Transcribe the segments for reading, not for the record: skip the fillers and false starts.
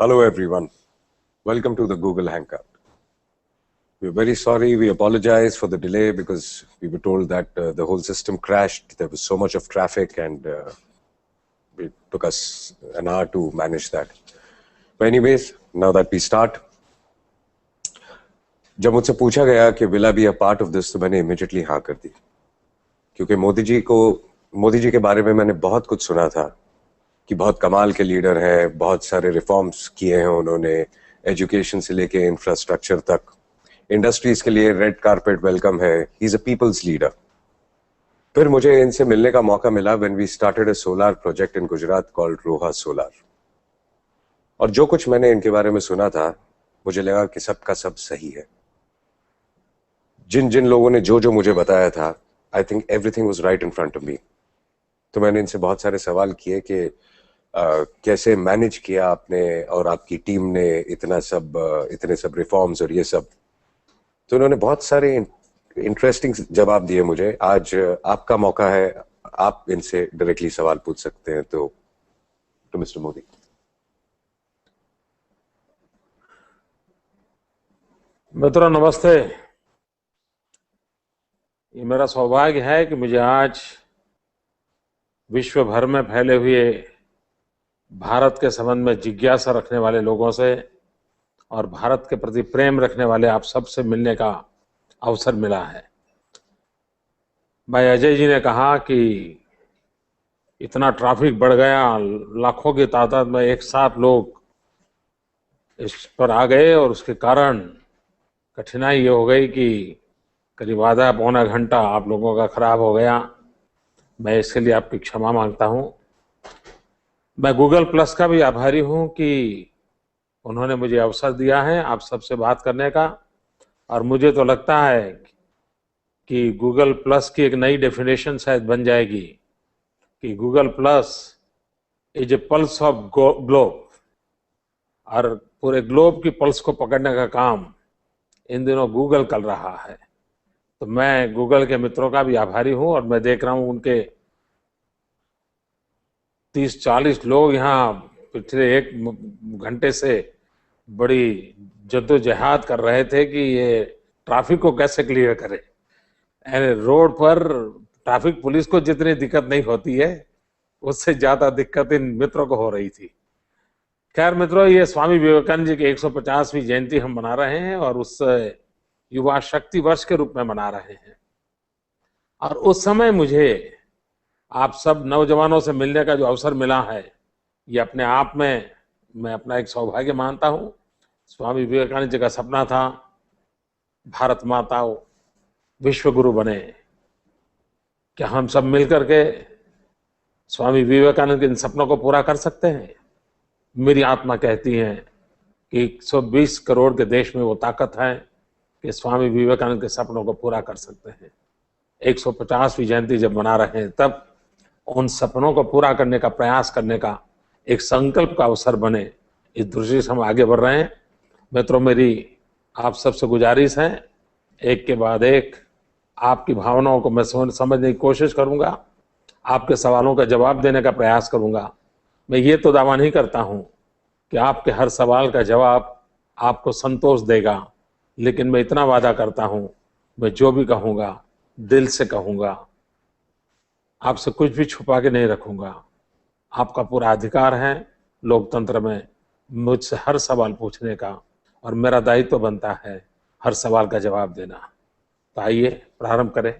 Hello everyone, welcome to the Google Hangout. We're very sorry, we apologize for the delay because we were told that the whole system crashed. There was so much of traffic and it took us an hour to manage that. But anyways, now that we start, जब मुझसे पूछा गया कि will I be a part of this, तो मैंने immediately हाँ कर दी, क्योंकि मोदी जी के बारे में मैंने बहुत कुछ सुना था कि बहुत कमाल के लीडर हैं, बहुत सारे रिफॉर्म्स किए हैं उन्होंने, एजुकेशन से लेके इंफ्रास्ट्रक्चर तक, इंडस्ट्रीज के लिए रेड कारपेट वेलकम है, he is a people's leader. फिर मुझे इनसे मिलने का मौका मिला when we started a solar project in Gujarat called Roha solar, और जो कुछ मैंने इनके बारे में सुना था मुझे लगा कि सब का सब सही है। जिन जिन लोगों ने जो मुझे बताया था, I think everything was right in front of me. तो मैंने इनसे बहुत सारे सवाल किए कि कैसे मैनेज किया आपने और आपकी टीम ने इतने सब रिफॉर्म्स और ये सब। तो उन्होंने बहुत सारे इंटरेस्टिंग जवाब दिए मुझे। आज आपका मौका है, आप इनसे डायरेक्टली सवाल पूछ सकते हैं। तो मिस्टर मोदी। मित्रों नमस्ते। ये मेरा सौभाग्य है कि मुझे आज विश्व भर में फैले हुए भारत के संबंध में जिज्ञासा रखने वाले लोगों से और भारत के प्रति प्रेम रखने वाले आप सबसे मिलने का अवसर मिला है। भाई अजय जी ने कहा कि इतना ट्रैफिक बढ़ गया, लाखों की तादाद में एक साथ लोग इस पर आ गए और उसके कारण कठिनाई ये हो गई कि करीब आधा पौना घंटा आप लोगों का खराब हो गया। मैं इसके लिए आपकी क्षमा मांगता हूं। मैं गूगल प्लस का भी आभारी हूं कि उन्होंने मुझे अवसर दिया है आप सबसे बात करने का, और मुझे तो लगता है कि गूगल प्लस की एक नई डेफिनेशन शायद बन जाएगी कि Google plus is a pulse of globe, और पूरे ग्लोब की पल्स को पकड़ने का काम इन दिनों गूगल कर रहा है। तो मैं गूगल के मित्रों का भी आभारी हूं, और मैं देख रहा हूं उनके 30-40 लोग यहाँ पिछले एक घंटे से बड़ी जद्दोजहद कर रहे थे कि ये ट्रैफिक को कैसे क्लियर करे। रोड पर ट्रैफिक पुलिस को जितनी दिक्कत नहीं होती है उससे ज्यादा दिक्कत इन मित्रों को हो रही थी। खैर मित्रों, ये स्वामी विवेकानंद जी की 150वीं जयंती हम मना रहे हैं और उस युवा शक्ति वर्ष के रूप में मना रहे हैं। और उस समय मुझे आप सब नौजवानों से मिलने का जो अवसर मिला है, ये अपने आप में मैं अपना एक सौभाग्य मानता हूं। स्वामी विवेकानंद जी का सपना था भारत माता विश्व गुरु बने। क्या हम सब मिलकर के स्वामी विवेकानंद के इन सपनों को पूरा कर सकते हैं? मेरी आत्मा कहती है कि 120 करोड़ के देश में वो ताकत है कि स्वामी विवेकानंद के सपनों को पूरा कर सकते हैं। 150वीं जयंती जब मना रहे हैं तब उन सपनों को पूरा करने का प्रयास करने का एक संकल्प का अवसर बने, इस दृष्टि से हम आगे बढ़ रहे हैं। मित्रों, मेरी आप सबसे गुजारिश है, एक के बाद एक आपकी भावनाओं को मैं समझने की कोशिश करूंगा, आपके सवालों का जवाब देने का प्रयास करूंगा। मैं ये तो दावा नहीं करता हूं कि आपके हर सवाल का जवाब आपको संतोष देगा, लेकिन मैं इतना वादा करता हूं, मैं जो भी कहूंगा दिल से कहूंगा, आपसे कुछ भी छुपा के नहीं रखूंगा। आपका पूरा अधिकार है लोकतंत्र में मुझसे हर सवाल पूछने का, और मेरा दायित्व बनता है हर सवाल का जवाब देना। तो आइए प्रारंभ करें।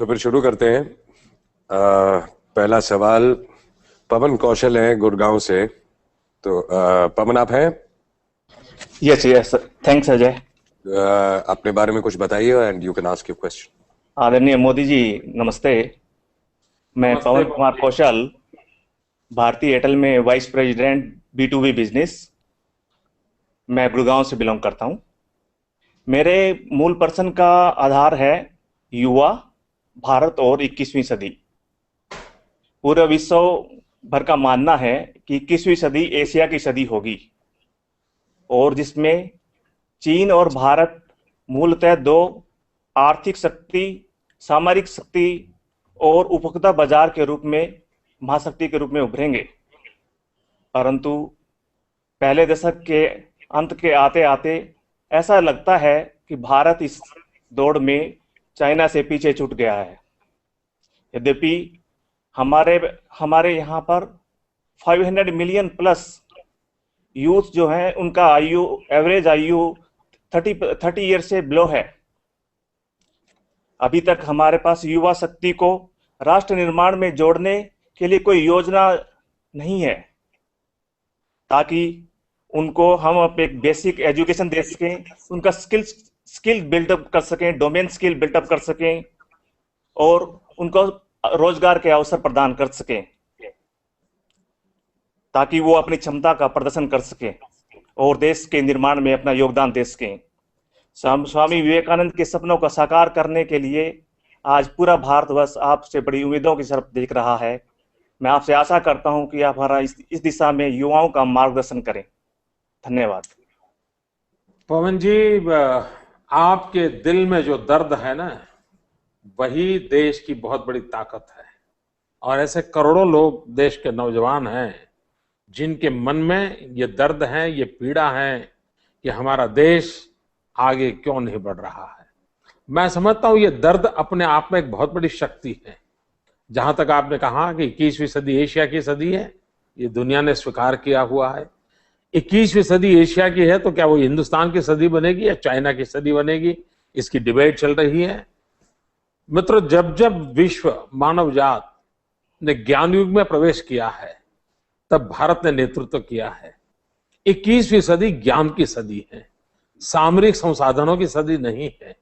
तो फिर शुरू करते हैं। पहला सवाल पवन कौशल है गुड़गांव से। तो पवन आप हैं? Yes thanks Ajay. अपने बारे में कुछ बताइए and you can ask your question. आदरणीय मोदी जी नमस्ते। मैं पवन कुमार कौशल, भारतीय एयरटेल में वाइस प्रेसिडेंट B2B बिजनेस, मैं गुड़गांव से बिलोंग करता हूं। मेरे मूल पर्सन का आधार है युवा, भारत और 21वीं सदी। पूरे विश्व भर का मानना है कि 21वीं सदी एशिया की सदी होगी, और जिसमें चीन और भारत मूलतः दो आर्थिक शक्ति, सामरिक शक्ति और उपभोक्ता बाजार के रूप में महाशक्ति के रूप में उभरेंगे। परंतु पहले दशक के अंत के आते आते ऐसा लगता है कि भारत इस दौड़ में चाइना से पीछे छूट गया है। यद्यपि हमारे हमारे यहाँ पर 500 मिलियन प्लस यूथ जो है, उनका एवरेज आयु 30 ईयर से बिलो है। अभी तक हमारे पास युवा शक्ति को राष्ट्र निर्माण में जोड़ने के लिए कोई योजना नहीं है, ताकि उनको हम एक बेसिक एजुकेशन दे सकें, उनका स्किल बिल्डअप कर सकें, डोमेन स्किल बिल्डअप कर सकें और उनको रोजगार के अवसर प्रदान कर सकें, ताकि वो अपनी क्षमता का प्रदर्शन कर सकें और देश के निर्माण में अपना योगदान दे सकें। स्वामी विवेकानंद के सपनों को साकार करने के लिए आज पूरा भारतवर्ष आपसे बड़ी उम्मीदों की तरफ देख रहा है। मैं आपसे आशा करता हूं कि आप हमारा इस दिशा में युवाओं का मार्गदर्शन करें। धन्यवाद। पवन जी, आपके दिल में जो दर्द है ना, वही देश की बहुत बड़ी ताकत है। और ऐसे करोड़ों लोग देश के नौजवान हैं जिनके मन में ये दर्द है, ये पीड़ा है कि हमारा देश आगे क्यों नहीं बढ़ रहा है। मैं समझता हूं ये दर्द अपने आप में एक बहुत बड़ी शक्ति है। जहां तक आपने कहा कि 21वीं सदी एशिया की सदी है, ये दुनिया ने स्वीकार किया हुआ है। 21वीं सदी एशिया की है तो क्या वो हिंदुस्तान की सदी बनेगी या चाइना की सदी बनेगी, इसकी डिबेट चल रही है। मित्रों, जब जब विश्व मानव जात ने ज्ञान युग में प्रवेश किया है, तब भारत ने नेतृत्व किया है। 21वीं सदी ज्ञान की सदी है, सामरिक संसाधनों की सदी नहीं है,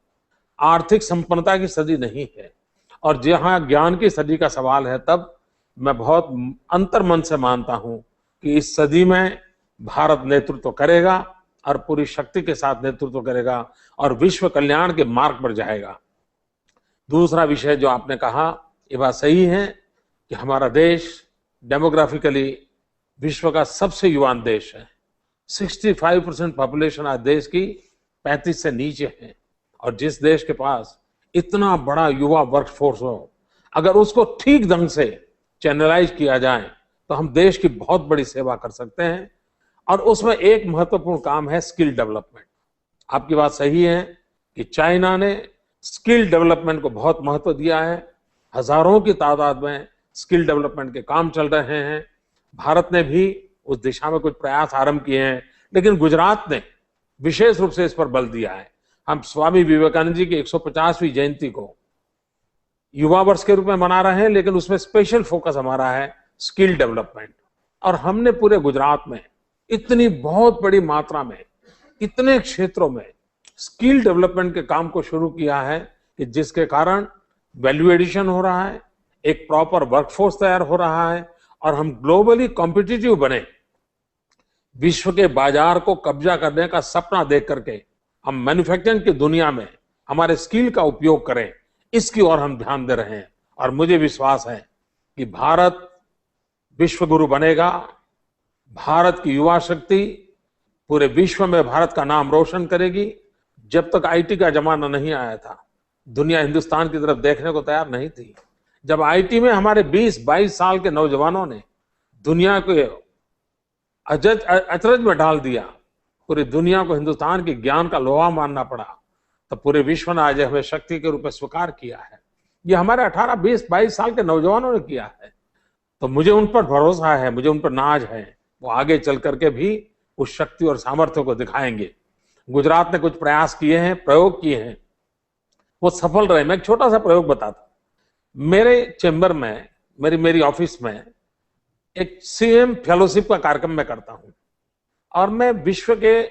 आर्थिक संपन्नता की सदी नहीं है। और जहां ज्ञान की सदी का सवाल है, तब मैं बहुत अंतर्मन से मानता हूं कि इस सदी में भारत नेतृत्व करेगा और पूरी शक्ति के साथ नेतृत्व करेगा और विश्व कल्याण के मार्ग पर जाएगा। दूसरा विषय जो आपने कहा, ये बात सही है कि हमारा देश डेमोग्राफिकली विश्व का सबसे युवान देश है। 65% पॉपुलेशन आज देश की 35 से नीचे है। और जिस देश के पास इतना बड़ा युवा वर्कफोर्स हो, अगर उसको ठीक ढंग से चैनलाइज किया जाए तो हम देश की बहुत बड़ी सेवा कर सकते हैं। और उसमें एक महत्वपूर्ण काम है स्किल डेवलपमेंट। आपकी बात सही है कि चाइना ने स्किल डेवलपमेंट को बहुत महत्व दिया है। हजारों की तादाद में स्किल डेवलपमेंट के काम चल रहे हैं। भारत ने भी उस दिशा में कुछ प्रयास आरंभ किए हैं, लेकिन गुजरात ने विशेष रूप से इस पर बल दिया है। हम स्वामी विवेकानंद जी की 150वीं जयंती को युवा वर्ष के रूप में मना रहे हैं, लेकिन उसमें स्पेशल फोकस हमारा है स्किल डेवलपमेंट। और हमने पूरे गुजरात में इतनी बहुत बड़ी मात्रा में, इतने क्षेत्रों में स्किल डेवलपमेंट के काम को शुरू किया है कि जिसके कारण वैल्यू एडिशन हो रहा है, एक प्रॉपर वर्कफोर्स तैयार हो रहा है और हम ग्लोबली कॉम्पिटिटिव बने। विश्व के बाजार को कब्जा करने का सपना देख करके हम मैन्युफैक्चरिंग की दुनिया में हमारे स्किल का उपयोग करें, इसकी ओर हम ध्यान दे रहे हैं। और मुझे विश्वास है कि भारत विश्व गुरु बनेगा। भारत की युवा शक्ति पूरे विश्व में भारत का नाम रोशन करेगी। जब तक आईटी का जमाना नहीं आया था, दुनिया हिंदुस्तान की तरफ देखने को तैयार नहीं थी। जब आईटी में हमारे 20-22 साल के नौजवानों ने दुनिया को अचरज में डाल दिया, पूरी दुनिया को हिंदुस्तान के ज्ञान का लोहा मानना पड़ा, तो पूरे विश्व ने आज हमें शक्ति के रूप में स्वीकार किया है। ये हमारे 18-20-22 साल के नौजवानों ने किया है। तो मुझे उन पर भरोसा है, मुझे उन पर नाज है। वो आगे चल करके भी उस शक्ति और सामर्थ्य को दिखाएंगे। गुजरात ने कुछ प्रयास किए हैं, प्रयोग किए हैं, वो सफल रहे। मैं एक छोटा सा प्रयोग बताता। मेरे चेंबर में, मेरी ऑफिस में एक सीएम फेलोशिप का कार्यक्रम मैं करता हूं और मैं विश्व के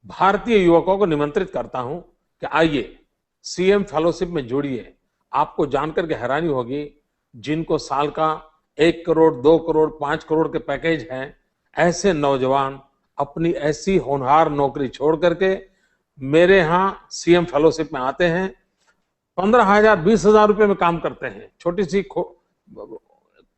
भारतीय युवकों को निमंत्रित करता हूं कि आइए सीएम फेलोशिप में जुड़िए। आपको जानकर के हैरानी होगी, जिनको साल का 1 करोड़, 2 करोड़, 5 करोड़ के पैकेज हैं, ऐसे नौजवान अपनी ऐसी होनहार नौकरी छोड़ करके मेरे यहां सीएम फेलोशिप में आते हैं। 15,000, 20,000 रुपए में काम करते हैं। छोटी सी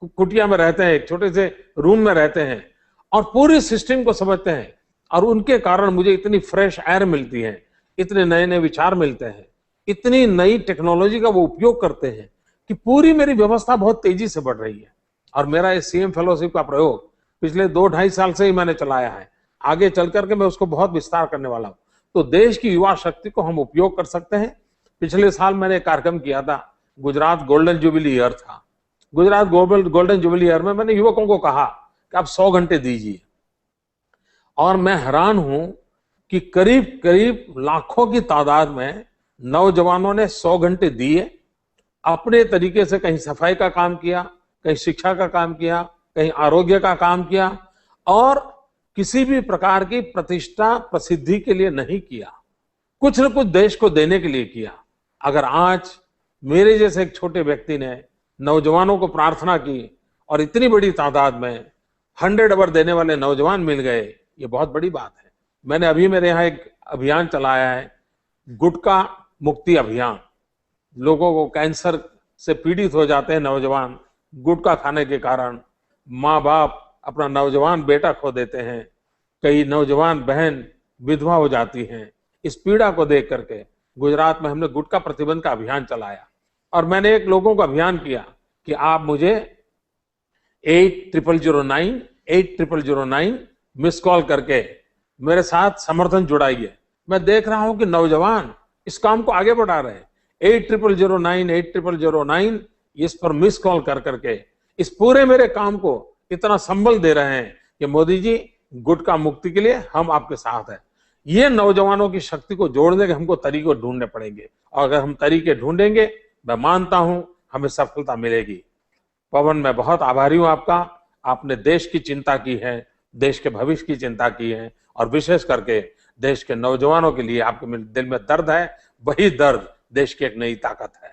कुटिया में रहते हैं, एक छोटे से रूम में रहते हैं और पूरी सिस्टम को समझते हैं। और उनके कारण मुझे इतनी फ्रेश एयर मिलती है, इतने नए नए विचार मिलते हैं, इतनी नई टेक्नोलॉजी का वो उपयोग करते हैं कि पूरी मेरी व्यवस्था बहुत तेजी से बढ़ रही है। और मेरा ये सीएम फेलोशिप का प्रयोग पिछले 2-2.5 साल से ही मैंने चलाया है। आगे चल करके मैं उसको बहुत विस्तार करने वाला हूं। तो देश की युवा शक्ति को हम उपयोग कर सकते हैं। पिछले साल मैंने एक कार्यक्रम किया था, गुजरात गोल्डन जुबली ईयर था। गुजरात गोल्डन जुबली ईयर में मैंने युवकों को कहा कि आप 100 घंटे दीजिए, और मैं हैरान हूं कि करीब करीब लाखों की तादाद में नौजवानों ने 100 घंटे दिए। अपने तरीके से कहीं सफाई का काम किया, कहीं शिक्षा का काम किया, कहीं आरोग्य का काम किया, और किसी भी प्रकार की प्रतिष्ठा प्रसिद्धि के लिए नहीं किया, कुछ न कुछ देश को देने के लिए किया। अगर आज मेरे जैसे एक छोटे व्यक्ति ने नौजवानों को प्रार्थना की और इतनी बड़ी तादाद में 100 अवर देने वाले नौजवान मिल गए, ये बहुत बड़ी बात है। मैंने अभी मेरे यहाँ एक अभियान चलाया है, गुटखा मुक्ति अभियान। लोगों को कैंसर से पीड़ित हो जाते हैं नौजवान, गुटखा खाने के कारण माँ बाप अपना नौजवान बेटा खो देते हैं, कई नौजवान बहन विधवा हो जाती हैं। इस पीड़ा को देख करके गुजरात में हमने गुटखा प्रतिबंध का अभियान चलाया, और मैंने एक लोगों को अभियान किया कि आप मुझे 8009 मिस कॉल करके मेरे साथ समर्थन जुड़ाइए। मैं देख रहा हूं कि नौजवान इस काम को आगे बढ़ा रहे हैं। 8009 इस पर मिस कॉल कर करके इस पूरे मेरे काम को इतना संबल दे रहे हैं कि मोदी जी, गुटखा मुक्ति के लिए हम आपके साथ हैं। ये नौजवानों की शक्ति को जोड़ने के हमको तरीके ढूंढने पड़ेंगे, और अगर हम तरीके ढूंढेंगे, मैं मानता हूं हमें सफलता मिलेगी। पवन, मैं बहुत आभारी हूं आपका। आपने देश की चिंता की है, देश के भविष्य की चिंता की है, और विशेष करके देश के नौजवानों के लिए आपके दिल में दर्द है। वही दर्द देश की एक नई ताकत है।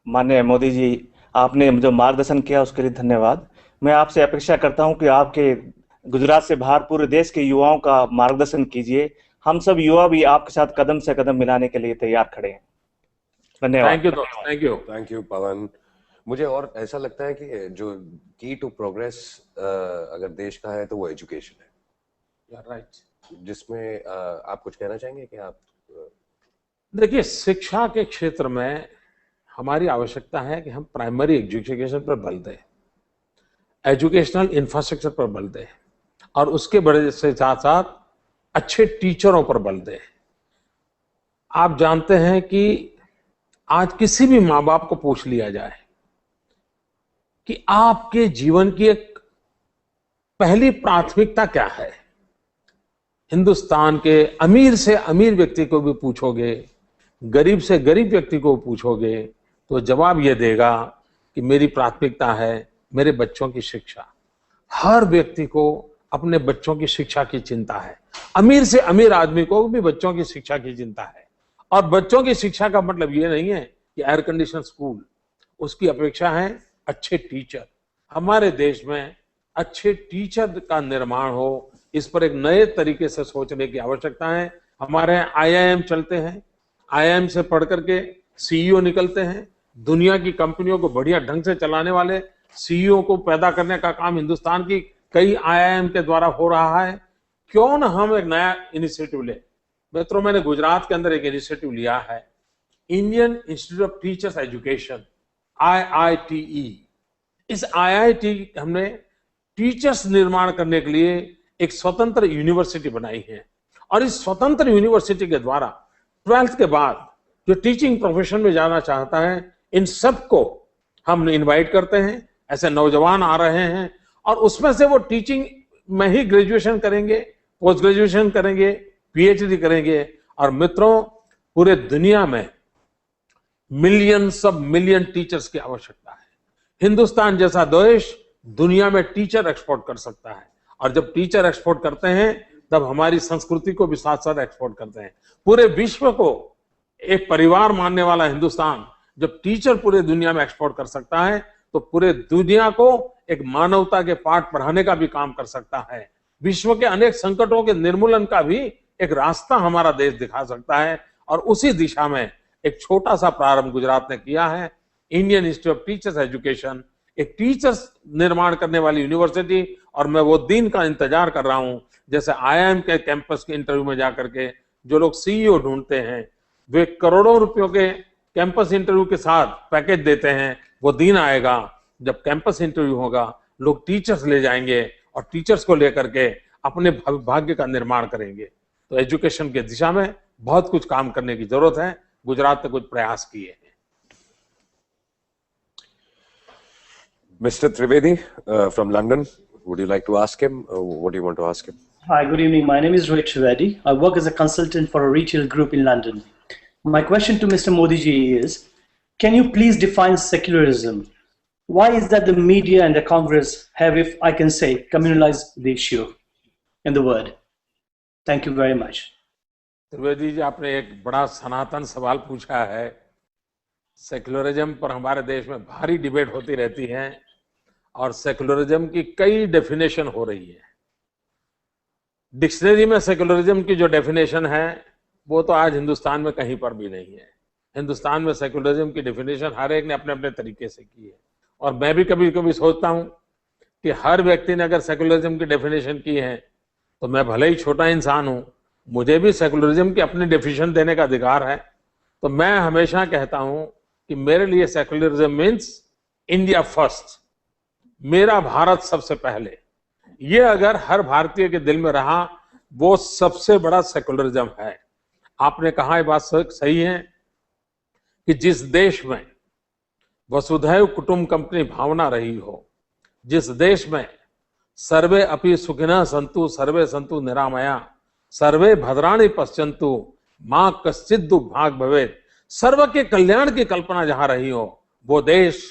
माननीय मोदी जी, आपने जो मार्गदर्शन किया उसके लिए धन्यवाद। मैं आपसे अपेक्षा करता हूं कि आपके गुजरात से बाहर पूरे देश के युवाओं का मार्गदर्शन कीजिए। हम सब युवा भी आपके साथ कदम से कदम मिलाने के लिए तैयार खड़े हैं। धन्यवाद। थैंक यू पवन। मुझे और ऐसा लगता है कि जो की टू प्रोग्रेस अगर देश का है तो वो एजुकेशन है। राइट। जिसमें आप कुछ कहना चाहेंगे कि आप? देखिए, शिक्षा के क्षेत्र में हमारी आवश्यकता है कि हम प्राइमरी एजुकेशन पर बल दें, एजुकेशनल इंफ्रास्ट्रक्चर पर बल दें, और उसके बड़े से साथ साथ अच्छे टीचरों पर बल दें। आप जानते हैं कि आज किसी भी माँ बाप को पूछ लिया जाए कि आपके जीवन की एक पहली प्राथमिकता क्या है, हिंदुस्तान के अमीर से अमीर व्यक्ति को भी पूछोगे, गरीब से गरीब व्यक्ति को पूछोगे, तो जवाब ये देगा कि मेरी प्राथमिकता है मेरे बच्चों की शिक्षा। हर व्यक्ति को अपने बच्चों की शिक्षा की चिंता है। अमीर से अमीर आदमी को भी बच्चों की शिक्षा की चिंता है। और बच्चों की शिक्षा का मतलब ये नहीं है कि एयर कंडीशन स्कूल, उसकी अपेक्षा है अच्छे टीचर। हमारे देश में अच्छे टीचर का निर्माण हो, इस पर एक नए तरीके से सोचने की आवश्यकता है। हमारे IIM चलते हैं, IIM से पढ़ करके CEO निकलते हैं। दुनिया की कंपनियों को बढ़िया ढंग से चलाने वाले CEO को पैदा करने का काम हिंदुस्तान की कई IIM के द्वारा हो रहा है। क्यों ना हम एक नया इनिशिएटिव ले। मित्रों, मैंने गुजरात के अंदर एक इनिशिएटिव लिया है, Indian institute of teachers education, IITE। इस IIT हमने टीचर्स निर्माण करने के लिए एक स्वतंत्र यूनिवर्सिटी बनाई है, और इस स्वतंत्र यूनिवर्सिटी के द्वारा 12th के बाद जो टीचिंग प्रोफेशन में जाना चाहता है, इन सबको हम इनवाइट करते हैं। ऐसे नौजवान आ रहे हैं, और उसमें से वो टीचिंग में ही ग्रेजुएशन करेंगे, पोस्ट ग्रेजुएशन करेंगे, PhD करेंगे। और मित्रों, पूरे दुनिया में मिलियन टीचर्स की आवश्यकता है। हिंदुस्तान जैसा देश दुनिया में टीचर एक्सपोर्ट कर सकता है, और जब टीचर एक्सपोर्ट करते हैं तब हमारी संस्कृति को भी साथ साथ एक्सपोर्ट करते हैं। पूरे विश्व को एक परिवार मानने वाला हिंदुस्तान जब टीचर पूरे दुनिया में एक्सपोर्ट कर सकता है, तो पूरे दुनिया को एक मानवता के पाठ पढ़ाने का भी काम कर सकता है। विश्व के अनेक संकटों के निर्मूलन का भी एक रास्ता हमारा देश दिखा सकता है, और उसी दिशा में एक छोटा सा प्रारंभ गुजरात ने किया है। Indian institute of teachers education, एक टीचर्स निर्माण करने वाली यूनिवर्सिटी। और मैं वो दिन का इंतजार कर रहा हूं, जैसे IIM के कैंपस के इंटरव्यू में जाकर के जो लोग CEO ढूंढते हैं, वे करोड़ों रुपयों के कैंपस इंटरव्यू के साथ पैकेज देते हैं। वो दिन आएगा जब कैंपस इंटरव्यू होगा, लोग टीचर्स ले जाएंगे, और टीचर्स को लेकर के अपने भाग्य का निर्माण करेंगे। तो एजुकेशन के दिशा में बहुत कुछ काम करने की जरूरत है। गुजरात ने कुछ प्रयास किए हैं। Mr. Trivedi from London, would you like to ask him? What do you want to ask him? Hi, good evening. My name is Rohit Trivedi. I work as a consultant for a retail group in London. My question to Mr. Modi ji is, can you please define secularism? Why is that the media and the Congress have, if I can say, communalized the issue in the word? Thank you very much. Trivedi ji, आपने एक बड़ा सनातन सवाल पूछा है। Secularism पर हमारे देश में भारी डिबेट होती रहती है और सेक्युलरिज्म की कई डेफिनेशन हो रही है। डिक्शनरी में सेक्युलरिज्म की जो डेफिनेशन है वो तो आज हिंदुस्तान में कहीं पर भी नहीं है। हिंदुस्तान में सेक्युलरिज्म की डेफिनेशन हर एक ने अपने अपने तरीके से की है और मैं भी कभी कभी सोचता हूं कि हर व्यक्ति ने अगर सेक्युलरिज्म की डेफिनेशन की है तो मैं भले ही छोटा इंसान हूं, मुझे भी सेक्युलरिज्म की अपनी डेफिनेशन देने का अधिकार है। तो मैं हमेशा कहता हूं कि मेरे लिए सेक्युलरिज्म मीन्स इंडिया फर्स्ट, मेरा भारत सबसे पहले। ये अगर हर भारतीय के दिल में रहा, वो सबसे बड़ा सेक्युलरिज्म है। आपने कहा, ये बात सही है कि जिस देश में वसुधैव कुटुंबकम भावना रही हो, जिस देश में सर्वे अपि सुखिनः सन्तु सर्वे सन्तु निरामया सर्वे भद्राणि पश्यन्तु मां कश्चित् दुर्भाग भवेत्, सर्व के कल्याण की कल्पना जहां रही हो, वो देश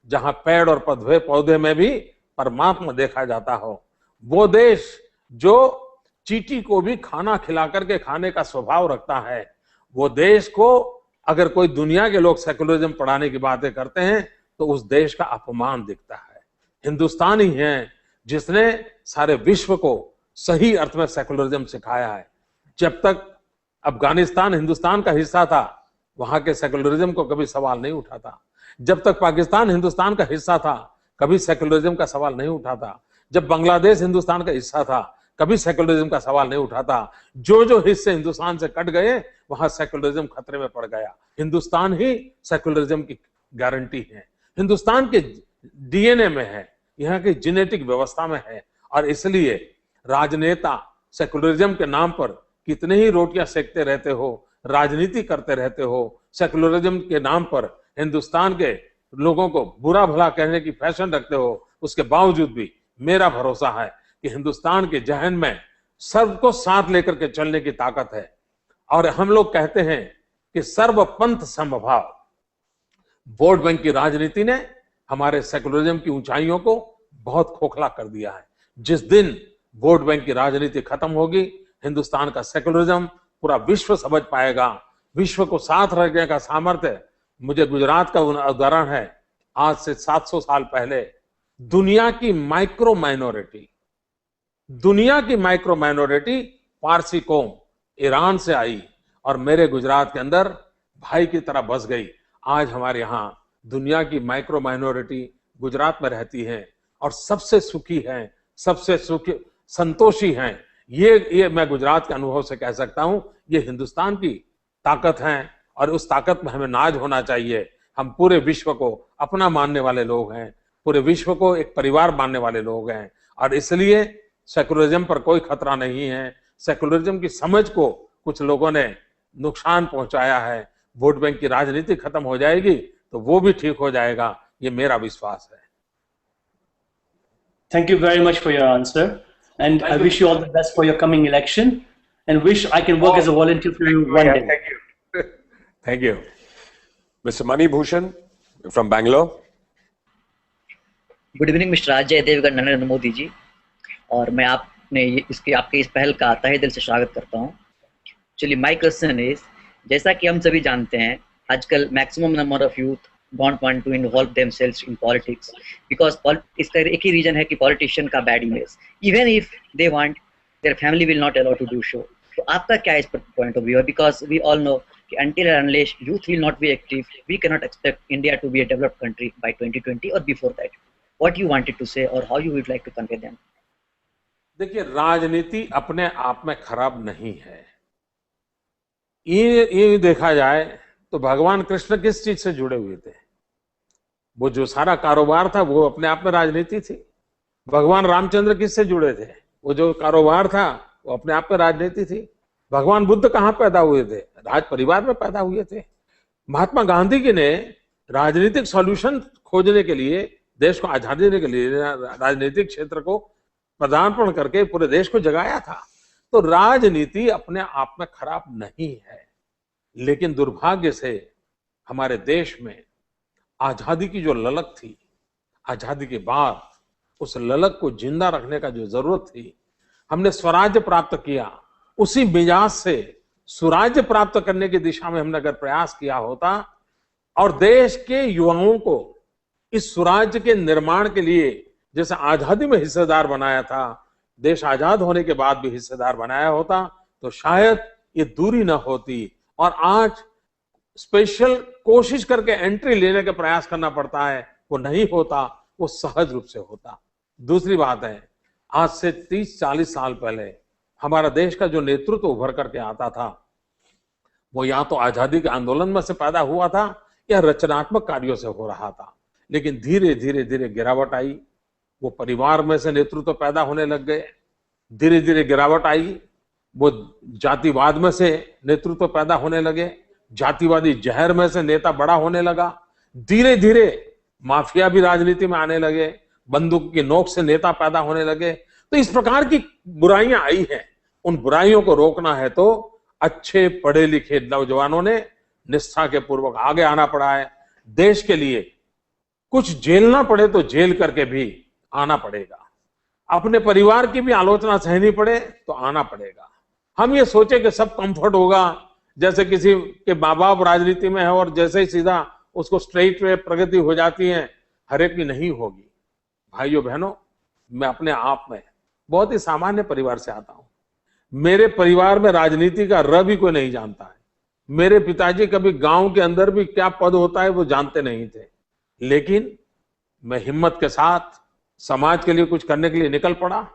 जहां पेड़ और पौधे में भी परमात्मा देखा जाता हो, वो देश जो चींटी को भी खाना खिला करके खाने का स्वभाव रखता है, वो देश को अगर कोई दुनिया के लोग सेक्युलरिज्म पढ़ाने की बातें करते हैं तो उस देश का अपमान दिखता है। हिंदुस्तान ही है जिसने सारे विश्व को सही अर्थ में सेक्युलरिज्म सिखाया है। जब तक अफगानिस्तान हिंदुस्तान का हिस्सा था, वहां के सेक्युलरिज्म को कभी सवाल नहीं उठा था। जब तक पाकिस्तान हिंदुस्तान का हिस्सा था, कभी सेक्युलरिज्म का सवाल नहीं उठा था। जब बांग्लादेश हिंदुस्तान का हिस्सा था, कभी सेक्युलरिज्म का सवाल नहीं उठा था। जो हिस्से हिंदुस्तान से कट गए, वहां सेक्युलरिज्म खतरे में पड़ गया। हिंदुस्तान ही सेक्युलरिज्म की गारंटी है, हिंदुस्तान के डीएनए में है, यहाँ की जेनेटिक व्यवस्था में है। और इसलिए राजनेता सेक्युलरिज्म के नाम पर कितने ही रोटियां सेकते रहते हो, राजनीति करते रहते हो, सेक्युलरिज्म के नाम पर हिंदुस्तान के लोगों को बुरा भला कहने की फैशन रखते हो, उसके बावजूद भी मेरा भरोसा है कि हिंदुस्तान के जहन में सबको साथ लेकर के चलने की ताकत है। और हम लोग कहते हैं कि सर्वपंथ समभाव। वोट बैंक की राजनीति ने हमारे सेक्युलरिज्म की ऊंचाइयों को बहुत खोखला कर दिया है। जिस दिन वोट बैंक की राजनीति खत्म होगी, हिंदुस्तान का सेक्युलरिज्म पूरा विश्व समझ पाएगा। विश्व को साथ रखने का सामर्थ्य, मुझे गुजरात का उदाहरण है। आज से 700 साल पहले दुनिया की माइक्रो माइनॉरिटी पारसी कौम ईरान से आई और मेरे गुजरात के अंदर भाई की तरह बस गई। आज हमारे यहाँ दुनिया की माइक्रो माइनॉरिटी गुजरात में रहती है और सबसे सुखी है, सबसे सुखी संतोषी हैं। ये मैं गुजरात के अनुभव से कह सकता हूं। ये हिंदुस्तान की ताकत है और उस ताकत में हमें नाज होना चाहिए। हम पूरे विश्व को अपना मानने वाले लोग हैं, पूरे विश्व को एक परिवार मानने वाले लोग हैं और इसलिए सेक्युलरिज्म पर कोई खतरा नहीं है। सेक्युलरिज्म की समझ को कुछ लोगों ने नुकसान पहुंचाया है। वोट बैंक की राजनीति खत्म हो जाएगी तो वो भी ठीक हो जाएगा, ये मेरा विश्वास है। Thank you very much for your answer, and I wish you all the best for your coming election, and wish I can work as a volunteer for you one day. Thank you. Thank you. Mr. Mani Bhushan from Bangalore. Good evening mister Ajay Devgan, Narendra Modi ji, और मैं आपने आपके इस पहल का तहे दिल से स्वागत करता हूँ। चलिए, माय क्वेश्चन इज, जैसा कि हम सभी जानते हैं आजकल maximum number of youth don't want to involve themselves in politics because इसका एक ही रीजन है कि पॉलिटिशियन का bad image, even if they want their family will not allow to do so. तो आपका क्या इस पर पॉइंट ऑफ व्यू है? बिकॉज वी ऑल नो कि until and unless youth will not be active, we cannot expect India to be a developed country by 2020 or before that. What you wanted to say or how you would like to convey them? देखिए, राजनीति अपने आप में खराब नहीं है। ये देखा जाए तो भगवान कृष्ण किस चीज से जुड़े हुए थे? वो जो सारा कारोबार था वो अपने आप में राजनीति थी। भगवान रामचंद्र किससे जुड़े थे? वो जो कारोबार था वो अपने आप में राजनीति थी। भगवान बुद्ध कहाँ पैदा हुए थे? राज परिवार में पैदा हुए थे। महात्मा गांधी जी ने राजनीतिक सॉल्यूशन खोजने के लिए, देश को आजादी देने के लिए राजनीतिक क्षेत्र को पदार्पण करके पूरे देश को जगाया था। तो राजनीति अपने आप में खराब नहीं है, लेकिन दुर्भाग्य से हमारे देश में आजादी की जो ललक थी, आजादी के बाद उस ललक को जिंदा रखने का जो जरूरत थी, हमने स्वराज्य प्राप्त किया, उसी मिजाज से सुराज्य प्राप्त करने की दिशा में हमने अगर प्रयास किया होता और देश के युवाओं को इस सुराज्य के निर्माण के लिए जैसे आजादी में हिस्सेदार बनाया था, देश आजाद होने के बाद भी हिस्सेदार बनाया होता, तो शायद ये दूरी न होती। और आज स्पेशल कोशिश करके एंट्री लेने का प्रयास करना पड़ता है, वो नहीं होता, वो सहज रूप से होता। दूसरी बात है, आज से 30-40 साल पहले हमारा देश का जो नेतृत्व उभर करके आता था, वो या तो आजादी के आंदोलन में से पैदा हुआ था या रचनात्मक कार्यों से हो रहा था। लेकिन धीरे धीरे धीरे गिरावट आई, वो परिवार में से नेतृत्व पैदा होने लग गए। धीरे धीरे गिरावट आई, वो जातिवाद में से नेतृत्व पैदा होने लगे, जातिवादी जहर में से नेता बड़ा होने लगा। धीरे धीरे माफिया भी राजनीति में आने लगे, बंदूक की नोक से नेता पैदा होने लगे। तो इस प्रकार की बुराइयां आई हैं, उन बुराइयों को रोकना है तो अच्छे पढ़े लिखे नौजवानों ने निष्ठा के पूर्वक आगे आना पड़ा है। देश के लिए कुछ झेलना पड़े तो झेल करके भी आना पड़ेगा। अपने परिवार की भी आलोचना सहनी पड़े तो आना पड़ेगा। हम ये सोचे कि सब कंफर्ट होगा, जैसे किसी के माँ बाप राजनीति में है और जैसे ही सीधा उसको स्ट्रेट वे प्रगति हो जाती है, हर एक की नहीं होगी। भाइयों बहनों, मैं अपने आप में बहुत ही सामान्य परिवार से आता हूं। मेरे परिवार में राजनीति का र भी कोई नहीं जानता है। मेरे पिताजी कभी गांव के अंदर भी क्या पद होता है वो जानते नहीं थे, लेकिन मैं हिम्मत के साथ समाज के लिए कुछ करने के लिए निकल पड़ा।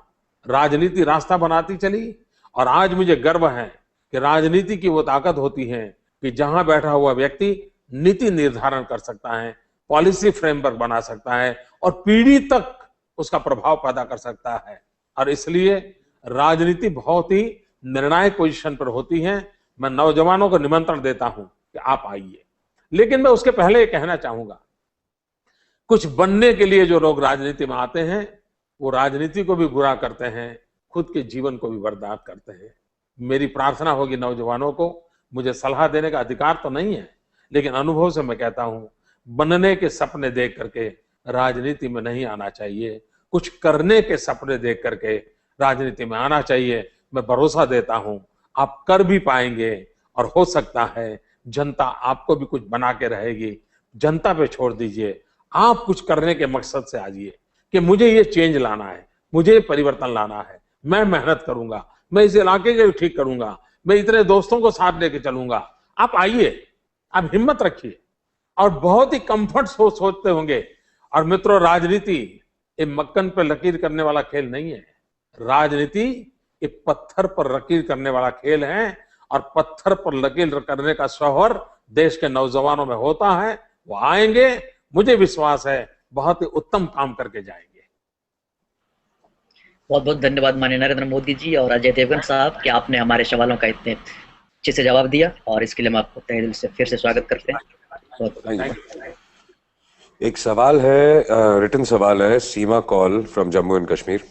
राजनीति रास्ता बनाती चली और आज मुझे गर्व है कि राजनीति की वो ताकत होती है कि जहां बैठा हुआ व्यक्ति नीति निर्धारण कर सकता है, पॉलिसी फ्रेमवर्क बना सकता है और पीढ़ी तक उसका प्रभाव पैदा कर सकता है। और इसलिए राजनीति बहुत ही निर्णायक पोजीशन पर होती है। मैं नौजवानों को निमंत्रण देता हूं कि आप आइए। लेकिन मैं उसके पहले ये कहना चाहूंगा, कुछ बनने के लिए जो लोग राजनीति में आते हैं वो राजनीति को भी बुरा करते हैं, खुद के जीवन को भी बर्बाद करते हैं। मेरी प्रार्थना होगी नौजवानों को, मुझे सलाह देने का अधिकार तो नहीं है, लेकिन अनुभव से मैं कहता हूं, बनने के सपने देख करके राजनीति में नहीं आना चाहिए, कुछ करने के सपने देख करके राजनीति में आना चाहिए। मैं भरोसा देता हूं आप कर भी पाएंगे और हो सकता है जनता आपको भी कुछ बना के रहेगी। जनता पे छोड़ दीजिए, आप कुछ करने के मकसद से आइए कि मुझे ये चेंज लाना है, मुझे ये परिवर्तन लाना है, मैं मेहनत करूंगा, मैं इस इलाके को ठीक करूंगा, मैं इतने दोस्तों को साथ लेके चलूंगा। आप आइए, आप हिम्मत रखिए। और बहुत ही कंफर्ट सोचते होंगे। और मित्रों, राजनीति ये मक्खन पर लकीर करने वाला खेल नहीं है। राजनीति ये पत्थर पर लकीर करने वाला खेल है और पत्थर पर लकीर करने का शौहर देश के नौजवानों में होता है। वो आएंगे, मुझे विश्वास है बहुत ही उत्तम काम करके जाएंगे। बहुत बहुत धन्यवाद माननीय नरेंद्र मोदी जी और अजय देवगन साहब कि आपने हमारे सवालों का इतने अच्छे से जवाब दिया, और इसके लिए हम आपको तहे दिल से फिर से स्वागत करते हैं। बहुत एक सवाल है, रिटन सवाल है, Seema Kaul from Jammu and Kashmir.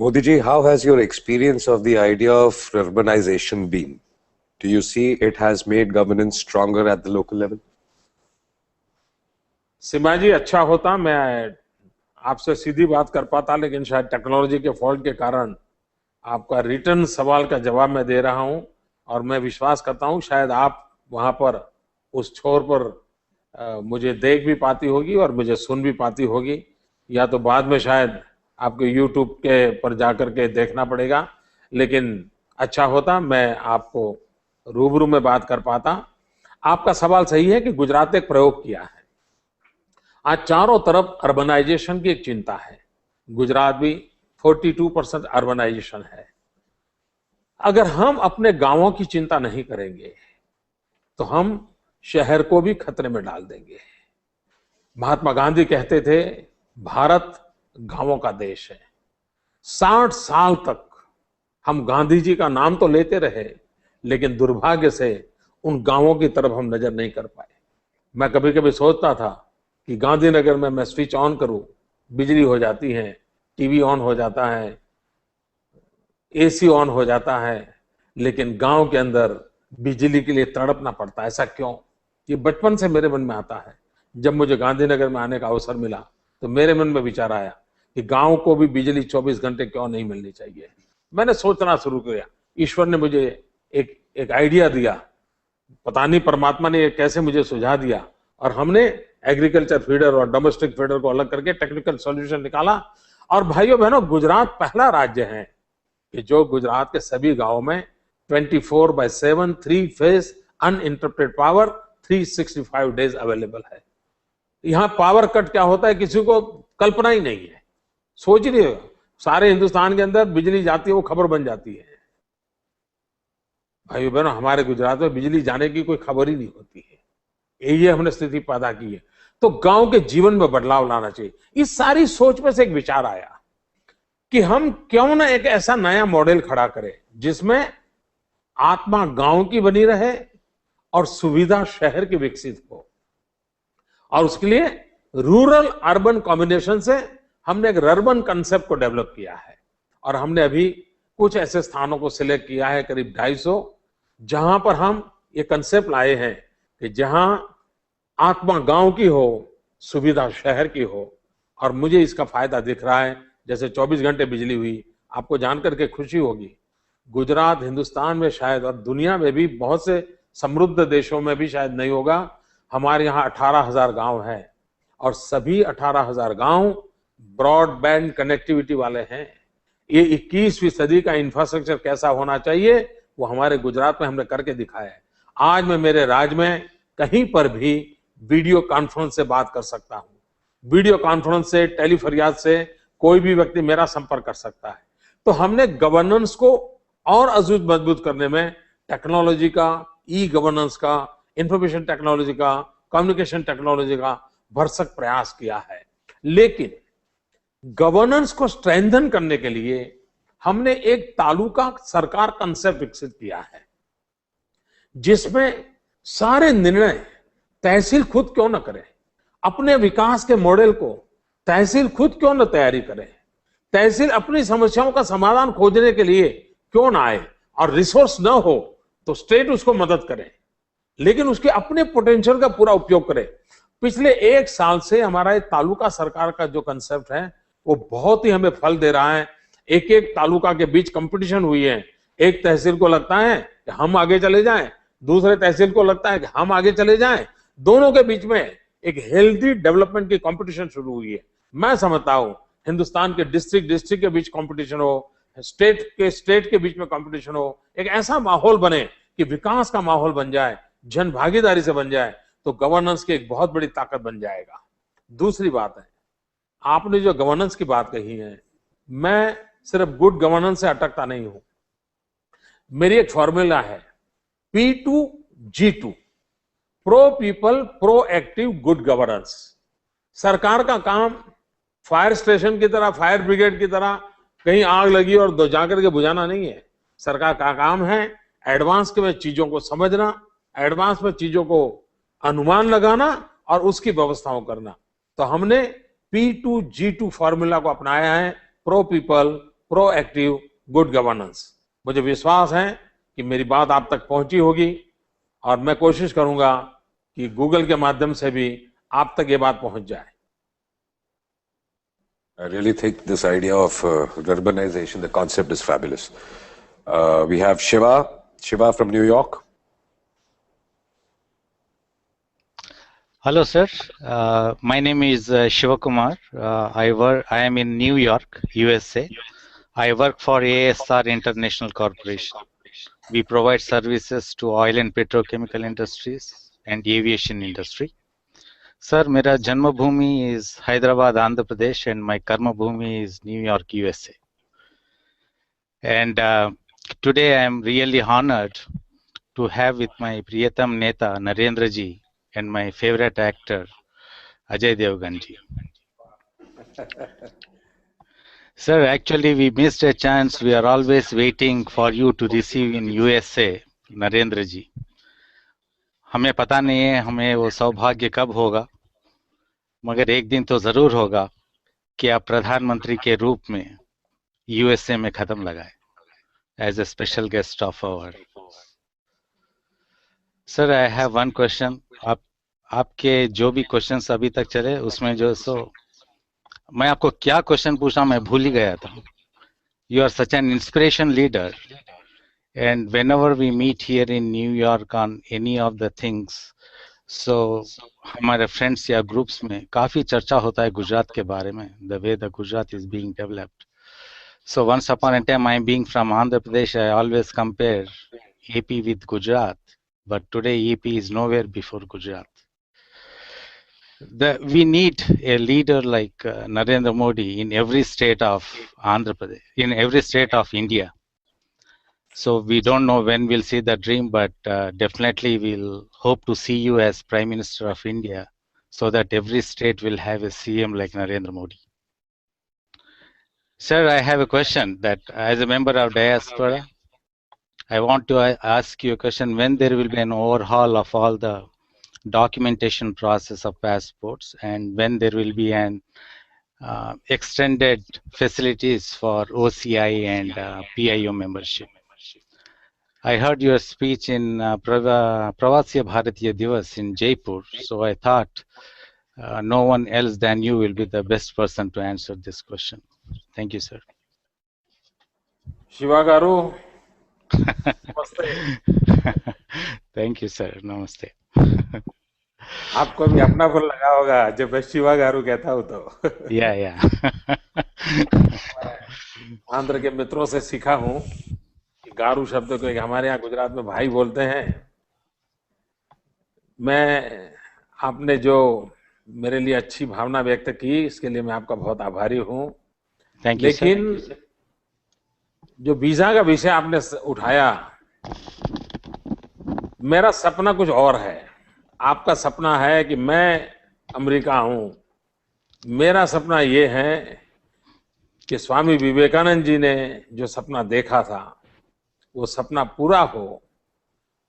Modi ji, how has your experience of the idea of urbanisation been? Do you see it has made governance stronger at the local level? Seema ji, अच्छा होता मैं आपसे सीधी बात कर पाता, लेकिन शायद टेक्नोलॉजी के फॉल्ट के कारण आपका रिटर्न सवाल का जवाब मैं दे रहा हूं। और मैं विश्वास करता हूं शायद आप वहां पर उस छोर पर मुझे देख भी पाती होगी और मुझे सुन भी पाती होगी, या तो बाद में शायद आपको यूट्यूब के पर जाकर के देखना पड़ेगा। लेकिन अच्छा होता मैं आपको रूबरू में बात कर पाता। आपका सवाल सही है कि गुजरात ने एक प्रयोग किया है। आज चारों तरफ अर्बनाइजेशन की एक चिंता है। गुजरात भी 42% अर्बनाइजेशन है। अगर हम अपने गांवों की चिंता नहीं करेंगे तो हम शहर को भी खतरे में डाल देंगे। महात्मा गांधी कहते थे, भारत गांवों का देश है। 60 साल तक हम गांधी जी का नाम तो लेते रहे, लेकिन दुर्भाग्य से उन गांवों की तरफ हम नजर नहीं कर पाए। मैं कभी कभी सोचता था कि गांधीनगर में मैं स्विच ऑन करूं, बिजली हो जाती है, टीवी ऑन हो जाता है, एसी ऑन हो जाता है, लेकिन गांव के अंदर बिजली के लिए तड़पना पड़ता है। ऐसा क्यों? ये बचपन से मेरे मन में आता है। जब मुझे गांधीनगर में आने का अवसर मिला तो मेरे मन में विचार आया कि गांव को भी बिजली 24 घंटे क्यों नहीं मिलनी चाहिए। मैंने सोचना शुरू किया। ईश्वर ने मुझे एक आइडिया दिया, पता नहीं परमात्मा ने कैसे मुझे सुझा दिया, और हमने एग्रीकल्चर फीडर और डोमेस्टिक फीडर को अलग करके टेक्निकल सॉल्यूशन निकाला। और भाइयों बहनों, गुजरात पहला राज्य है कि जो गुजरात के सभी गांवों में 24/7 3 phase uninterrupted power 365 days available है। यहां पावर कट क्या होता है किसी को कल्पना ही नहीं है। सोच रही हो, सारे हिंदुस्तान के अंदर बिजली जाती है, वो खबर बन जाती है। भाइयों बहनों, हमारे गुजरात में बिजली जाने की कोई खबर ही नहीं होती है। ये हमने स्थिति पैदा की है। तो गांव के जीवन में बदलाव लाना चाहिए। इस सारी सोच में से एक विचार आया कि हम क्यों ना एक ऐसा नया मॉडल खड़ा करें जिसमें आत्मा गांव की बनी रहे और सुविधा शहर की विकसित हो। और उसके लिए रूरल अर्बन कॉम्बिनेशन से हमने एक रर्बन कंसेप्ट को डेवलप किया है। और हमने अभी कुछ ऐसे स्थानों को सिलेक्ट किया है, करीब 250, जहां पर हम ये कंसेप्ट लाए हैं कि जहां आत्मा गांव की हो, सुविधा शहर की हो। और मुझे इसका फायदा दिख रहा है। जैसे 24 घंटे बिजली हुई, आपको जानकर के खुशी होगी, गुजरात हिंदुस्तान में शायद और दुनिया में भी बहुत से समृद्ध देशों में भी शायद नहीं होगा, हमारे यहाँ 18,000 गांव है और सभी 18,000 गांव ब्रॉडबैंड कनेक्टिविटी वाले हैं। ये 21वीं सदी का इंफ्रास्ट्रक्चर कैसा होना चाहिए वो हमारे गुजरात में हमने करके दिखाया है। आज मैं मेरे राज्य में कहीं पर भी वीडियो कॉन्फ्रेंस से बात कर सकता हूं। वीडियो कॉन्फ्रेंस से, टेलीफरियाद से कोई भी व्यक्ति मेरा संपर्क कर सकता है। तो हमने गवर्नेंस को और अजूत मजबूत करने में टेक्नोलॉजी का, ई गवर्नेंस का, इंफॉर्मेशन टेक्नोलॉजी का, कम्युनिकेशन टेक्नोलॉजी का भरसक प्रयास किया है। लेकिन गवर्नेंस को स्ट्रेंथन करने के लिए हमने एक तालुका सरकार कंसेप्ट विकसित किया है, जिसमें सारे निर्णय तहसील खुद क्यों न करे। अपने विकास के मॉडल को तहसील खुद क्यों न तैयारी करे। तहसील अपनी समस्याओं का समाधान खोजने के लिए क्यों ना आए, और रिसोर्स न हो तो स्टेट उसको मदद करे, लेकिन उसके अपने पोटेंशियल का पूरा उपयोग करे। पिछले 1 साल से हमारा तालुका सरकार का जो कंसेप्ट है वो बहुत ही हमें फल दे रहा है। एक एक तालुका के बीच कंपटीशन हुई है। एक तहसील को लगता है कि हम आगे चले जाएं, दूसरे तहसील को लगता है कि हम आगे चले जाएं। दोनों के बीच में एक हेल्दी डेवलपमेंट की कंपटीशन शुरू हुई है। मैं समझता हूं हिंदुस्तान के डिस्ट्रिक्ट के बीच कंपटीशन हो, स्टेट के बीच में कंपटीशन हो, एक ऐसा माहौल बने कि विकास का माहौल बन जाए, जन भागीदारी से बन जाए, तो गवर्नेंस की एक बहुत बड़ी ताकत बन जाएगा। दूसरी बात है, आपने जो गवर्नेंस की बात कही है, मैं सिर्फ गुड गवर्नेंस से अटकता नहीं हूं। मेरी एक फॉर्मूला है P2G2, pro people, pro active, good governance. सरकार का काम फायर स्टेशन की तरह, फायर ब्रिगेड की तरह कहीं आग लगी और जाकर के बुझाना नहीं है। सरकार का काम है एडवांस में चीजों को समझना, एडवांस में चीजों को अनुमान लगाना और उसकी व्यवस्थाओं करना। तो हमने P2G2 फॉर्मूला को अपनाया है, pro people, pro active, good governance. मुझे विश्वास है कि मेरी बात आप तक पहुंची होगी और मैं कोशिश करूंगा कि गूगल के माध्यम से भी आप तक ये बात पहुंच जाए। I really think this idea of urbanization, the concept is fabulous. We have Shiva from New York. Hello, sir. My name is Shiva Kumar. I am in New York, USA. I work for ASR International Corporation. We provide services to oil and petrochemical industries and aviation industry. Sir, मेरा जन्मभूमि is Hyderabad, Andhra Pradesh, and my karma bhumi is New York, USA. And today I am really honored to have with my Priyatam Neta Narendra ji and my favorite actor Ajay Devgan ji. Sir, actually we missed a chance. We are always waiting for you to receive in USA, Narendra जी. हमें पता नहीं है हमें वो सौभाग्य कब होगा, मगर एक दिन तो जरूर होगा कि आप प्रधानमंत्री के रूप में यूएसए में कदम लगाए as a special guest of our. Sir, I have one question. आपके जो भी क्वेश्चंस अभी तक चले उसमें जो मैं आपको क्या क्वेश्चन पूछा मैं भूल ही गया था. You are such an inspiration leader, and whenever we meet here in New York on any of the things, so हमारे फ्रेंड्स या ग्रुप्स में काफी चर्चा होता है गुजरात के बारे में, the way the Gujarat is being developed. So once upon a time, I being from Andhra Pradesh, I always compare AP with Gujarat, but today AP is nowhere before Gujarat. We need a leader like Narendra Modi in every state of Andhra Pradesh, in every state of India. So we don't know when we'll see the dream, but definitely we'll hope to see you as Prime Minister of India, so that every state will have a CM like Narendra Modi. Sir, I have a question that as a member of diaspora, I want to ask you a question. When there will be an overhaul of all the documentation process of passports, and when there will be an extended facilities for OCI and PIO membership? I heard your speech in Pravasya Bharatiya Divas in Jaipur, so I thought no one else than you will be the best person to answer this question. Thank you, sir. Shiva garu, नमस्ते. Thank you, sir. Namaste. आपको भी अपना फल लगा होगा जब मैं शिवा गारू कहता हूँ तो. Yeah. आंध्र के मित्रों से सीखा हूँ कि गारू शब्द को हमारे यहाँ गुजरात में भाई बोलते हैं. आपने जो मेरे लिए अच्छी भावना व्यक्त की, इसके लिए मैं आपका बहुत आभारी हूँ. लेकिन जो वीजा का विषय आपने उठाया, मेरा सपना कुछ और है. आपका सपना है कि मैं अमेरिका हूं. मेरा सपना ये है कि स्वामी विवेकानंद जी ने जो सपना देखा था वो सपना पूरा हो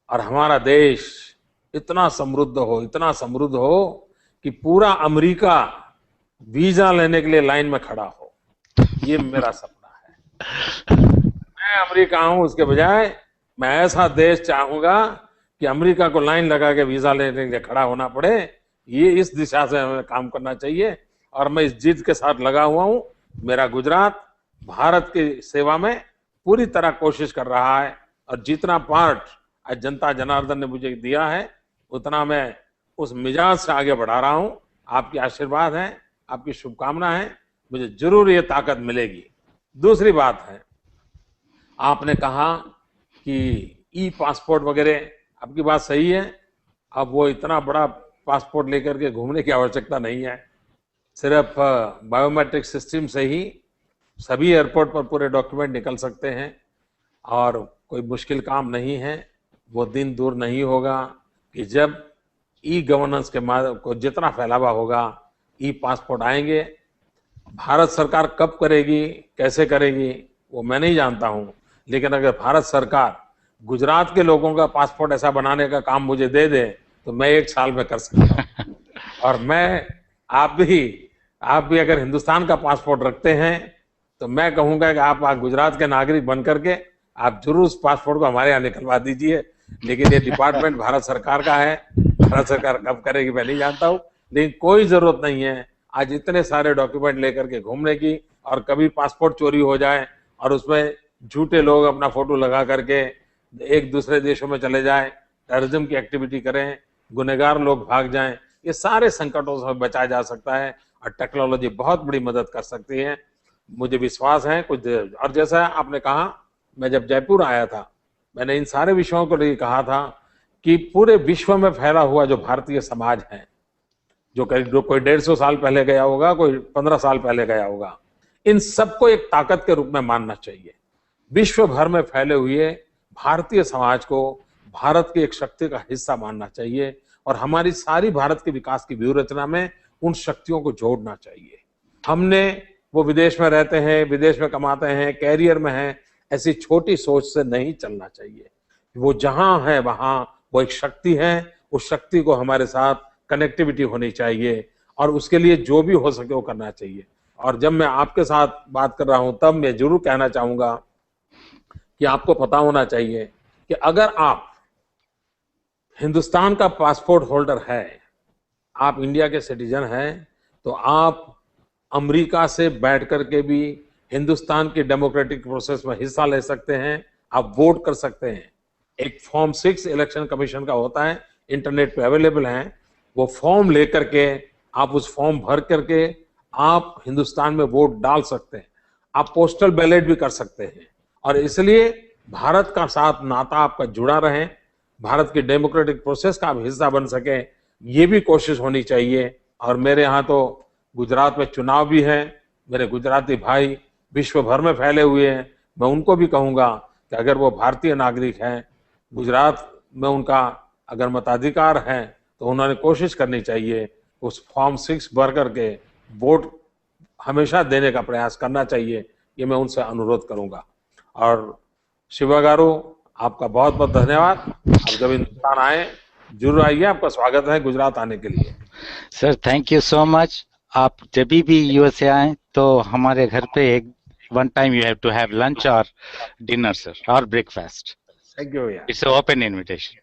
और हमारा देश इतना समृद्ध हो कि पूरा अमेरिका वीजा लेने के लिए लाइन में खड़ा हो. ये मेरा सपना है. मैं अमेरिका हूं, उसके बजाय मैं ऐसा देश चाहूंगा कि अमेरिका को लाइन लगा के वीजा लेने के लिए खड़ा होना पड़े. ये इस दिशा से हमें काम करना चाहिए और मैं इस जिद के साथ लगा हुआ हूं. मेरा गुजरात भारत की सेवा में पूरी तरह कोशिश कर रहा है और जितना पार्ट आज जनता जनार्दन ने मुझे दिया है उतना मैं उस मिजाज से आगे बढ़ा रहा हूं. आपके आशीर्वाद है, आपकी शुभकामना है, मुझे जरूर ये ताकत मिलेगी. दूसरी बात है, आपने कहा कि ई पासपोर्ट वगैरह, आपकी बात सही है. अब वो इतना बड़ा पासपोर्ट लेकर के घूमने की आवश्यकता नहीं है. सिर्फ बायोमेट्रिक सिस्टम से ही सभी एयरपोर्ट पर पूरे डॉक्यूमेंट निकल सकते हैं और कोई मुश्किल काम नहीं है. वो दिन दूर नहीं होगा कि जब ई गवर्नेंस के माध्यम को जितना फैलावा होगा, ई पासपोर्ट आएंगे. भारत सरकार कब करेगी, कैसे करेगी, वो मैं नहीं जानता हूं. लेकिन अगर भारत सरकार गुजरात के लोगों का पासपोर्ट ऐसा बनाने का काम मुझे दे दे तो मैं 1 साल में कर सकता हूं. और आप भी अगर हिंदुस्तान का पासपोर्ट रखते हैं तो मैं कहूंगा कि आप गुजरात के नागरिक बन करके आप जरूर उस पासपोर्ट को हमारे यहाँ निकलवा दीजिए. लेकिन ये डिपार्टमेंट भारत सरकार का है. भारत सरकार कब करेगी मैं नहीं जानता हूँ. लेकिन कोई जरूरत नहीं है आज इतने सारे डॉक्यूमेंट लेकर के घूमने की. और कभी पासपोर्ट चोरी हो जाए और उसमें झूठे लोग अपना फोटो लगा करके एक दूसरे देशों में चले जाएं, टेररिज्म की एक्टिविटी करें, गुनहगार लोग भाग जाएं, ये सारे संकटों से बचाया जा सकता है और टेक्नोलॉजी बहुत बड़ी मदद कर सकती है. मुझे विश्वास है कुछ. और जैसा आपने कहा, मैं जब जयपुर आया था मैंने इन सारे विषयों को लिए कहा था कि पूरे विश्व में फैला हुआ जो भारतीय समाज है, जो कोई 150 साल पहले गया होगा, कोई 15 साल पहले गया होगा, इन सबको एक ताकत के रूप में मानना चाहिए. विश्व भर में फैले हुए भारतीय समाज को भारत की एक शक्ति का हिस्सा मानना चाहिए और हमारी सारी भारत के विकास की व्यूह रचना में उन शक्तियों को जोड़ना चाहिए. हमने वो विदेश में रहते हैं, विदेश में कमाते हैं, कैरियर में हैं, ऐसी छोटी सोच से नहीं चलना चाहिए। वो जहां है वहां वो एक शक्ति है, उस शक्ति को हमारे साथ कनेक्टिविटी होनी चाहिए और उसके लिए जो भी हो सके वो करना चाहिए। और जब मैं आपके साथ बात कर रहा हूं तब मैं जरूर कहना चाहूंगा कि आपको पता होना चाहिए कि अगर आप हिंदुस्तान का पासपोर्ट होल्डर है, आप इंडिया के सिटीजन हैं, तो आप अमेरिका से बैठ करके भी हिंदुस्तान के डेमोक्रेटिक प्रोसेस में हिस्सा ले सकते हैं, आप वोट कर सकते हैं। एक फॉर्म 6 इलेक्शन कमीशन का होता है, इंटरनेट पे अवेलेबल है, वो फॉर्म लेकर के आप उस फॉर्म भर करके आप हिंदुस्तान में वोट डाल सकते हैं। आप पोस्टल बैलेट भी कर सकते हैं और इसलिए भारत का साथ नाता आपका जुड़ा रहे, भारत की डेमोक्रेटिक प्रोसेस का आप हिस्सा बन सके, ये भी कोशिश होनी चाहिए। और मेरे यहाँ तो गुजरात में चुनाव भी है, मेरे गुजराती भाई विश्व भर में फैले हुए हैं, मैं उनको भी कहूँगा कि अगर वो भारतीय नागरिक हैं, गुजरात में उनका अगर मताधिकार है तो उन्होंने कोशिश करनी चाहिए, उस फॉर्म 6 भर करके वोट हमेशा देने का प्रयास करना चाहिए, ये मैं उनसे अनुरोध करूंगा। और शिवा गारू, आपका बहुत बहुत धन्यवाद। आप जब हिंदुस्तान आए जरूर आइए, आपका स्वागत है गुजरात आने के लिए। Sir thank you so much. आप जब भी यूएसए आए तो हमारे घर पे एक one time you have to have lunch और डिनर सर, और ब्रेकफास्ट। थैंक यू भैया। It's open invitation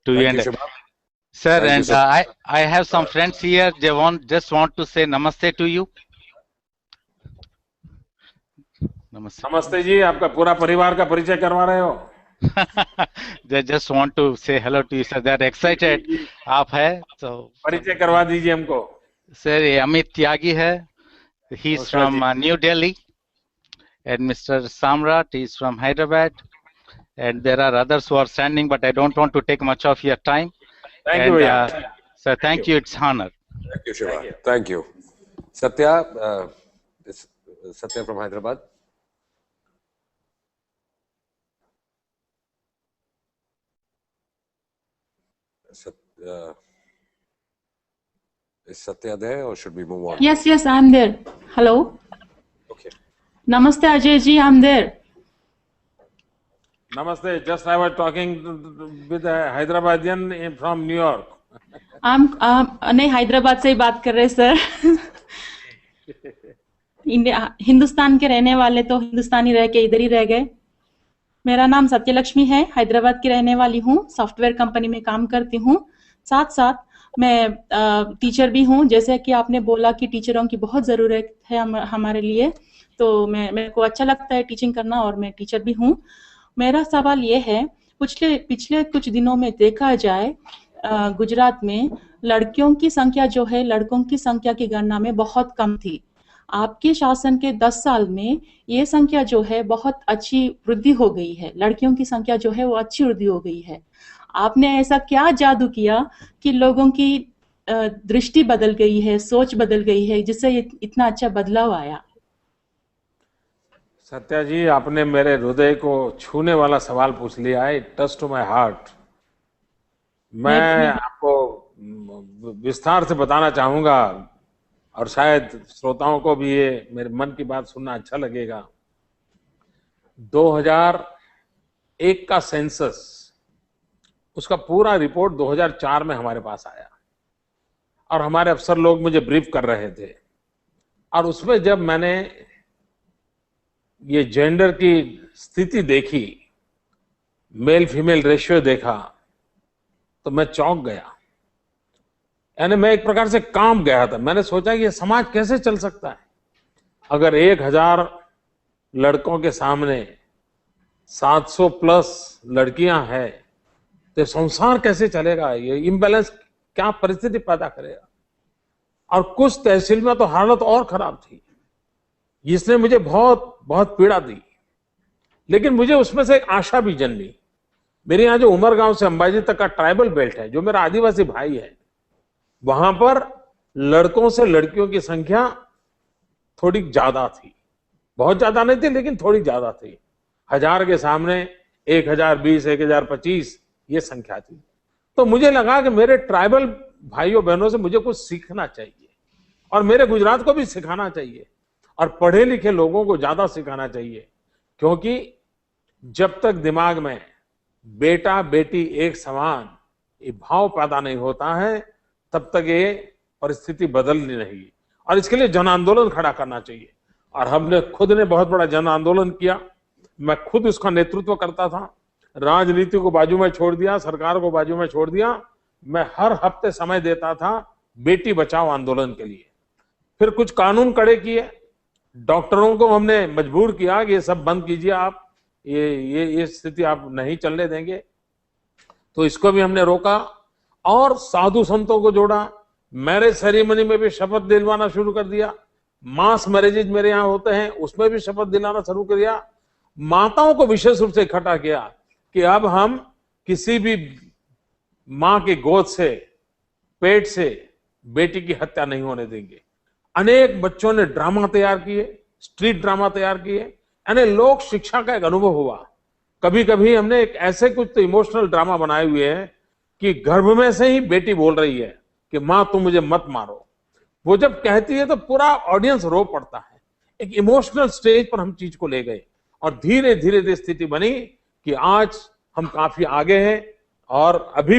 to you and sir. Thank you, And sir. I have some friends here, they just want to say namaste to you. Namaste. नमस्ते जी, आपका पूरा परिवार का परिचय करवा रहे हो? They just want to say hello to you sir, they are excited. आप है तो परिचय करवा दीजिए हमको। सर ये अमित त्यागी है, he is from New Delhi, and Mr. Samrat, he is from Hyderabad, and there are others who are standing, but I don't want to take much of your time. Thank you भैया। Sir, thank you, it's honor. Thank you, Shiva. Thank you. Satya, is Satya from Hyderabad. Is Satya there or should we move on? Yes, I'm there. Hello. Okay. Namaste Ajay ji, I'm there. नमस्ते, just I was talking with Hyderabadian from New York. नहीं, हैदराबाद से ही बात कर रहे sir. Hindustan के रहने वाले तो हिंदुस्तानी रह के इधर ही रह गए। मेरा नाम सत्यलक्ष्मी है, हैदराबाद की रहने वाली हूँ, सॉफ्टवेयर कंपनी में काम करती हूँ, साथ साथ मैं टीचर भी हूँ। जैसे कि आपने बोला कि टीचरों की बहुत ज़रूरत है हमारे लिए, तो मेरे को अच्छा लगता है टीचिंग करना और मैं टीचर भी हूँ। मेरा सवाल ये है, पिछले कुछ दिनों में देखा जाए गुजरात में लड़कियों की संख्या जो है लड़कों की संख्या की गणना में बहुत कम थी। आपके शासन के 10 साल में ये संख्या जो है बहुत अच्छी वृद्धि हो गई है, लड़कियों की संख्या जो है वो अच्छी वृद्धि हो गई है। आपने ऐसा क्या जादू किया कि लोगों की दृष्टि बदल गई है, सोच बदल गई है, जिससे इतना अच्छा बदलाव आया? सत्या जी, आपने मेरे हृदय को छूने वाला सवाल पूछ लिया है। It touch to my heart. मैं आपको विस्तार से बताना चाहूंगा और शायद श्रोताओं को भी ये मेरे मन की बात सुनना अच्छा लगेगा। 2001 का सेंसस, उसका पूरा रिपोर्ट 2004 में हमारे पास आया और हमारे अफसर लोग मुझे ब्रीफ कर रहे थे, और उसमें जब मैंने ये जेंडर की स्थिति देखी, मेल फीमेल रेशियो देखा, तो मैं चौंक गया। यानी मैं एक प्रकार से कांप गया था। मैंने सोचा कि ये समाज कैसे चल सकता है अगर 1000 लड़कों के सामने 700 प्लस लड़कियां हैं, तो संसार कैसे चलेगा? ये इम्बैलेंस क्या परिस्थिति पैदा करेगा। और कुछ तहसील में तो हालत और खराब थी, जिसने मुझे बहुत बहुत पीड़ा दी, लेकिन मुझे उसमें से एक आशा भी जन्मी। मेरे यहाँ जो उमरगांव से अंबाजी तक का ट्राइबल बेल्ट है, जो मेरा आदिवासी भाई है, वहां पर लड़कों से लड़कियों की संख्या थोड़ी ज्यादा थी। बहुत ज्यादा नहीं थी, लेकिन थोड़ी ज्यादा थी। 1000 के सामने 1020, 1025 ये संख्या थी। तो मुझे लगा कि मेरे ट्राइबल भाइयों बहनों से मुझे कुछ सीखना चाहिए। और मेरे गुजरात को भी सिखाना चाहिए और पढ़े लिखे लोगों को ज्यादा सिखाना चाहिए, क्योंकि जब तक दिमाग में बेटा बेटी एक समान ये भाव पैदा नहीं होता है तब तक ये परिस्थिति बदलनी नहीं। और इसके लिए जन आंदोलन खड़ा करना चाहिए। और हमने खुद ने बहुत बड़ा जन आंदोलन किया, मैं खुद उसका नेतृत्व करता था, राजनीति को बाजू में छोड़ दिया, सरकार को बाजू में छोड़ दिया। मैं हर हफ्ते समय देता था बेटी बचाओ आंदोलन के लिए। फिर कुछ कानून कड़े किए, डॉक्टरों को हमने मजबूर किया कि ये सब बंद कीजिए, आप ये स्थिति आप नहीं चलने देंगे, तो इसको भी हमने रोका। और साधु संतों को जोड़ा, मैरिज सेरेमनी में भी शपथ दिलवाना शुरू कर दिया, मास मैरिजेज मेरे यहाँ होते हैं उसमें भी शपथ दिलाना शुरू कर दिया। माताओं को विशेष रूप से इकट्ठा किया कि अब हम किसी भी मां के गोद से, पेट से बेटी की हत्या नहीं होने देंगे। अनेक बच्चों ने ड्रामा तैयार किए, स्ट्रीट ड्रामा तैयार किए, यानी लोक शिक्षा का एक अनुभव हुआ। कभी कभी हमने एक ऐसे कुछ तो इमोशनल ड्रामा बनाए हुए हैं कि गर्भ में से ही बेटी बोल रही है कि मां तुम मुझे मत मारो। वो जब कहती है तो पूरा ऑडियंस रो पड़ता है। एक इमोशनल स्टेज पर हम चीज को ले गए और धीरे धीरे स्थिति बनी कि आज हम काफी आगे हैं और अभी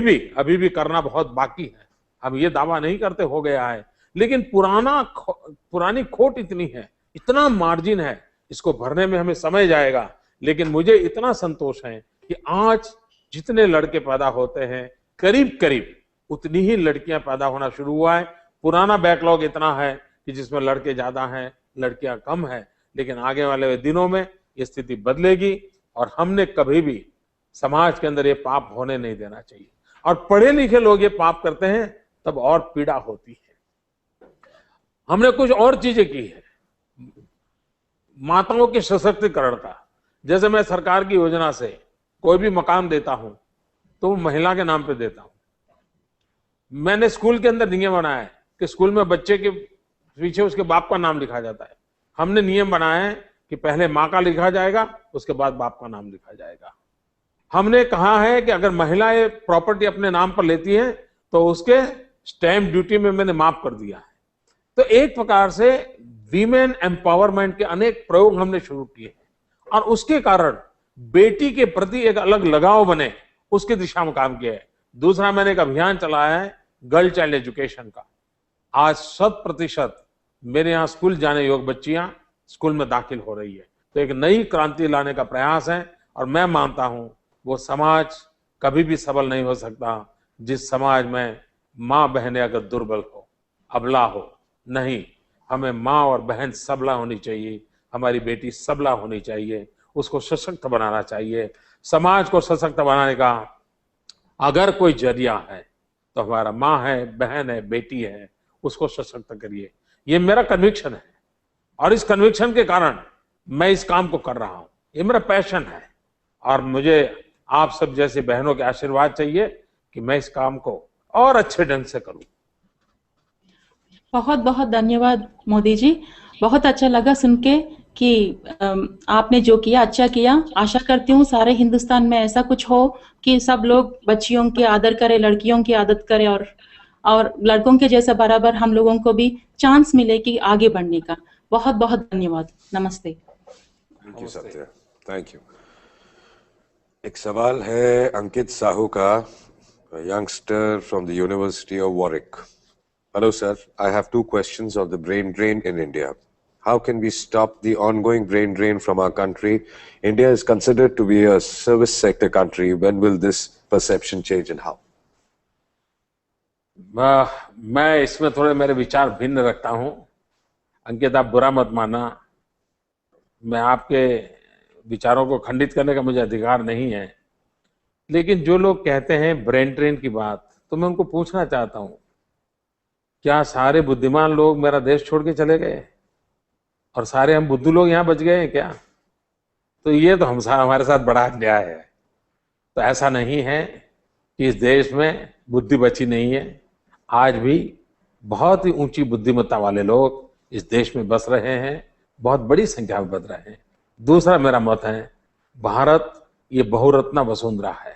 भी करना बहुत बाकी है। हम ये दावा नहीं करते हो गया है, लेकिन पुरानी खोट इतनी है, इतना मार्जिन है, इसको भरने में हमें समय जाएगा। लेकिन मुझे इतना संतोष है कि आज जितने लड़के पैदा होते हैं करीब करीब उतनी ही लड़कियां पैदा होना शुरू हुआ है। पुराना बैकलॉग इतना है कि जिसमें लड़के ज्यादा हैं लड़कियां कम है, लेकिन आगे वाले दिनों में ये स्थिति बदलेगी और हमने कभी भी समाज के अंदर ये पाप होने नहीं देना चाहिए। और पढ़े लिखे लोग ये पाप करते हैं तब और पीड़ा होती है। हमने कुछ और चीजें की है माताओं के सशक्तिकरण का। जैसे मैं सरकार की योजना से कोई भी मकान देता हूं तो वो महिला के नाम पे देता हूं। मैंने स्कूल के अंदर नियम बनाया है कि स्कूल में बच्चे के पीछे उसके बाप का नाम लिखा जाता है। हमने नियम बनाया है कि पहले माँ का लिखा जाएगा, उसके बाद बाप का नाम लिखा जाएगा। हमने कहा है कि अगर महिलाएं प्रॉपर्टी अपने नाम पर लेती हैं तो उसके स्टैंप ड्यूटी में मैंने माफ कर दिया है। तो एक प्रकार से वीमेन एम्पावरमेंट के अनेक प्रयोग हमने शुरू किए हैं और उसके कारण बेटी के प्रति एक अलग लगाव बने, उसकी दिशा में काम किया है। दूसरा, मैंने एक अभियान चलाया है गर्ल चाइल्ड एजुकेशन का। आज 100% मेरे यहाँ स्कूल जाने योग्य बच्चियां स्कूल में दाखिल हो रही है। तो एक नई क्रांति लाने का प्रयास है और मैं मानता हूं वो समाज कभी भी सबल नहीं हो सकता जिस समाज में माँ बहनें अगर दुर्बल हो, अबला हो। नहीं, हमें माँ और बहन सबला होनी चाहिए, हमारी बेटी सबला होनी चाहिए, उसको सशक्त बनाना चाहिए। समाज को सशक्त बनाने का अगर कोई जरिया है तो हमारा माँ है, बहन है, बेटी है, उसको सशक्त करिए। ये मेरा कन्विक्शन है और इस कन्विक्शन के कारण मैं इस काम को कर रहा हूं। ये मेरा पैशन है और मुझे आप सब जैसे बहनों के आशीर्वाद चाहिए कि मैं इस काम को और अच्छे ढंग से करूं। बहुत बहुत धन्यवाद मोदी जी। बहुत अच्छा लगा सुन के कि आपने जो किया अच्छा किया। आशा करती हूँ सारे हिंदुस्तान में ऐसा कुछ हो कि सब लोग बच्चियों की आदर करें, लड़कियों की आदत करें और लड़कों के जैसा बराबर हम लोगों को भी चांस मिले कि आगे बढ़ने का। बहुत बहुत धन्यवाद। नमस्ते। Thank you Satya, thank you. एक सवाल है अंकित साहू का, youngster from the university of Warwick. Hello sir, I have two questions of the brain drain in India. How can we stop the ongoing brain drain from our country? India is considered to be a service sector country. When will this perception change and how? मैं इसमें थोड़े मेरे विचार भिन्न रखता हूं। अंकित, आप बुरा मत माना, मैं आपके विचारों को खंडित करने का मुझे अधिकार नहीं है। लेकिन जो लोग कहते हैं ब्रेन ड्रेन की बात, तो मैं उनको पूछना चाहता हूं, क्या सारे बुद्धिमान लोग मेरा देश छोड़ के चले गए और सारे हम बुद्धू लोग यहाँ बच गए हैं क्या? तो ये तो हमारे साथ बड़ा अन्याय है। तो ऐसा नहीं है कि इस देश में बुद्धि बची नहीं है। आज भी बहुत ही ऊंची बुद्धिमत्ता वाले लोग इस देश में बस रहे हैं, बहुत बड़ी संख्या में बस रहे हैं। दूसरा मेरा मत है, भारत ये बहुरत्ना वसुंधरा है।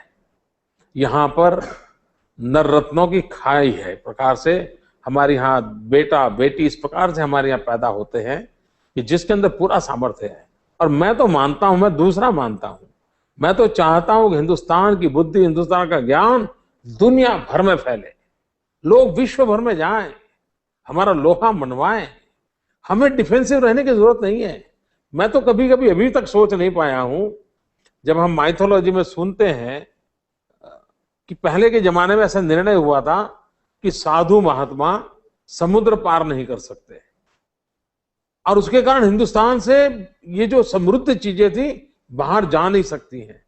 यहाँ पर नर रत्नों की खाई है प्रकार से हमारे यहाँ बेटा बेटी इस प्रकार से हमारे यहाँ पैदा होते हैं कि जिसके अंदर पूरा सामर्थ्य है। और मैं तो मानता हूं, मैं दूसरा मानता हूं, मैं तो चाहता हूं कि हिंदुस्तान की बुद्धि, हिंदुस्तान का ज्ञान दुनिया भर में फैले, लोग विश्व भर में जाएं, हमारा लोहा मनवाएं। हमें डिफेंसिव रहने की जरूरत नहीं है। मैं तो कभी कभी अभी तक सोच नहीं पाया हूं, जब हम माइथोलॉजी में सुनते हैं कि पहले के जमाने में ऐसा निर्णय हुआ था कि साधु महात्मा समुद्र पार नहीं कर सकते, और उसके कारण हिंदुस्तान से ये जो समृद्ध चीजें थी बाहर जा नहीं सकती हैं।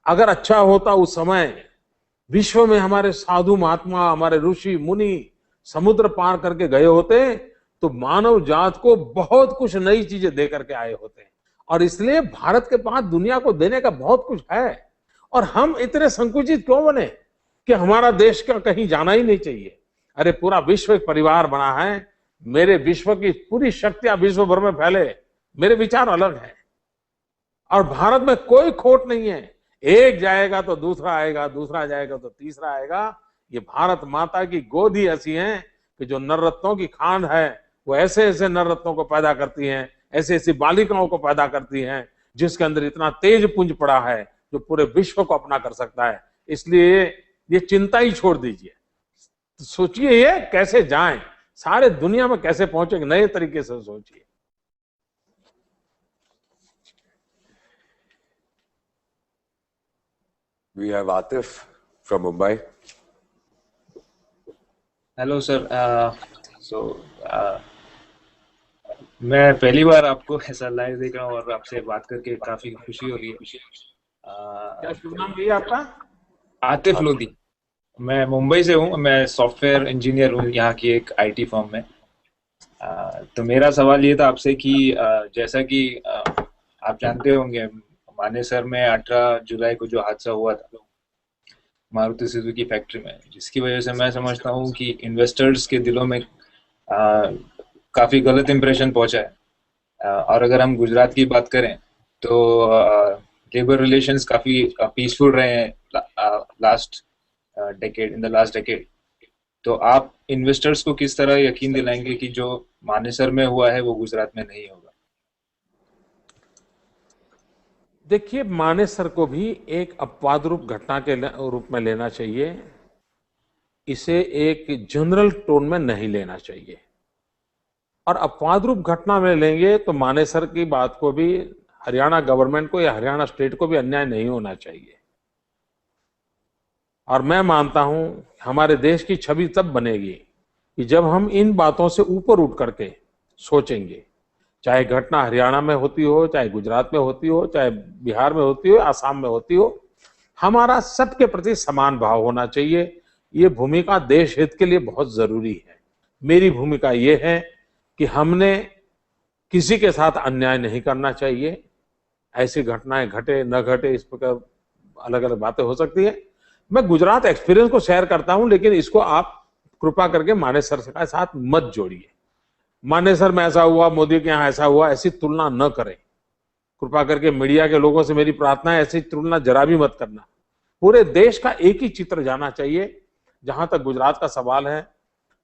अगर अच्छा होता उस समय विश्व में हमारे साधु महात्मा, हमारे ऋषि मुनि समुद्र पार करके गए होते तो मानव जात को बहुत कुछ नई चीजें दे करके आए होते। और इसलिए भारत के पास दुनिया को देने का बहुत कुछ है, और हम इतने संकुचित क्यों बने कि हमारा देश का कहीं जाना ही नहीं चाहिए। अरे पूरा विश्व एक परिवार बना है, मेरे विश्व की पूरी शक्तियां विश्व भर में फैले, मेरे विचार अलग हैं, और भारत में कोई खोट नहीं है। एक जाएगा तो दूसरा आएगा, दूसरा जाएगा तो तीसरा आएगा। ये भारत माता की गोद ही ऐसी है कि जो नर रत्नों की खान है, वो ऐसे ऐसे नर रत्नों को पैदा करती हैं, ऐसी ऐसी बालिकाओं को पैदा करती हैं जिसके अंदर इतना तेज पुंज पड़ा है जो पूरे विश्व को अपना कर सकता है। इसलिए ये चिंता ही छोड़ दीजिए, सोचिए ये कैसे जाएं, सारे दुनिया में कैसे पहुंचेंगे, नए तरीके से सोचिए। We have Atif from Mumbai. Hello sir. मैं पहली बार आपको ऐसा लाइव देख रहा हूँ और आपसे बात करके काफी खुशी हो रही है। क्या शुभ नाम है आपका? आतिफ लोधी। मैं मुंबई से हूँ, मैं सॉफ्टवेयर इंजीनियर हूँ यहाँ की एक आईटी फर्म में। तो मेरा सवाल ये था आपसे कि जैसा कि आप जानते होंगे मानेसर में 18 जुलाई को जो हादसा हुआ था मारुति सुजुकी फैक्ट्री में, जिसकी वजह से मैं समझता हूँ कि इन्वेस्टर्स के दिलों में काफ़ी गलत इंप्रेशन पहुंचा है। और अगर हम गुजरात की बात करें तो लेबर रिलेशंस काफ़ी पीसफुल रहे हैं इन द लास्ट डेकेड। तो आप इन्वेस्टर्स को किस तरह यकीन दिलाएंगे कि जो मानेसर में हुआ है वो गुजरात में नहीं होगा? देखिए, मानेसर को भी एक अपवाद रूप घटना के रूप में लेना चाहिए, इसे एक जनरल टोन में नहीं लेना चाहिए। और अपवाद रूप घटना में लेंगे तो मानेसर की बात को भी हरियाणा गवर्नमेंट को या हरियाणा स्टेट को भी अन्याय नहीं होना चाहिए। और मैं मानता हूं हमारे देश की छवि तब बनेगी कि जब हम इन बातों से ऊपर उठ करके सोचेंगे, चाहे घटना हरियाणा में होती हो, चाहे गुजरात में होती हो, चाहे बिहार में होती हो, आसाम में होती हो, हमारा सबके प्रति समान भाव होना चाहिए। ये भूमिका देश हित के लिए बहुत जरूरी है। मेरी भूमिका ये है कि हमने किसी के साथ अन्याय नहीं करना चाहिए। ऐसी घटनाएं घटे न घटे इस प्रकार अलग अलग बातें हो सकती है। मैं गुजरात एक्सपीरियंस को शेयर करता हूं, लेकिन इसको आप कृपा करके मानेसर के साथ मत जोड़िए। मानेसर में ऐसा हुआ, मोदी के यहाँ ऐसा हुआ, ऐसी तुलना न करें। कृपा करके मीडिया के लोगों से मेरी प्रार्थना है, ऐसी तुलना जरा भी मत करना। पूरे देश का एक ही चित्र जाना चाहिए। जहां तक गुजरात का सवाल है,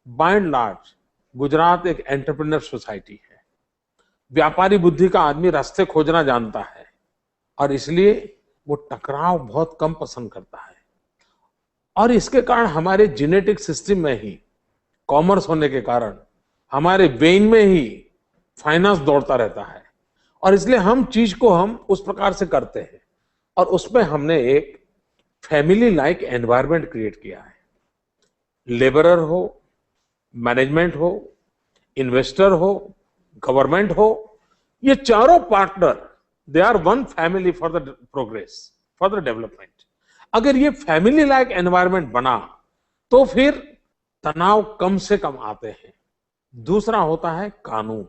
बाय एंड लार्ज गुजरात एक एंटरप्रेन्योर सोसाइटी है। व्यापारी बुद्धि का आदमी रास्ते खोजना जानता है, और इसलिए वो टकराव बहुत कम पसंद करता है। और इसके कारण हमारे जेनेटिक सिस्टम में ही, कॉमर्स होने के कारण हमारे वेन में ही फाइनेंस दौड़ता रहता है, और इसलिए हम चीज को हम उस प्रकार से करते हैं। और उसमें हमने एक फैमिली लाइक एनवायरनमेंट क्रिएट किया है। लेबरर हो, मैनेजमेंट हो, इन्वेस्टर हो, गवर्नमेंट हो, ये चारों partner, they are one family for the progress, for the development. अगर ये फैमिली लाइक एनवायरनमेंट बना तो फिर तनाव कम से कम आते हैं। दूसरा होता है कानून।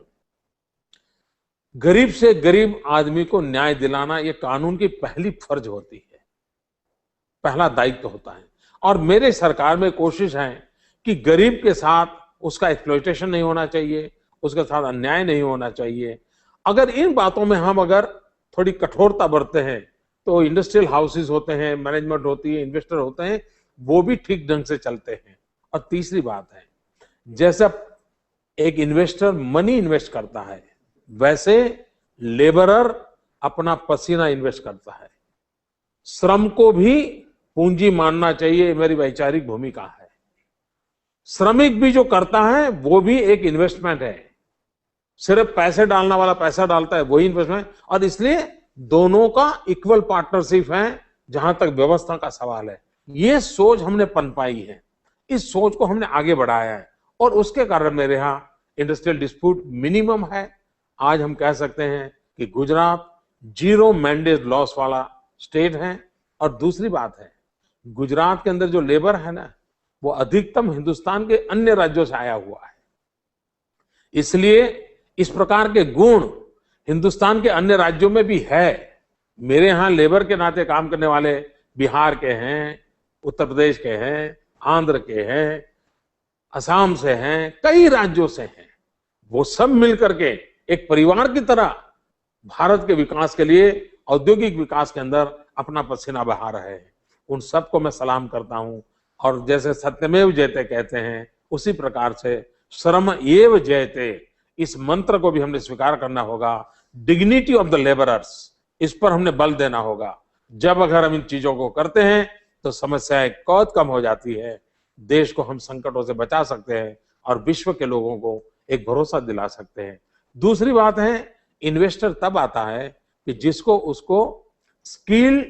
गरीब से गरीब आदमी को न्याय दिलाना ये कानून की पहली फर्ज होती है, पहला दायित्व होता है। और मेरे सरकार में कोशिश है कि गरीब के साथ उसका एक्सप्लॉयटेशन नहीं होना चाहिए, उसके साथ अन्याय नहीं होना चाहिए। अगर इन बातों में हम अगर थोड़ी कठोरता बरतते हैं तो इंडस्ट्रियल हाउसेस होते हैं, मैनेजमेंट होती है, इन्वेस्टर होते हैं, वो भी ठीक ढंग से चलते हैं। और तीसरी बात है, जैसा एक इन्वेस्टर मनी इन्वेस्ट करता है, वैसे लेबरर अपना पसीना इन्वेस्ट करता है। श्रम को भी पूंजी मानना चाहिए, ये मेरी वैचारिक भूमिका है। श्रमिक भी जो करता है वो भी एक इन्वेस्टमेंट है। सिर्फ पैसे डालने वाला पैसा डालता है, वही इन्वेस्टमेंट। और इसलिए दोनों का इक्वल पार्टनरशिप है जहां तक व्यवस्था का सवाल है। ये सोच हमने पनपाई है, इस सोच को हमने आगे बढ़ाया है और उसके कारण मेरे यहाँ इंडस्ट्रियल डिस्प्यूट मिनिमम है। आज हम कह सकते हैं कि गुजरात 0 मैंडेट लॉस वाला स्टेट है। और दूसरी बात है, गुजरात के अंदर जो लेबर है ना, वो अधिकतम हिंदुस्तान के अन्य राज्यों से आया हुआ है। इसलिए इस प्रकार के गुण हिंदुस्तान के अन्य राज्यों में भी है। मेरे यहाँ लेबर के नाते काम करने वाले बिहार के हैं, उत्तर प्रदेश के हैं, आंध्र के हैं, असम से हैं, कई राज्यों से हैं। वो सब मिलकर के एक परिवार की तरह भारत के विकास के लिए, औद्योगिक विकास के अंदर अपना पसीना बहा रहे हैं। उन सबको मैं सलाम करता हूं। और जैसे सत्यमेव जयते कहते हैं, उसी प्रकार से श्रम एव जयते, इस मंत्र को भी हमने स्वीकार करना होगा। डिग्निटी ऑफ द लेबरर्स, इस पर हमने बल देना होगा। जब अगर हम इन चीजों को करते हैं तो समस्याएं बहुत कम हो जाती है, देश को हम संकटों से बचा सकते हैं और विश्व के लोगों को एक भरोसा दिला सकते हैं। दूसरी बात है, इन्वेस्टर तब आता है कि जिसको उसको स्किल्ड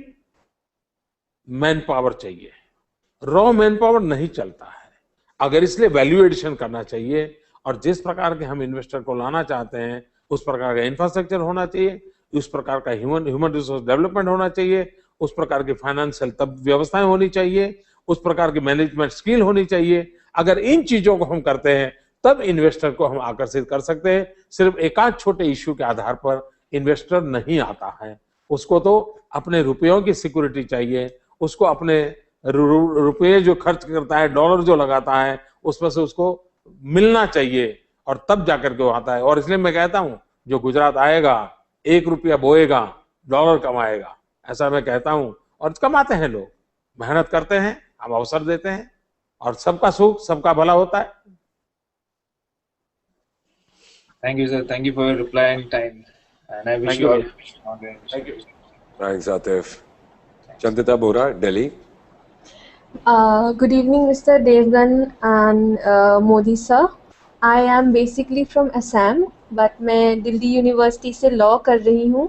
मैन पावर चाहिए, रॉ मैन पावर नहीं चलता है। अगर इसलिए वैल्यू एडिशन करना चाहिए और जिस प्रकार के हम इन्वेस्टर को लाना चाहते हैं उस प्रकार का इंफ्रास्ट्रक्चर होना चाहिए, उस प्रकार का ह्यूमन रिसोर्स डेवलपमेंट होना चाहिए, उस प्रकार की फाइनेंशियल तब व्यवस्थाएं होनी चाहिए, उस प्रकार की मैनेजमेंट स्किल होनी चाहिए। अगर इन चीजों को हम करते हैं तब इन्वेस्टर को हम आकर्षित कर सकते हैं। सिर्फ एकाध छोटे इश्यू के आधार पर इन्वेस्टर नहीं आता है। उसको तो अपने रुपयों की सिक्योरिटी चाहिए, उसको अपने रुपये जो खर्च करता है, डॉलर जो लगाता है, उसमें से उसको मिलना चाहिए और तब जाकर के वो आता है। और इसलिए मैं कहता हूं, जो गुजरात आएगा 1 रुपया बोएगा, डॉलर कमाएगा, ऐसा मैं कहता हूं। और कमाते हैं लोग, मेहनत करते हैं, हम अवसर देते हैं और सबका सुख सबका भला होता है। Thank you, sir. Thank you for your reply and time. And I wish you all. Thank you. Thanks, Atif. Chandita Bora, Delhi. Good evening, Mr. Devgan and Modi sir. I am basically from Assam, but मैं Delhi university से law कर रही हूँ।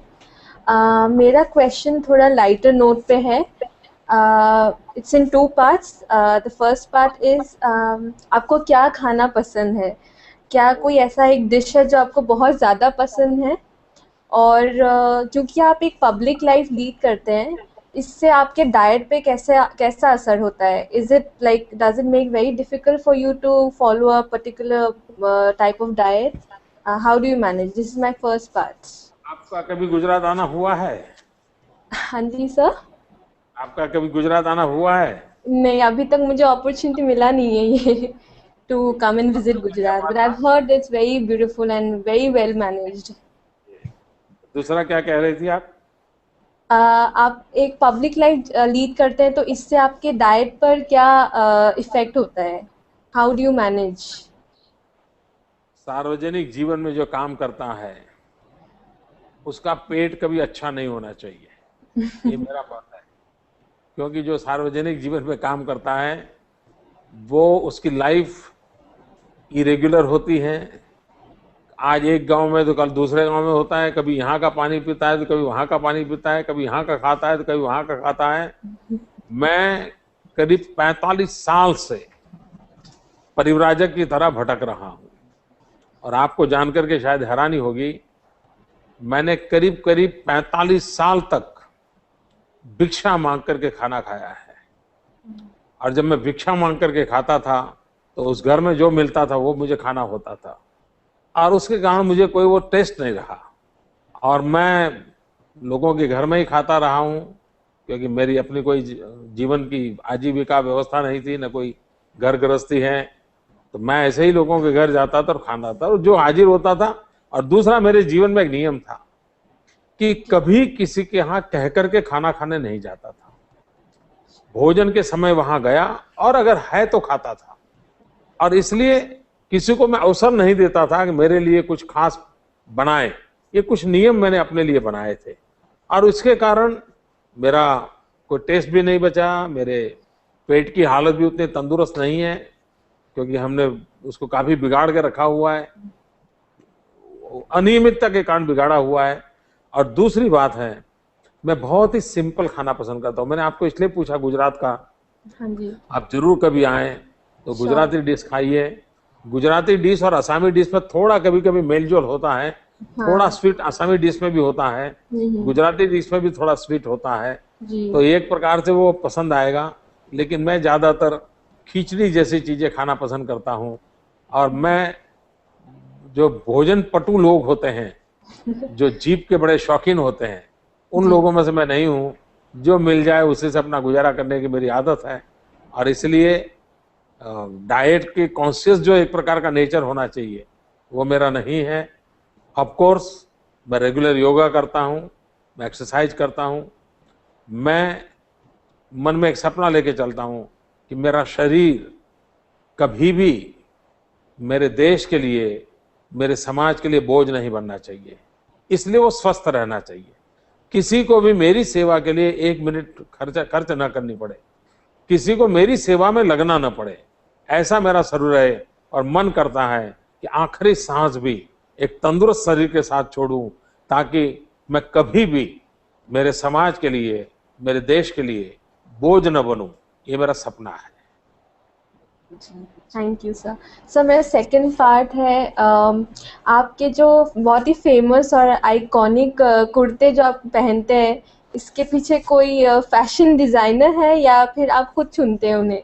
मेरा question थोड़ा lighter note पे है। It's in 2 parts. The first part is आपको क्या खाना पसंद है? क्या कोई ऐसा एक डिश है जो आपको बहुत ज़्यादा पसंद है? और क्योंकि आप एक पब्लिक लाइफ लीड करते हैं, इससे आपके डाइट पे कैसा असर होता है? Is it like does it make very difficult for you to follow a particular type of diet? How do you manage? This is my first part. आपका कभी गुजरात आना हुआ है? हाँ जी सर। आपका कभी गुजरात आना हुआ है? नहीं, अभी तक मुझे अपॉर्चुनिटी मिला नहीं है ये to come and visit Gujarat, but I've heard it's very beautiful and very well managed. दूसरा क्या कह रही थी आप? आप एक पब्लिक लाइफ लीड करते हैं, तो इससे आपके डाइट पर क्या इफेक्ट होता है? How do you manage? सार्वजनिक जीवन में जो काम करता है उसका पेट कभी अच्छा नहीं होना चाहिए, ये मेरा मत है। क्योंकि जो सार्वजनिक जीवन में काम करता है वो उसकी लाइफ इरेगुलर होती है। आज एक गांव में तो कल दूसरे गांव में होता है, कभी यहाँ का पानी पीता है तो कभी वहाँ का पानी पीता है, कभी यहाँ का खाता है तो कभी वहाँ का खाता है। मैं करीब 45 साल से परिव्राजक की तरह भटक रहा हूँ और आपको जानकर के शायद हैरानी होगी, मैंने करीब 45 साल तक भिक्षा मांग करके खाना खाया है। और जब मैं भिक्षा मांग करके खाता था तो उस घर में जो मिलता था वो मुझे खाना होता था और उसके कारण मुझे कोई वो टेस्ट नहीं रहा। और मैं लोगों के घर में ही खाता रहा हूँ क्योंकि मेरी अपनी कोई जीवन की आजीविका व्यवस्था नहीं थी, न कोई घर गृहस्थी है, तो मैं ऐसे ही लोगों के घर जाता था और खाना था और जो हाजिर होता था। और दूसरा, मेरे जीवन में एक नियम था कि कभी किसी के यहाँ कह करके खाना खाने नहीं जाता था। भोजन के समय वहां गया और अगर है तो खाता था। और इसलिए किसी को मैं अवसर नहीं देता था कि मेरे लिए कुछ खास बनाए। ये कुछ नियम मैंने अपने लिए बनाए थे और इसके कारण मेरा कोई टेस्ट भी नहीं बचा, मेरे पेट की हालत भी उतनी तंदुरुस्त नहीं है क्योंकि हमने उसको काफी बिगाड़ के रखा हुआ है, अनियमितता के कारण बिगाड़ा हुआ है। और दूसरी बात है, मैं बहुत ही सिंपल खाना पसंद करता हूँ। मैंने आपको इसलिए पूछा गुजरात का, हाँ जी, आप जरूर कभी आए तो गुजराती डिश खाइए। गुजराती डिश और असमी डिश में थोड़ा कभी कभी मेलजोल होता है, थोड़ा स्वीट असमी डिश में भी होता है, गुजराती डिश में भी थोड़ा स्वीट होता है, तो एक प्रकार से वो पसंद आएगा। लेकिन मैं ज्यादातर खिचड़ी जैसी चीजें खाना पसंद करता हूँ। और मैं जो भोजन पटु लोग होते हैं, जो जीभ के बड़े शौकीन होते हैं, उन लोगों में से मैं नहीं हूँ। जो मिल जाए उसी से अपना गुजारा करने की मेरी आदत है और इसलिए डाइट के कॉन्शियस जो एक प्रकार का नेचर होना चाहिए वो मेरा नहीं है। ऑफ कोर्स मैं रेगुलर योगा करता हूँ, मैं एक्सरसाइज करता हूँ। मैं मन में एक सपना लेके चलता हूँ कि मेरा शरीर कभी भी मेरे देश के लिए, मेरे समाज के लिए बोझ नहीं बनना चाहिए, इसलिए वो स्वस्थ रहना चाहिए। किसी को भी मेरी सेवा के लिए 1 मिनट खर्च न करनी पड़े, किसी को मेरी सेवा में लगना न पड़े, ऐसा मेरा शरीर है। और मन करता है कि आखिरी सांस भी एक तंदुरुस्त शरीर के साथ छोड़ूं ताकि मैं कभी भी मेरे समाज के लिए, मेरे देश के लिए बोझ न बनूं। ये मेरा सपना है। Thank you sir. सर मेरा सेकंड पार्ट है, आपके जो बहुत ही फेमस और आइकॉनिक कुर्ते जो आप पहनते हैं, इसके पीछे कोई फैशन डिजाइनर है या फिर आप खुद चुनते हैं उन्हें?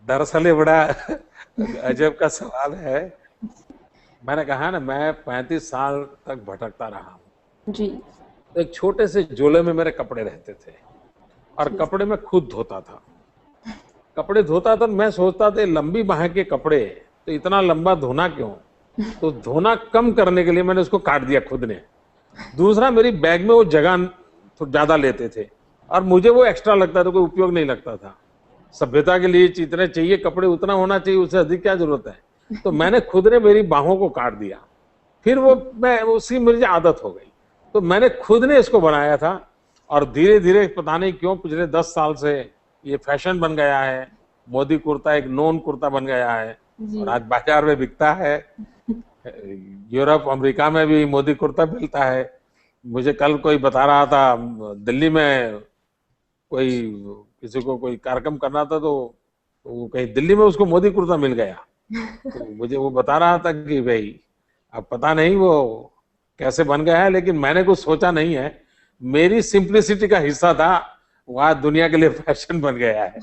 दरअसल ये बड़ा अजब का सवाल है। मैंने कहा ना, मैं 35 साल तक भटकता रहा हूँ जी। तो एक छोटे से झोले में मेरे कपड़े रहते थे और कपड़े मैं खुद धोता था। कपड़े धोता था, मैं सोचता था लंबी बाह के कपड़े तो इतना लंबा धोना क्यों, तो धोना कम करने के लिए मैंने उसको काट दिया खुद ने। दूसरा, मेरी बैग में वो जगह तो ज्यादा लेते थे और मुझे वो एक्स्ट्रा लगता था, कोई उपयोग नहीं लगता था। सभ्यता के लिए जितने चाहिए कपड़े उतना होना चाहिए, उससे अधिक क्या जरूरत है। तो मैंने खुद ने मेरी बाहों को काट दिया, फिर वो मैं उसकी मुझे आदत हो गई, तो मैंने खुद ने इसको बनाया था। और धीरे धीरे पता नहीं क्यों पिछले 10 साल से ये फैशन बन गया है। मोदी कुर्ता एक नॉन कुर्ता बन गया है और आज बाजार में बिकता है। यूरोप अमेरिका में भी मोदी कुर्ता मिलता है। मुझे कल कोई बता रहा था, दिल्ली में कोई किसी को कोई कार्यक्रम करना था तो वो कहीं दिल्ली में उसको मोदी कुर्ता मिल गया। तो मुझे वो बता रहा था कि भाई अब पता नहीं वो कैसे बन गया है, लेकिन मैंने कुछ सोचा नहीं है। मेरी सिंप्लिसिटी का हिस्सा था, वह दुनिया के लिए फैशन बन गया है।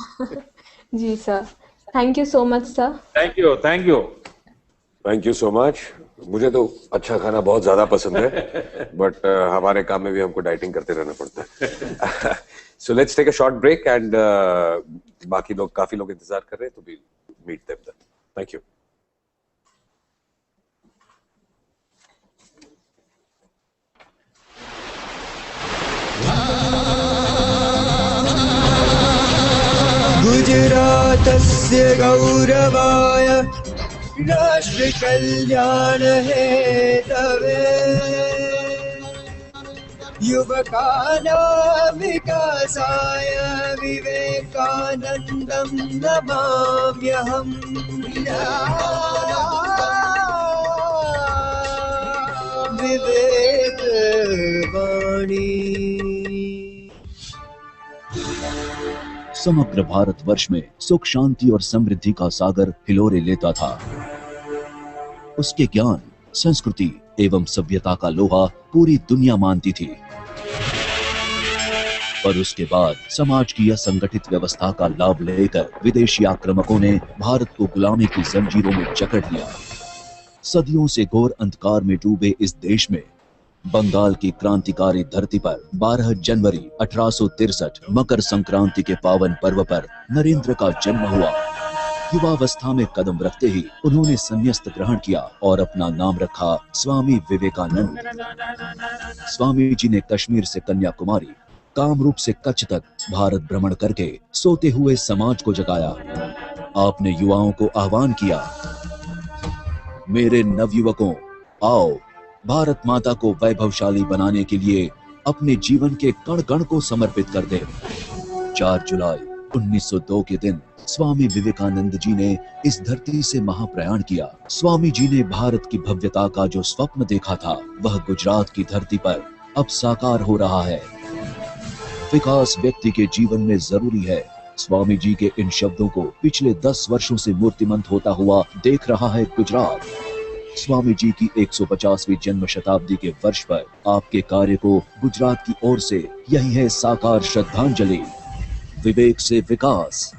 जी sir, thank you so much sir. Thank you, thank you, thank you so much. मुझे तो अच्छा खाना बहुत ज्यादा पसंद है, बट हमारे काम में भी हमको डाइटिंग करते रहना पड़ता है। So let's take a short break and बाकी लोग, काफी लोग इंतजार कर रहे हैं, तो we meet them then. Thank you. गुजरातस्य गौरवाय राष्ट्र कल्याण हेतवे युवकानां विकासाय विवेकानन्दं नमाम्यहम्। विवेकवाणी। समग्र भारतवर्ष में सुख, शांति और समृद्धि का सागर हिलोरे लेता था। उसके ज्ञान, संस्कृति एवं सभ्यता का लोहा पूरी दुनिया मानती थी। पर उसके बाद समाज की असंगठित व्यवस्था का लाभ लेकर विदेशी आक्रामकों ने भारत को गुलामी की जंजीरों में जकड़ लिया। सदियों से घोर अंधकार में डूबे इस देश में बंगाल की क्रांतिकारी धरती पर 12 जनवरी 1863 मकर संक्रांति के पावन पर्व पर नरेंद्र का जन्म हुआ। युवावस्था में कदम रखते ही उन्होंने संन्यास ग्रहण किया और अपना नाम रखा स्वामी विवेकानंद। स्वामी जी ने कश्मीर से कन्याकुमारी, कामरूप से कच्छ तक भारत भ्रमण करके सोते हुए समाज को जगाया। आपने युवाओं को आह्वान किया, मेरे नवयुवकों, आओ भारत माता को वैभवशाली बनाने के लिए अपने जीवन के कण कण को समर्पित कर दे। 4 जुलाई 1902 के दिन स्वामी विवेकानंद जी ने इस धरती से महाप्रयाण किया। स्वामी जी ने भारत की भव्यता का जो स्वप्न देखा था, वह गुजरात की धरती पर अब साकार हो रहा है। विकास व्यक्ति के जीवन में जरूरी है। स्वामी जी के इन शब्दों को पिछले 10 वर्षों से मूर्तिमंत होता हुआ देख रहा है गुजरात। स्वामी जी की 150वीं जन्म शताब्दी के वर्ष पर आपके कार्य को गुजरात की ओर से यही है साकार श्रद्धांजलि। विवेक से विकास।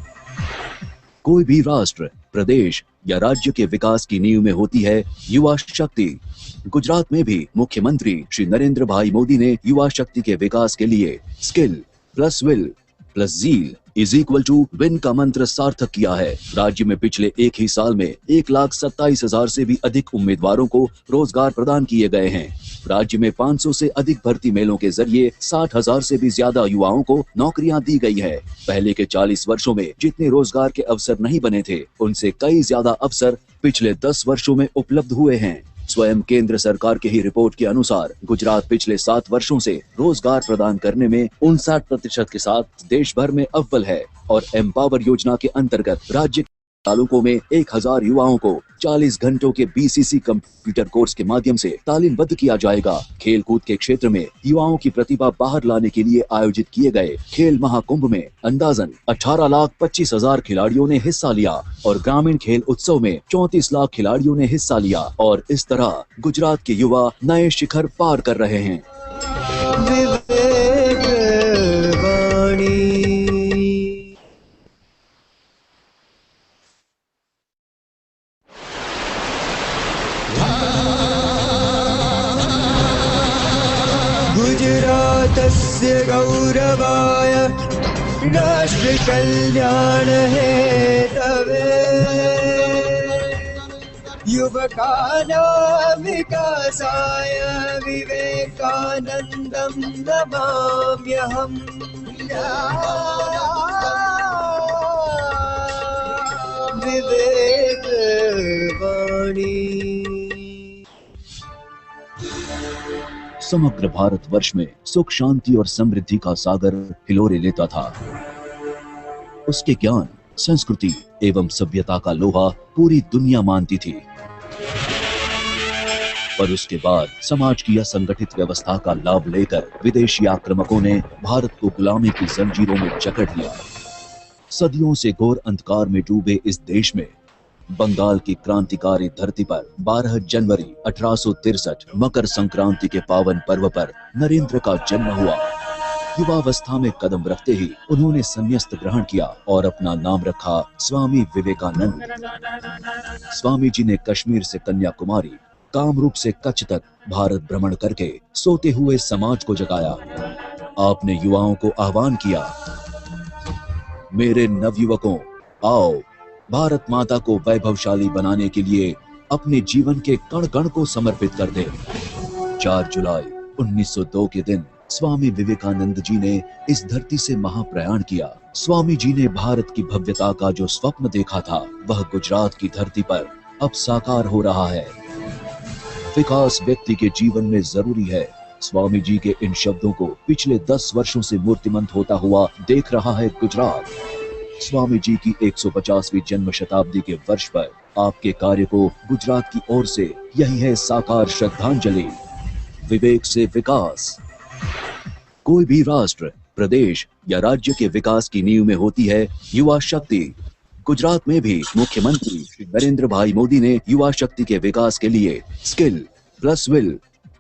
कोई भी राष्ट्र, प्रदेश या राज्य के विकास की नींव में होती है युवा शक्ति। गुजरात में भी मुख्यमंत्री श्री नरेंद्र भाई मोदी ने युवा शक्ति के विकास के लिए skill plus will plus zeal is equal to win का मंत्र सार्थक किया है। राज्य में पिछले एक ही साल में 1,27,000 से भी अधिक उम्मीदवारों को रोजगार प्रदान किए गए हैं। राज्य में 500 से अधिक भर्ती मेलों के जरिए 60,000 से भी ज्यादा युवाओं को नौकरियां दी गई है। पहले के 40 वर्षों में जितने रोजगार के अवसर नहीं बने थे, उनसे कई ज्यादा अवसर पिछले 10 वर्षों में उपलब्ध हुए हैं। स्वयं केंद्र सरकार की ही रिपोर्ट के अनुसार गुजरात पिछले 7 वर्षों से रोजगार प्रदान करने में 59% के साथ देश भर में अव्वल है और एम्पावर योजना के अंतर्गत राज्य के तालुकों में 1000 युवाओं को 40 घंटों के BCC कंप्यूटर कोर्स के माध्यम से तालीमबद्ध किया जाएगा। खेल कूद के क्षेत्र में युवाओं की प्रतिभा बाहर लाने के लिए आयोजित किए गए खेल महाकुंभ में अंदाजन 18,25,000 खिलाड़ियों ने हिस्सा लिया और ग्रामीण खेल उत्सव में 34 लाख खिलाड़ियों ने हिस्सा लिया और इस तरह गुजरात के युवा नए शिखर पार कर रहे हैं। गुजरातस्य गौरवाय राष्ट्रकल्याण हेतवे युवकानां विकासाय विवेकानन्दं नमाम्यहम्। विवेकवाणी। समग्र भारतवर्ष में सुख शांति और समृद्धि का सागर हिलोरे लेता था। उसके ज्ञान, संस्कृति एवं सभ्यता का लोहा पूरी दुनिया मानती थी। पर उसके बाद समाज की असंगठित व्यवस्था का लाभ लेकर विदेशी आक्रामकों ने भारत को गुलामी की जंजीरों में जकड़ लिया। सदियों से घोर अंधकार में डूबे इस देश में बंगाल की क्रांतिकारी धरती पर 12 जनवरी 1863 मकर संक्रांति के पावन पर्व पर नरेंद्र का जन्म हुआ। युवावस्था में कदम रखते ही उन्होंने संन्यास ग्रहण किया और अपना नाम रखा स्वामी विवेकानंद। स्वामी जी ने कश्मीर से कन्याकुमारी, कामरूप से कच्छ तक भारत भ्रमण करके सोते हुए समाज को जगाया। आपने युवाओं को आह्वान किया, मेरे नवयुवकों, आओ भारत माता को वैभवशाली बनाने के लिए अपने जीवन के कण कण को समर्पित कर दे। 4 जुलाई 1902 के दिन स्वामी विवेकानंद जी ने इस धरती से महाप्रयाण किया। स्वामी जी ने भारत की भव्यता का जो स्वप्न देखा था, वह गुजरात की धरती पर अब साकार हो रहा है। विकास व्यक्ति के जीवन में जरूरी है। स्वामी जी के इन शब्दों को पिछले 10 वर्षों से मूर्तिमंत होता हुआ देख रहा है गुजरात। स्वामी जी की 150वीं जन्म शताब्दी के वर्ष पर आपके कार्य को गुजरात की ओर से यही है साकार श्रद्धांजलि। विवेक से विकास। कोई भी राष्ट्र, प्रदेश या राज्य के विकास की नींव में होती है युवा शक्ति। गुजरात में भी मुख्यमंत्री श्री नरेंद्र भाई मोदी ने युवा शक्ति के विकास के लिए skill plus will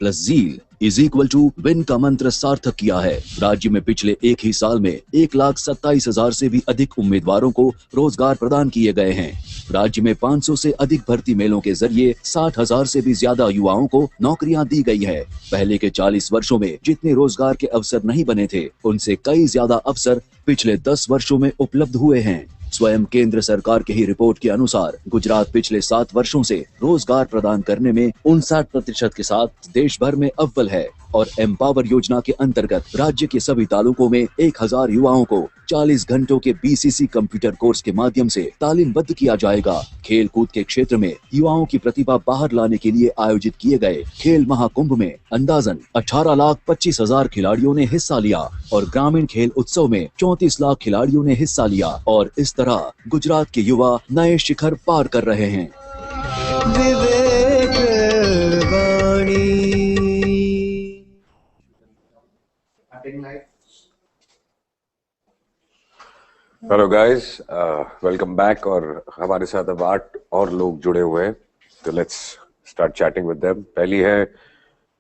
plus zeal is equal to win का मंत्र सार्थक किया है। राज्य में पिछले एक ही साल में 1,27,000 से भी अधिक उम्मीदवारों को रोजगार प्रदान किए गए हैं। राज्य में 500 से अधिक भर्ती मेलों के जरिए 60,000 से भी ज्यादा युवाओं को नौकरियां दी गई है। पहले के 40 वर्षों में जितने रोजगार के अवसर नहीं बने थे, उनसे कई ज्यादा अवसर पिछले 10 वर्षों में उपलब्ध हुए हैं। स्वयं केंद्र सरकार की ही रिपोर्ट के अनुसार गुजरात पिछले 7 वर्षों से रोजगार प्रदान करने में 59% के साथ देश भर में अव्वल है और एम्पावर योजना के अंतर्गत राज्य के सभी तालुकों में 1000 युवाओं को 40 घंटों के BCC कंप्यूटर कोर्स के माध्यम से तालीमबद्ध किया जाएगा। खेल कूद के क्षेत्र में युवाओं की प्रतिभा बाहर लाने के लिए आयोजित किए गए खेल महाकुंभ में अंदाजन 18,25,000 खिलाड़ियों ने हिस्सा लिया और ग्रामीण खेल उत्सव में 34 लाख खिलाड़ियों ने हिस्सा लिया और इस तरह गुजरात के युवा नए शिखर पार कर रहे हैं। Vivek Vani. Hello guys, welcome back. और हमारे साथ अब 8 और लोग जुड़े हुए हैं, तो let's start chatting with them. पहली है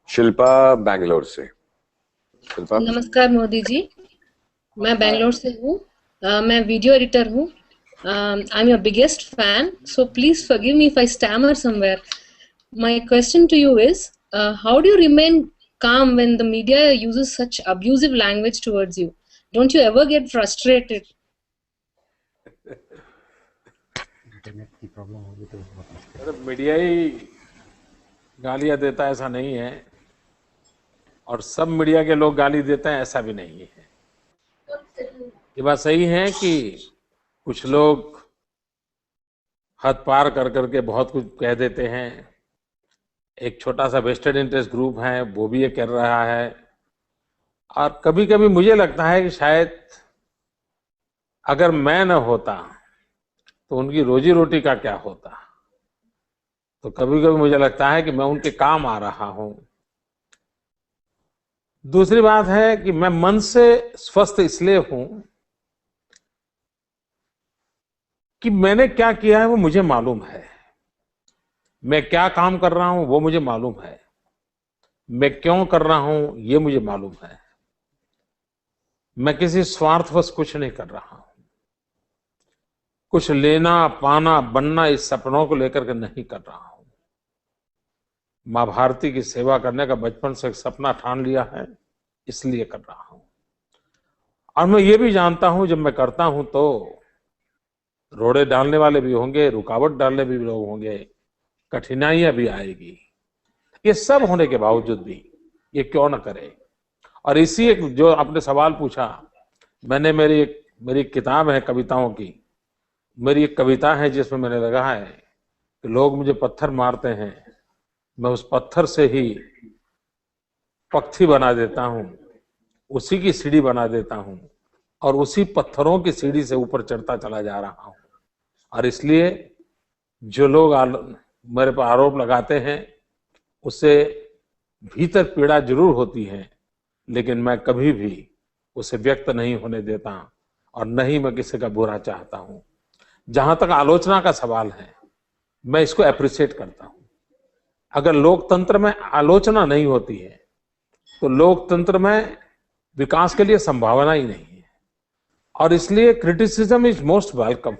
शिल्पा बैंगलोर से। शिल्पा, नमस्कार मोदी जी, मैं बैंगलोर से हूँ। मैं वीडियो एडिटर हूँ। I am your biggest fan, so please forgive me if I stammer somewhere. My question to you is, how do you remain calm when the media uses such abusive language towards you? Don't you ever get frustrated? Media ही गालियां देता है ऐसा नहीं है, और सब media के लोग गाली देते हैं ऐसा भी नहीं है। ये बात सही है कि कुछ लोग हद पार कर करके बहुत कुछ कह देते हैं। एक छोटा सा वेस्टेड इंटरेस्ट ग्रुप है, वो भी ये कर रहा है। और कभी कभी मुझे लगता है कि शायद अगर मैं न होता तो उनकी रोजी रोटी का क्या होता। तो कभी कभी मुझे लगता है कि मैं उनके काम आ रहा हूं। दूसरी बात है कि मैं मन से स्वस्थ इसलिए हूं कि मैंने क्या किया है वो मुझे मालूम है, मैं क्या काम कर रहा हूं वो मुझे मालूम है, मैं क्यों कर रहा हूं ये मुझे मालूम है। मैं किसी स्वार्थवश कुछ नहीं कर रहा हूं, कुछ लेना पाना बनना इस सपनों को लेकर के नहीं कर रहा हूं। मां भारती की सेवा करने का बचपन से एक सपना ठान लिया है, इसलिए कर रहा हूं। और मैं ये भी जानता हूं जब मैं करता हूं तो रोड़े डालने वाले भी होंगे, रुकावट डालने भी लोग होंगे, कठिनाइयां भी आएगी। ये सब होने के बावजूद भी ये क्यों न करे। और इसी एक जो आपने सवाल पूछा, मैंने मेरी किताब है कविताओं की, मेरी एक कविता है जिसमें मैंने लगा है कि लोग मुझे पत्थर मारते हैं, मैं उस पत्थर से ही पक्षी बना देता हूं, उसी की सीढ़ी बना देता हूं और उसी पत्थरों की सीढ़ी से ऊपर चढ़ता चला जा रहा हूं। और इसलिए जो लोग मेरे पर आरोप लगाते हैं उससे भीतर पीड़ा जरूर होती है, लेकिन मैं कभी भी उसे व्यक्त नहीं होने देता और न ही मैं किसी का बुरा चाहता हूं। जहां तक आलोचना का सवाल है, मैं इसको अप्रिशिएट करता हूं। अगर लोकतंत्र में आलोचना नहीं होती है तो लोकतंत्र में विकास के लिए संभावना ही नहीं है। और इसलिए क्रिटिसिज्म इज मोस्ट वेलकम।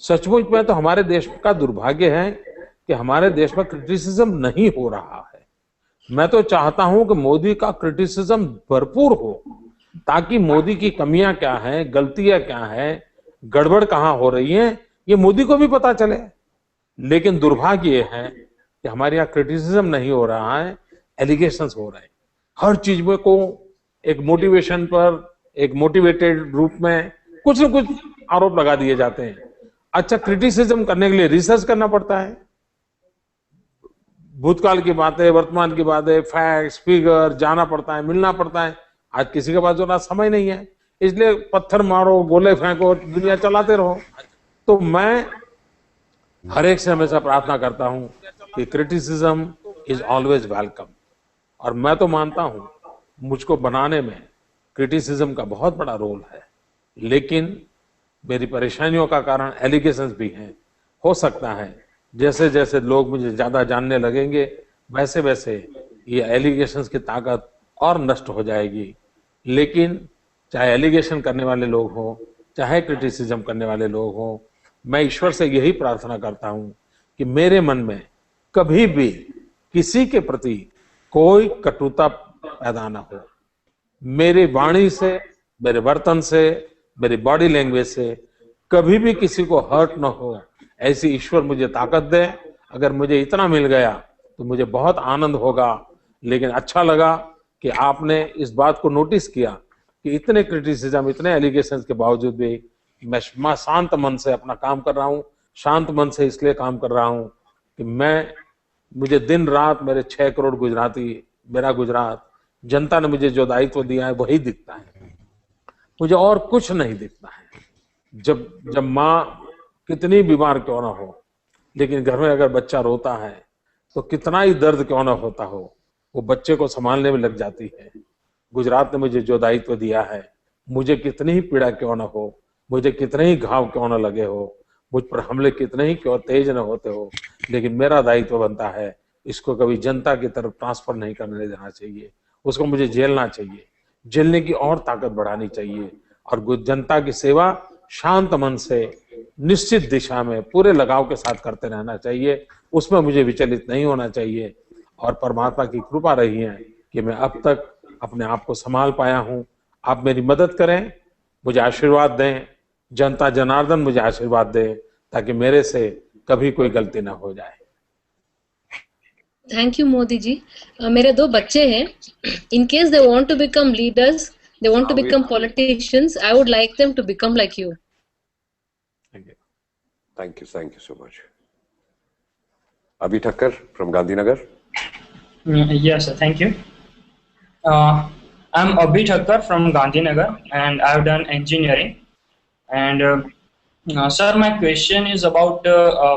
सचमुच में तो हमारे देश का दुर्भाग्य है कि हमारे देश में क्रिटिसिज्म नहीं हो रहा है। मैं तो चाहता हूं कि मोदी का क्रिटिसिज्म भरपूर हो, ताकि मोदी की कमियां क्या हैं, गलतियां क्या हैं, गड़बड़ कहां हो रही है, ये मोदी को भी पता चले। लेकिन दुर्भाग्य ये है कि हमारे यहाँ क्रिटिसिज्म नहीं हो रहा है, एलिगेशंस हो रहे हैं। हर चीज में को एक मोटिवेशन पर, एक मोटिवेटेड रूप में कुछ न कुछ आरोप लगा दिए जाते हैं। अच्छा, क्रिटिसिज्म करने के लिए रिसर्च करना पड़ता है, भूतकाल की बातें, वर्तमान की बातें, फैक्ट्स, फिगर जाना पड़ता है, मिलना पड़ता है। आज किसी के पास जो समय नहीं है, इसलिए पत्थर मारो, गोले फेंको, दुनिया चलाते रहो। तो मैं हर एक से हमेशा प्रार्थना करता हूं कि क्रिटिसिज्म इज ऑलवेज वेलकम। और मैं तो मानता हूं मुझको बनाने में क्रिटिसिज्म का बहुत बड़ा रोल है, लेकिन मेरी परेशानियों का कारण एलिगेशंस भी हैं। हो सकता है जैसे जैसे लोग मुझे ज्यादा जानने लगेंगे वैसे वैसे ये एलिगेशंस की ताकत और नष्ट हो जाएगी। लेकिन चाहे एलिगेशन करने वाले लोग हों, चाहे क्रिटिसिज्म करने वाले लोग हों, मैं ईश्वर से यही प्रार्थना करता हूं कि मेरे मन में कभी भी किसी के प्रति कोई कटुता पैदा ना हो। मेरी वाणी से, मेरे बर्तन से, मेरी बॉडी लैंग्वेज से कभी भी किसी को हर्ट ना हो, ऐसी ईश्वर मुझे ताकत दे। अगर मुझे इतना मिल गया तो मुझे बहुत आनंद होगा। लेकिन अच्छा लगा कि आपने इस बात को नोटिस किया कि इतने क्रिटिसिज्म, इतने एलिगेशंस के बावजूद भी मैं शांत मन से अपना काम कर रहा हूँ। शांत मन से इसलिए काम कर रहा हूँ कि मुझे दिन रात मेरे 6 करोड़ गुजराती, मेरा गुजरात, जनता ने मुझे जो दायित्व दिया है वही दिखता है, मुझे और कुछ नहीं दिखता है। जब माँ कितनी बीमार क्यों ना हो, लेकिन घर में अगर बच्चा रोता है तो कितना ही दर्द क्यों ना होता हो, वो बच्चे को संभालने में लग जाती है। गुजरात ने मुझे जो दायित्व दिया है, मुझे कितनी ही पीड़ा क्यों ना हो, मुझे कितने ही घाव क्यों ना लगे हो, मुझ पर हमले कितने ही क्यों तेज न होते हो, लेकिन मेरा दायित्व बनता है इसको कभी जनता की तरफ ट्रांसफर नहीं करने देना चाहिए, उसको मुझे झेलना चाहिए, झेलने की और ताकत बढ़ानी चाहिए और जनता की सेवा शांत मन से निश्चित दिशा में पूरे लगाव के साथ करते रहना चाहिए, उसमें मुझे विचलित नहीं होना चाहिए। और परमात्मा की कृपा रही है कि मैं अब तक अपने आप को संभाल पाया हूं। आप मेरी मदद करें, मुझे आशीर्वाद दें, जनता जनार्दन मुझे आशीर्वाद दे ताकि मेरे से कभी कोई गलती ना हो जाए। Thank you Modi ji. मेरे 2 बच्चे हैं। In case they want to become leaders, they want to become politicians, I would like them to become like you. Thank you so much. Abhi Thakkar from Gandhinagar. Yes sir, thank you. I'm Abhi Thakkar from Gandhinagar and I've done engineering. And sir, my question is about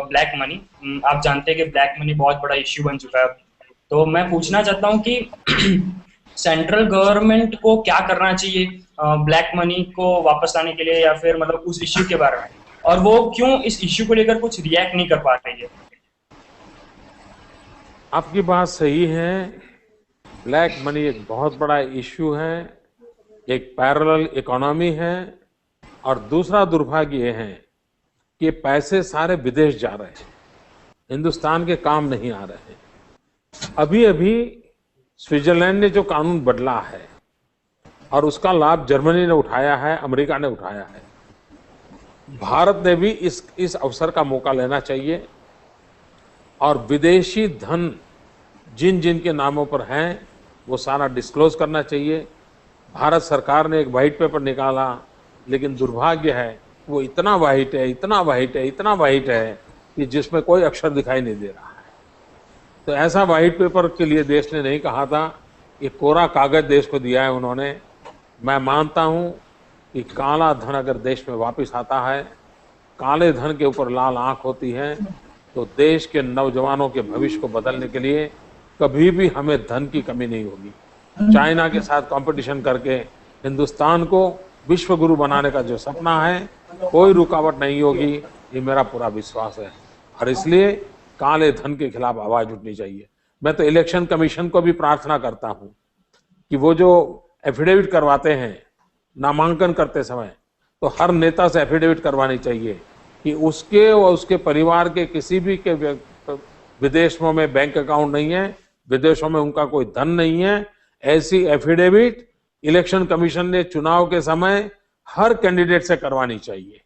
black money. आप जानते हैं कि black money बहुत बड़ा issue बन चुका है, तो मैं पूछना चाहता हूँ कि सेंट्रल गवर्नमेंट को क्या करना चाहिए ब्लैक मनी को वापस लाने के लिए, या फिर मतलब उस इश्यू के बारे में, और वो क्यों इस इश्यू को लेकर कुछ रिएक्ट नहीं कर पा रही है? आपकी बात सही है, ब्लैक मनी एक बहुत बड़ा इश्यू है, एक पैरेलल इकोनॉमी है, और दूसरा दुर्भाग्य ये है कि पैसे सारे विदेश जा रहे हैं, हिंदुस्तान के काम नहीं आ रहे हैं। अभी अभी स्विट्जरलैंड ने जो कानून बदला है और उसका लाभ जर्मनी ने उठाया है, अमेरिका ने उठाया है, भारत ने भी इस अवसर का मौका लेना चाहिए और विदेशी धन जिन जिन के नामों पर हैं वो सारा डिस्क्लोज करना चाहिए। भारत सरकार ने एक वाइट पेपर निकाला, लेकिन दुर्भाग्य है वो इतना वाइट है, इतना वाइट है, इतना वाइट है कि जिसमें कोई अक्षर दिखाई नहीं दे रहा है। तो ऐसा वाइट पेपर के लिए देश ने नहीं कहा था, ये कोरा कागज देश को दिया है उन्होंने। मैं मानता हूं कि काला धन अगर देश में वापस आता है, काले धन के ऊपर लाल आंख होती है, तो देश के नौजवानों के भविष्य को बदलने के लिए कभी भी हमें धन की कमी नहीं होगी। चाइना के साथ कंपटीशन करके हिंदुस्तान को विश्व गुरु बनाने का जो सपना है, कोई रुकावट नहीं होगी, ये मेरा पूरा विश्वास है। और इसलिए काले धन के खिलाफ आवाज उठनी चाहिए। मैं तो इलेक्शन कमीशन को भी प्रार्थना करता हूं कि वो जो एफिडेविट करवाते हैं नामांकन करते समय, तो हर नेता से एफिडेविट करवानी चाहिए कि उसके और उसके परिवार के किसी भी के विदेशों में बैंक अकाउंट नहीं है, विदेशों में उनका कोई धन नहीं है। ऐसी एफिडेविट इलेक्शन कमीशन ने चुनाव के समय हर कैंडिडेट से करवानी चाहिए।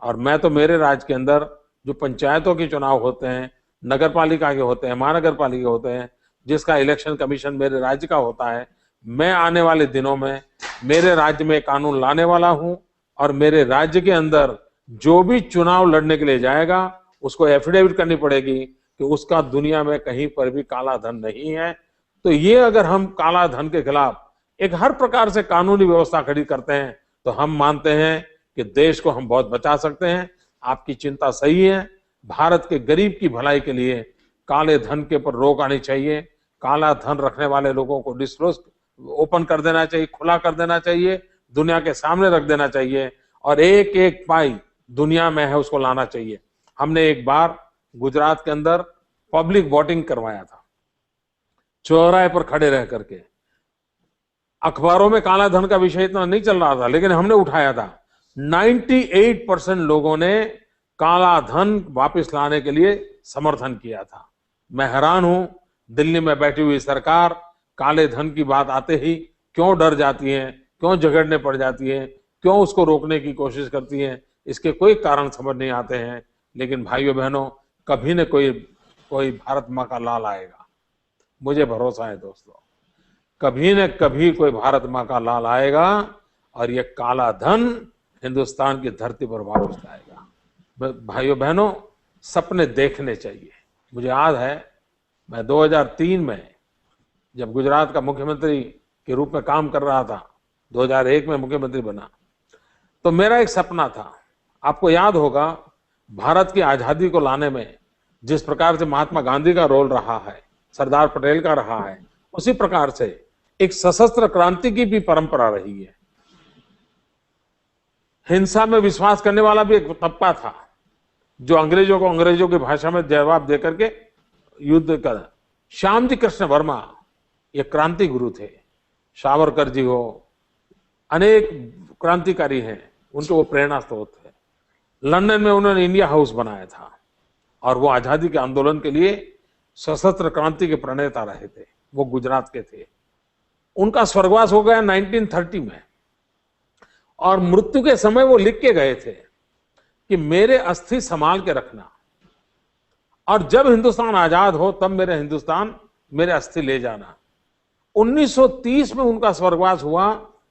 और मैं तो मेरे राज्य के अंदर जो पंचायतों के चुनाव होते हैं, नगर पालिका के होते हैं, महानगर पालिका के होते हैं, जिसका इलेक्शन कमीशन मेरे राज्य का होता है, मैं आने वाले दिनों में मेरे राज्य में कानून लाने वाला हूं और मेरे राज्य के अंदर जो भी चुनाव लड़ने के लिए जाएगा उसको एफिडेविट करनी पड़ेगी कि उसका दुनिया में कहीं पर भी काला धन नहीं है। तो ये अगर हम काला धन के खिलाफ एक हर प्रकार से कानूनी व्यवस्था खड़ी करते हैं तो हम मानते हैं कि देश को हम बहुत बचा सकते हैं। आपकी चिंता सही है, भारत के गरीब की भलाई के लिए काले धन के ऊपर रोक आनी चाहिए। काला धन रखने वाले लोगों को डिस्क्लोज ओपन कर देना चाहिए, खुला कर देना चाहिए, दुनिया के सामने रख देना चाहिए और एक एक पाई दुनिया में है उसको लाना चाहिए। हमने एक बार गुजरात के अंदर पब्लिक वोटिंग करवाया था, चौराहे पर खड़े रह करके। अखबारों में काला धन का विषय इतना नहीं चल रहा था, लेकिन हमने उठाया था। 98% लोगों ने काला धन वापस लाने के लिए समर्थन किया था। मैं हैरान हूं, दिल्ली में बैठी हुई सरकार काले धन की बात आते ही क्यों डर जाती है, क्यों झगड़ने पड़ जाती है, क्यों उसको रोकने की कोशिश करती है, इसके कोई कारण समझ नहीं आते हैं। लेकिन भाइयों बहनों, कभी न कोई भारत माँ का लाल आएगा, मुझे भरोसा है दोस्तों, कभी न कभी कोई भारत माँ का लाल आएगा और ये काला धन हिंदुस्तान की धरती पर वापस आएगा। भाइयों बहनों, सपने देखने चाहिए। मुझे याद है मैं 2003 में जब गुजरात का मुख्यमंत्री के रूप में काम कर रहा था, 2001 में मुख्यमंत्री बना, तो मेरा एक सपना था। आपको याद होगा भारत की आजादी को लाने में जिस प्रकार से महात्मा गांधी का रोल रहा है, सरदार पटेल का रहा है, उसी प्रकार से एक सशस्त्र क्रांति की भी परंपरा रही है। हिंसा में विश्वास करने वाला भी एक तबका था जो अंग्रेजों को अंग्रेजों की भाषा में जवाब देकर के युद्ध कर। श्याम जी कृष्ण वर्मा ये क्रांति गुरु थे। सावरकर जी हो, अनेक क्रांतिकारी हैं, उनके वो प्रेरणा स्रोत थे। लंदन में उन्होंने इंडिया हाउस बनाया था और वो आजादी के आंदोलन के लिए सशस्त्र क्रांति के प्रणेता रहे थे। वो गुजरात के थे। उनका स्वर्गवास हो गया 1930 में और मृत्यु के समय वो लिख के गए थे कि मेरे अस्थि संभाल के रखना और जब हिंदुस्तान आजाद हो तब मेरे अस्थि ले जाना। 1930 में उनका स्वर्गवास हुआ।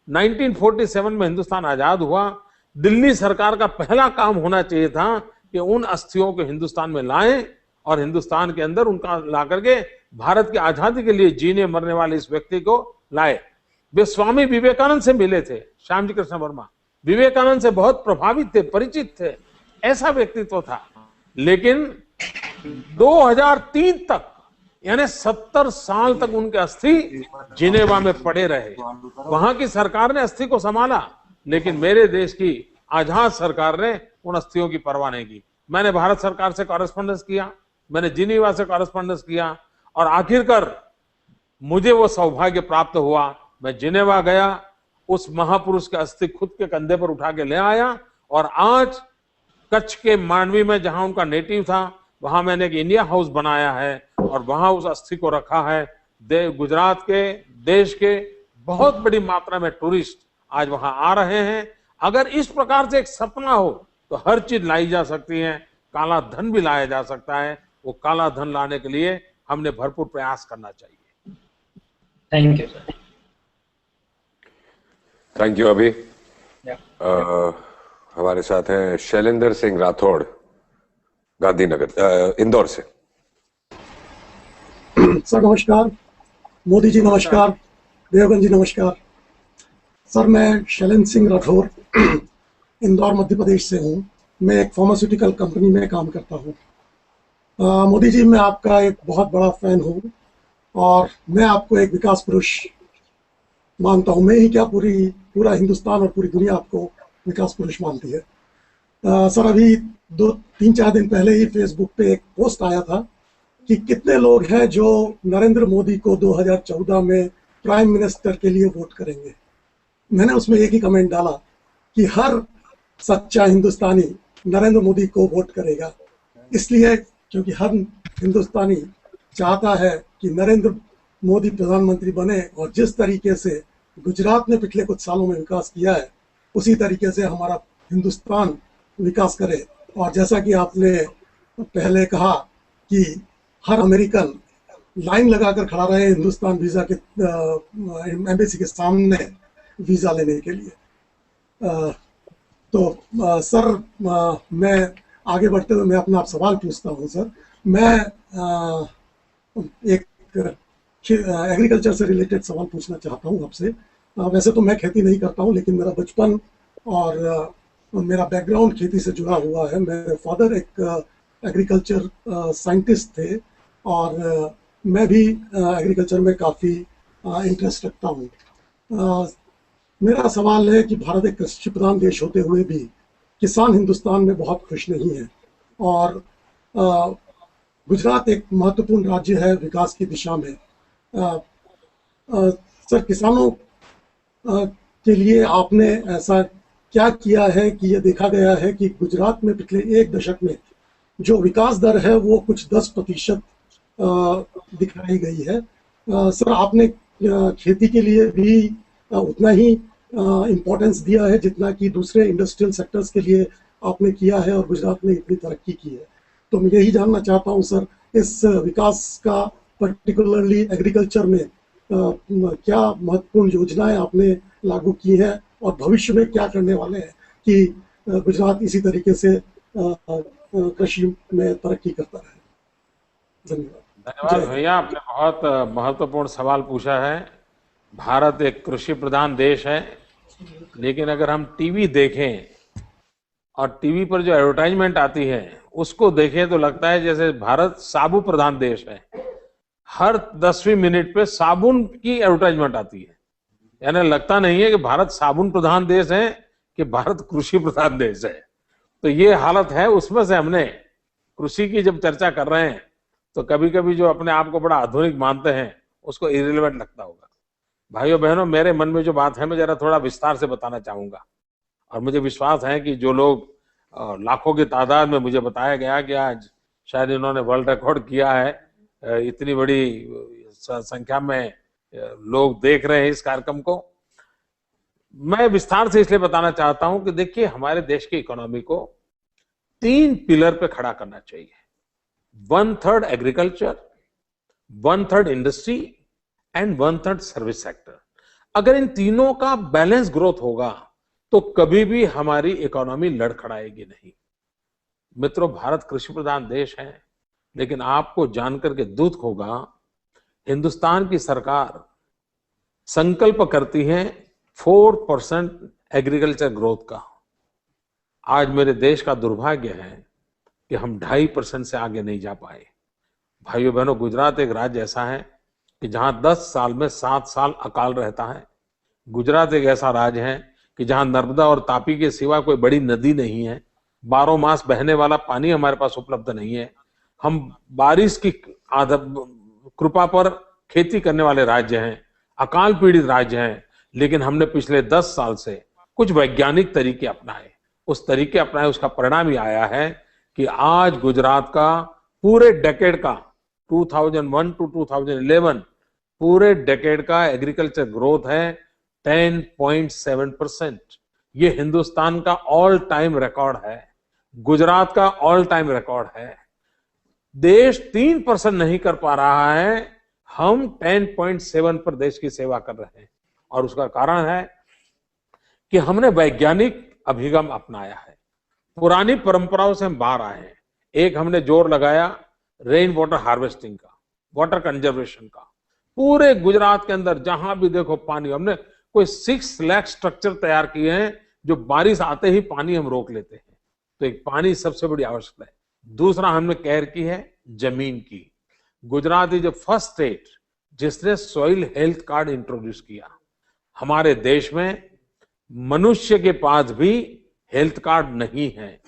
1947 में हिंदुस्तान आजाद हुआ। दिल्ली सरकार का पहला काम होना चाहिए था कि उन अस्थियों को हिंदुस्तान में लाएं और हिंदुस्तान के अंदर उनका ला करके भारत की आजादी के लिए जीने मरने वाले इस व्यक्ति को लाए। वे स्वामी विवेकानंद से मिले थे। श्याम जी कृष्ण वर्मा विवेकानंद से बहुत प्रभावित थे, परिचित थे, ऐसा व्यक्तित्व था। लेकिन 2003 तक यानी 70 साल तक उनके अस्थि जिनेवा में पड़े रहे। वहां की सरकार ने अस्थि को संभाला, लेकिन मेरे देश की आजाद सरकार ने उन अस्थियों की परवाह नहीं की। मैंने भारत सरकार से कॉरेस्पॉन्डेंस किया, मैंने जिनेवा से कॉरेस्पॉन्डेंस किया और आखिरकार मुझे वो सौभाग्य प्राप्त हुआ। मैं जिनेवा गया, उस महापुरुष के अस्थि खुद के कंधे पर उठा के ले आया और आज कच्छ के मांडवी में जहां उनका नेटिव था वहां मैंने एक इंडिया हाउस बनाया है और वहां उस अस्थि को रखा है। गुजरात के, देश के बहुत बड़ी मात्रा में टूरिस्ट आज वहां आ रहे हैं। अगर इस प्रकार से एक सपना हो तो हर चीज लाई जा सकती है, काला धन भी लाया जा सकता है। वो काला धन लाने के लिए हमने भरपूर प्रयास करना चाहिए। Thank you sir. Thank you. अभी हमारे साथ हैं शैलेंद्र सिंह राठौड़, गांधीनगर, इंदौर से। सर नमस्कार। मोदी जी नमस्कार। देवगन जी नमस्कार। सर मैं शैलेंद्र सिंह राठौर इंदौर मध्य प्रदेश से हूँ। मैं एक फार्मास्यूटिकल कंपनी में काम करता हूँ। मोदी जी मैं आपका एक बहुत बड़ा फैन हूँ और मैं आपको एक विकास पुरुष मानता हूँ। मैं ही क्या पूरा हिंदुस्तान और पूरी दुनिया आपको विकास पुरुष मानती है। सर अभी 2-3-4 दिन पहले ही फेसबुक पे एक पोस्ट आया था कि कितने लोग हैं जो नरेंद्र मोदी को 2014 में प्राइम मिनिस्टर के लिए वोट करेंगे। मैंने उसमें एक ही कमेंट डाला कि हर सच्चा हिंदुस्तानी नरेंद्र मोदी को वोट करेगा, इसलिए क्योंकि हर हिंदुस्तानी चाहता है कि नरेंद्र मोदी प्रधानमंत्री बने और जिस तरीके से गुजरात ने पिछले कुछ सालों में विकास किया है उसी तरीके से हमारा हिंदुस्तान विकास करे। और जैसा कि आपने पहले कहा कि हर अमेरिकन लाइन लगाकर खड़ा रहे हिंदुस्तान वीजा के एम्बेसी के सामने वीजा लेने के लिए। सर मैं आगे बढ़ते हुए मैं अपना आप सवाल पूछता हूँ। सर मैं एक एग्रीकल्चर से रिलेटेड सवाल पूछना चाहता हूँ आपसे। वैसे तो मैं खेती नहीं करता हूँ, लेकिन मेरा बचपन और मेरा बैकग्राउंड खेती से जुड़ा हुआ है। मेरे फादर एक एग्रीकल्चर साइंटिस्ट थे और मैं भी एग्रीकल्चर में काफ़ी इंटरेस्ट रखता हूँ। मेरा सवाल है कि भारत एक कृषि प्रधान देश होते हुए भी किसान हिंदुस्तान में बहुत खुश नहीं है और गुजरात एक महत्वपूर्ण राज्य है विकास की दिशा में। सर किसानों के लिए आपने ऐसा क्या किया है कि ये देखा गया है कि गुजरात में पिछले 1 दशक में जो विकास दर है वो कुछ 10% दिखाई गई है। सर आपने खेती के लिए भी उतना ही इम्पोर्टेंस दिया है जितना कि दूसरे इंडस्ट्रियल सेक्टर्स के लिए आपने किया है और गुजरात ने इतनी तरक्की की है। तो मैं यही जानना चाहता हूँ सर, इस विकास का पर्टिकुलरली एग्रीकल्चर में क्या महत्वपूर्ण योजनाएं आपने लागू की हैं और भविष्य में क्या करने वाले हैं कि गुजरात इसी तरीके से कृषि में तरक्की करता रहे। धन्यवाद भैया, आपने बहुत महत्वपूर्ण सवाल पूछा है। भारत एक कृषि प्रधान देश है, लेकिन अगर हम टीवी देखें और टीवी पर जो एडवर्टाइजमेंट आती है उसको देखें तो लगता है जैसे भारत साबुन प्रधान देश है। हर 10वीं मिनट पे साबुन की एडवर्टाइजमेंट आती है, यानी लगता नहीं है कि भारत साबुन प्रधान देश है कि भारत कृषि प्रधान देश है। तो ये हालत है। उसमें से हमने कृषि की जब चर्चा कर रहे हैं तो कभी कभी जो अपने आप को बड़ा आधुनिक मानते हैं उसको इरिलेवेंट लगता होगा। भाइयों बहनों, मेरे मन में जो बात है मैं जरा थोड़ा विस्तार से बताना चाहूंगा, और मुझे विश्वास है कि जो लोग लाखों की तादाद में, मुझे बताया गया कि आज शायद इन्होंने वर्ल्ड रिकॉर्ड किया है, इतनी बड़ी संख्या में लोग देख रहे हैं इस कार्यक्रम को। मैं विस्तार से इसलिए बताना चाहता हूं कि देखिए, हमारे देश की इकोनॉमी को 3 पिलर पे खड़ा करना चाहिए। 1/3 agriculture, 1/3 industry and 1/3 service sector. अगर इन तीनों का बैलेंस ग्रोथ होगा तो कभी भी हमारी इकोनॉमी लड़खड़ाएगी नहीं। मित्रों, भारत कृषि प्रधान देश है, लेकिन आपको जानकर के दुख होगा, हिंदुस्तान की सरकार संकल्प करती है 4% एग्रीकल्चर ग्रोथ का। आज मेरे देश का दुर्भाग्य है कि हम 2.5% से आगे नहीं जा पाए। भाइयों बहनों, गुजरात एक राज्य ऐसा है कि जहां 10 साल में 7 साल अकाल रहता है। गुजरात एक ऐसा राज्य है कि जहां नर्मदा और तापी के सिवा कोई बड़ी नदी नहीं है, 12 मास बहने वाला पानी हमारे पास उपलब्ध नहीं है। हम बारिश की कृपा पर खेती करने वाले राज्य हैं, अकाल पीड़ित राज्य हैं, लेकिन हमने पिछले 10 साल से कुछ वैज्ञानिक तरीके अपनाए। उस तरीके अपनाए, उसका परिणाम ये आया है कि आज गुजरात का पूरे डेकेड का 2001 टू 2011 पूरे डेकेड का एग्रीकल्चर ग्रोथ है 10.7%। ये हिंदुस्तान का ऑल टाइम रिकॉर्ड है, गुजरात का ऑल टाइम रिकॉर्ड है। देश 3% नहीं कर पा रहा है, हम 10.7 पर देश की सेवा कर रहे हैं, और उसका कारण है कि हमने वैज्ञानिक अभिगम अपनाया है। पुरानी परंपराओं से हम बाहर आए हैं। एक, हमने जोर लगाया रेन वाटर हार्वेस्टिंग का, वाटर कंजर्वेशन का। पूरे गुजरात के अंदर जहां भी देखो पानी, हमने कोई 6 लाख स्ट्रक्चर तैयार किए हैं जो बारिश आते ही पानी हम रोक लेते हैं। तो एक पानी सबसे बड़ी आवश्यकता है। दूसरा, हमने केयर की है जमीन की। Gujarat is the first state जिसने सॉइल हेल्थ कार्ड इंट्रोड्यूस किया। हमारे देश में मनुष्य के पास भी हेल्थ कार्ड नहीं है,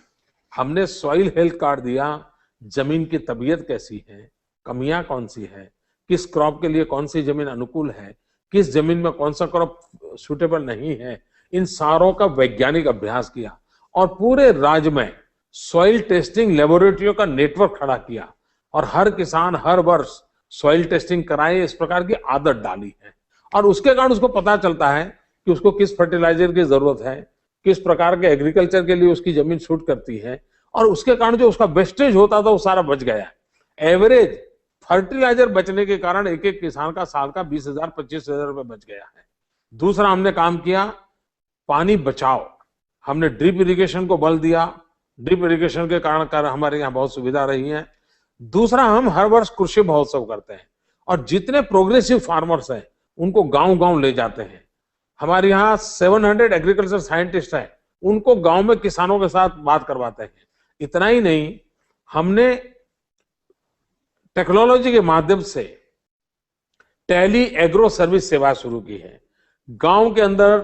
हमने सॉइल हेल्थ कार्ड दिया। जमीन की तबीयत कैसी है, कमियां कौन सी है, किस क्रॉप के लिए कौन सी जमीन अनुकूल है, किस जमीन में कौन सा क्रॉप सूटेबल नहीं है, इन सारों का वैज्ञानिक अभ्यास किया और पूरे राज्य में सॉइल टेस्टिंग लेबोरेटरियों का नेटवर्क खड़ा किया और हर किसान हर वर्ष सॉइल टेस्टिंग कराए, इस प्रकार की आदत डाली है। और उसके कारण उसको पता चलता है कि उसको किस फर्टिलाइजर की जरूरत है, किस प्रकार के एग्रीकल्चर के लिए उसकी जमीन सूट करती है, और उसके कारण जो उसका वेस्टेज होता था वो सारा बच गया। एवरेज फर्टिलाइजर बचने के कारण एक एक किसान का साल का 20,000 25,000 रुपए बच गया है। दूसरा, हमने काम किया पानी बचाओ। हमने ड्रिप इरिगेशन को बल दिया। ड्रिप इरिगेशन के कारण हमारे यहाँ बहुत सुविधा रही है। दूसरा, हम हर वर्ष कृषि महोत्सव करते हैं और जितने प्रोग्रेसिव फार्मर्स हैं उनको गांव गांव ले जाते हैं। हमारे यहाँ 700 एग्रीकल्चर साइंटिस्ट हैं, उनको गांव में किसानों के साथ बात करवाते हैं। इतना ही नहीं, हमने टेक्नोलॉजी के माध्यम से टेली एग्रो सर्विस सेवा शुरू की है। गांव के अंदर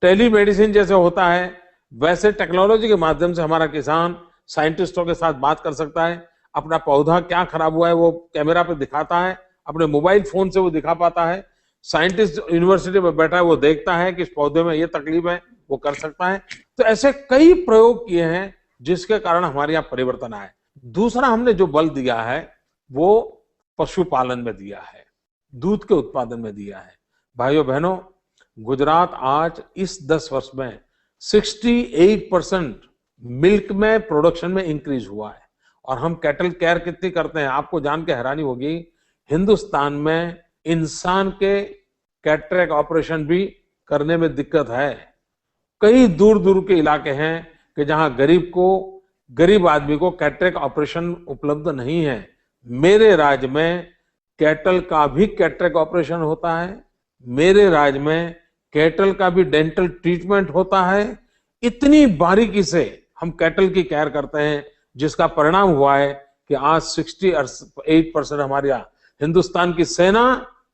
टेली मेडिसिन जैसे होता है, वैसे टेक्नोलॉजी के माध्यम से हमारा किसान साइंटिस्टों के साथ बात कर सकता है। अपना पौधा क्या खराब हुआ है वो कैमरा पे दिखाता है, अपने मोबाइल फोन से वो दिखा पाता है। साइंटिस्ट यूनिवर्सिटी में बैठा है, वो देखता है कि इस पौधे में ये तकलीफ है, वो कर सकता है। तो ऐसे कई प्रयोग किए हैं जिसके कारण हमारे यहाँ परिवर्तन आए। दूसरा, हमने जो बल दिया है वो पशुपालन में दिया है, दूध के उत्पादन में दिया है। भाइयों बहनों, गुजरात आज इस 10 वर्ष में 68% मिल्क में प्रोडक्शन में इंक्रीज हुआ है। और हम कैटल केयर कितनी करते हैं, आपको जान के हैरानी होगी, हिंदुस्तान में इंसान के कैटरेक्ट ऑपरेशन भी करने में दिक्कत है। कई दूर दूर के इलाके हैं कि जहां गरीब आदमी को कैटरेक्ट ऑपरेशन उपलब्ध नहीं है। मेरे राज्य में कैटल का भी कैटरेक्ट ऑपरेशन होता है, मेरे राज्य में कैटल का भी डेंटल ट्रीटमेंट होता है। इतनी बारीकी से हम कैटल की केयर करते हैं, जिसका परिणाम हुआ है कि आज 68% हमारे हिंदुस्तान की सेना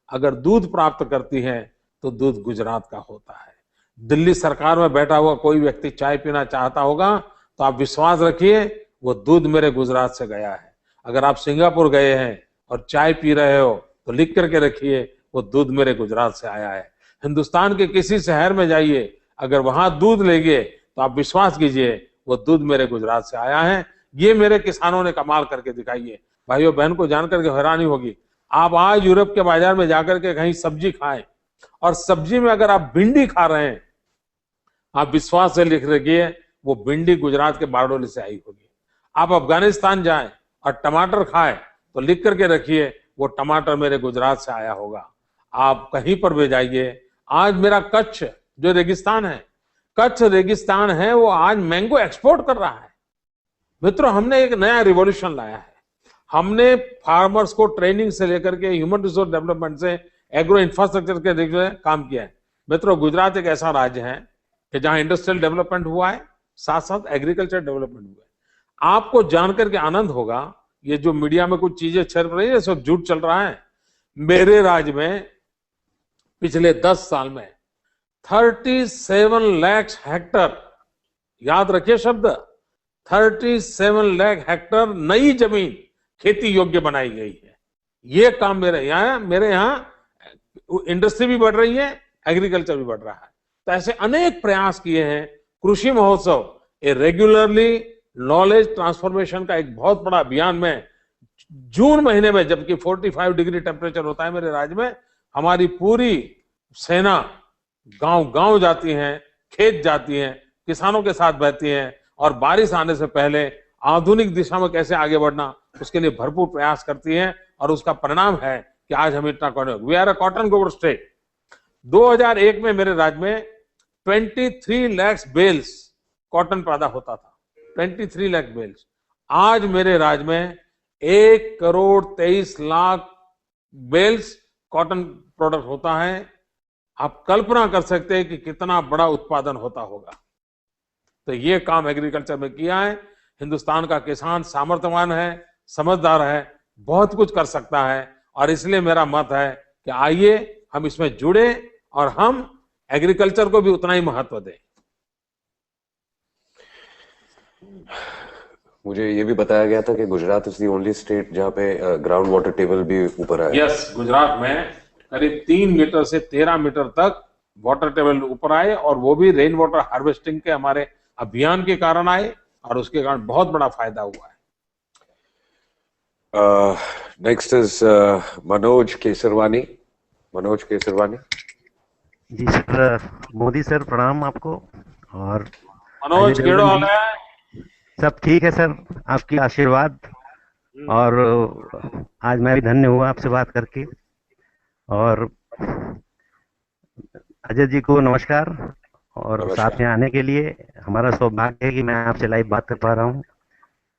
अगर दूध प्राप्त करती है तो दूध गुजरात का होता है। दिल्ली सरकार में बैठा हुआ कोई व्यक्ति चाय पीना चाहता होगा तो आप विश्वास रखिए वो दूध मेरे गुजरात से गया है। अगर आप सिंगापुर गए हैं और चाय पी रहे हो तो लिख करके रखिए वो दूध मेरे गुजरात से आया है। हिंदुस्तान के किसी शहर में जाइए, अगर वहां दूध लेंगे तो आप विश्वास कीजिए वो दूध मेरे गुजरात से आया है। ये मेरे किसानों ने कमाल करके दिखाई है। भाइयों बहन को जानकर के हैरानी होगी, आप आज यूरोप के बाजार में जाकर के कहीं सब्जी खाएं और सब्जी में अगर आप भिंडी खा रहे हैं, आप विश्वास से लिख रखिए वो भिंडी गुजरात के बारडोली से आई होगी। आप अफगानिस्तान जाएं और टमाटर खाएं तो लिख करके रखिए वो टमाटर मेरे गुजरात से आया होगा। आप कहीं पर भी जाइए, आज मेरा कच्छ जो रेगिस्तान है, कच्छ रेगिस्तान है, वो आज मैंगो एक्सपोर्ट कर रहा है। मित्रों, हमने एक नया रिवॉल्यूशन लाया है। हमने फार्मर्स को ट्रेनिंग से लेकर के ह्यूमन रिसोर्स डेवलपमेंट से एग्रो इंफ्रास्ट्रक्चर के लिए काम किया है। मित्रों, गुजरात एक ऐसा राज्य है कि जहां इंडस्ट्रियल डेवलपमेंट हुआ है, साथ साथ एग्रीकल्चर डेवलपमेंट हुआ है। आपको जानकर के आनंद होगा, ये जो मीडिया में कुछ चीजें चल रही है सब झूठ चल रहा है। मेरे राज्य में पिछले 10 साल में 37 लाख हेक्टर, याद रखिए शब्द, 37 लाख हेक्टर नई जमीन खेती योग्य बनाई गई है। ये काम मेरे यहाँ इंडस्ट्री भी बढ़ रही है, एग्रीकल्चर भी बढ़ रहा है। तो ऐसे अनेक प्रयास किए हैं। कृषि महोत्सव ये रेगुलरली नॉलेज ट्रांसफॉर्मेशन का एक बहुत बड़ा अभियान में जून महीने में, जबकि 45 डिग्री टेम्परेचर होता है मेरे राज्य में, हमारी पूरी सेना गांव जाती है, खेत जाती है, किसानों के साथ बैठती है और बारिश आने से पहले आधुनिक दिशा में कैसे आगे बढ़ना उसके लिए भरपूर प्रयास करती है। और उसका परिणाम है कि आज हम इतना we are a cotton grower state. 2001 में मेरे राज्य में 23 लाख बेल्स कॉटन पैदा होता था, 23 लाख बेल्स। आज मेरे राज्य में 1,23,00,000 बेल्स कॉटन प्रोडक्ट होता है। आप कल्पना कर सकते हैं कि कितना बड़ा उत्पादन होता होगा। तो ये काम एग्रीकल्चर में किया है। हिंदुस्तान का किसान सामर्थ्यवान है, समझदार है, बहुत कुछ कर सकता है। और इसलिए मेरा मत है कि आइए हम इसमें जुड़े और हम एग्रीकल्चर को भी उतना ही महत्व दें। मुझे ये भी बताया गया था कि Gujarat is the only state जहां पे ग्राउंड वाटर टेबल भी ऊपर आया। यस, गुजरात में करीब 3 मीटर से 13 मीटर तक वाटर टेबल ऊपर आए और वो भी रेन वाटर हार्वेस्टिंग के हमारे अभियान के कारण आए और उसके कारण बहुत बड़ा फायदा हुआ है। Next is Manoj Kesarwani. Manoj Kesarwani ji sir, Modi sir प्रणाम आपको। और मनोज केड़ो हाल है? सब ठीक है सर, आपकी आशीर्वाद। और आज मैं भी धन्य हुआ आपसे बात करके। और अजय जी को नमस्कार और साथ में आने के लिए। हमारा सौभाग्य है कि मैं आपसे लाइव बात कर पा रहा हूँ।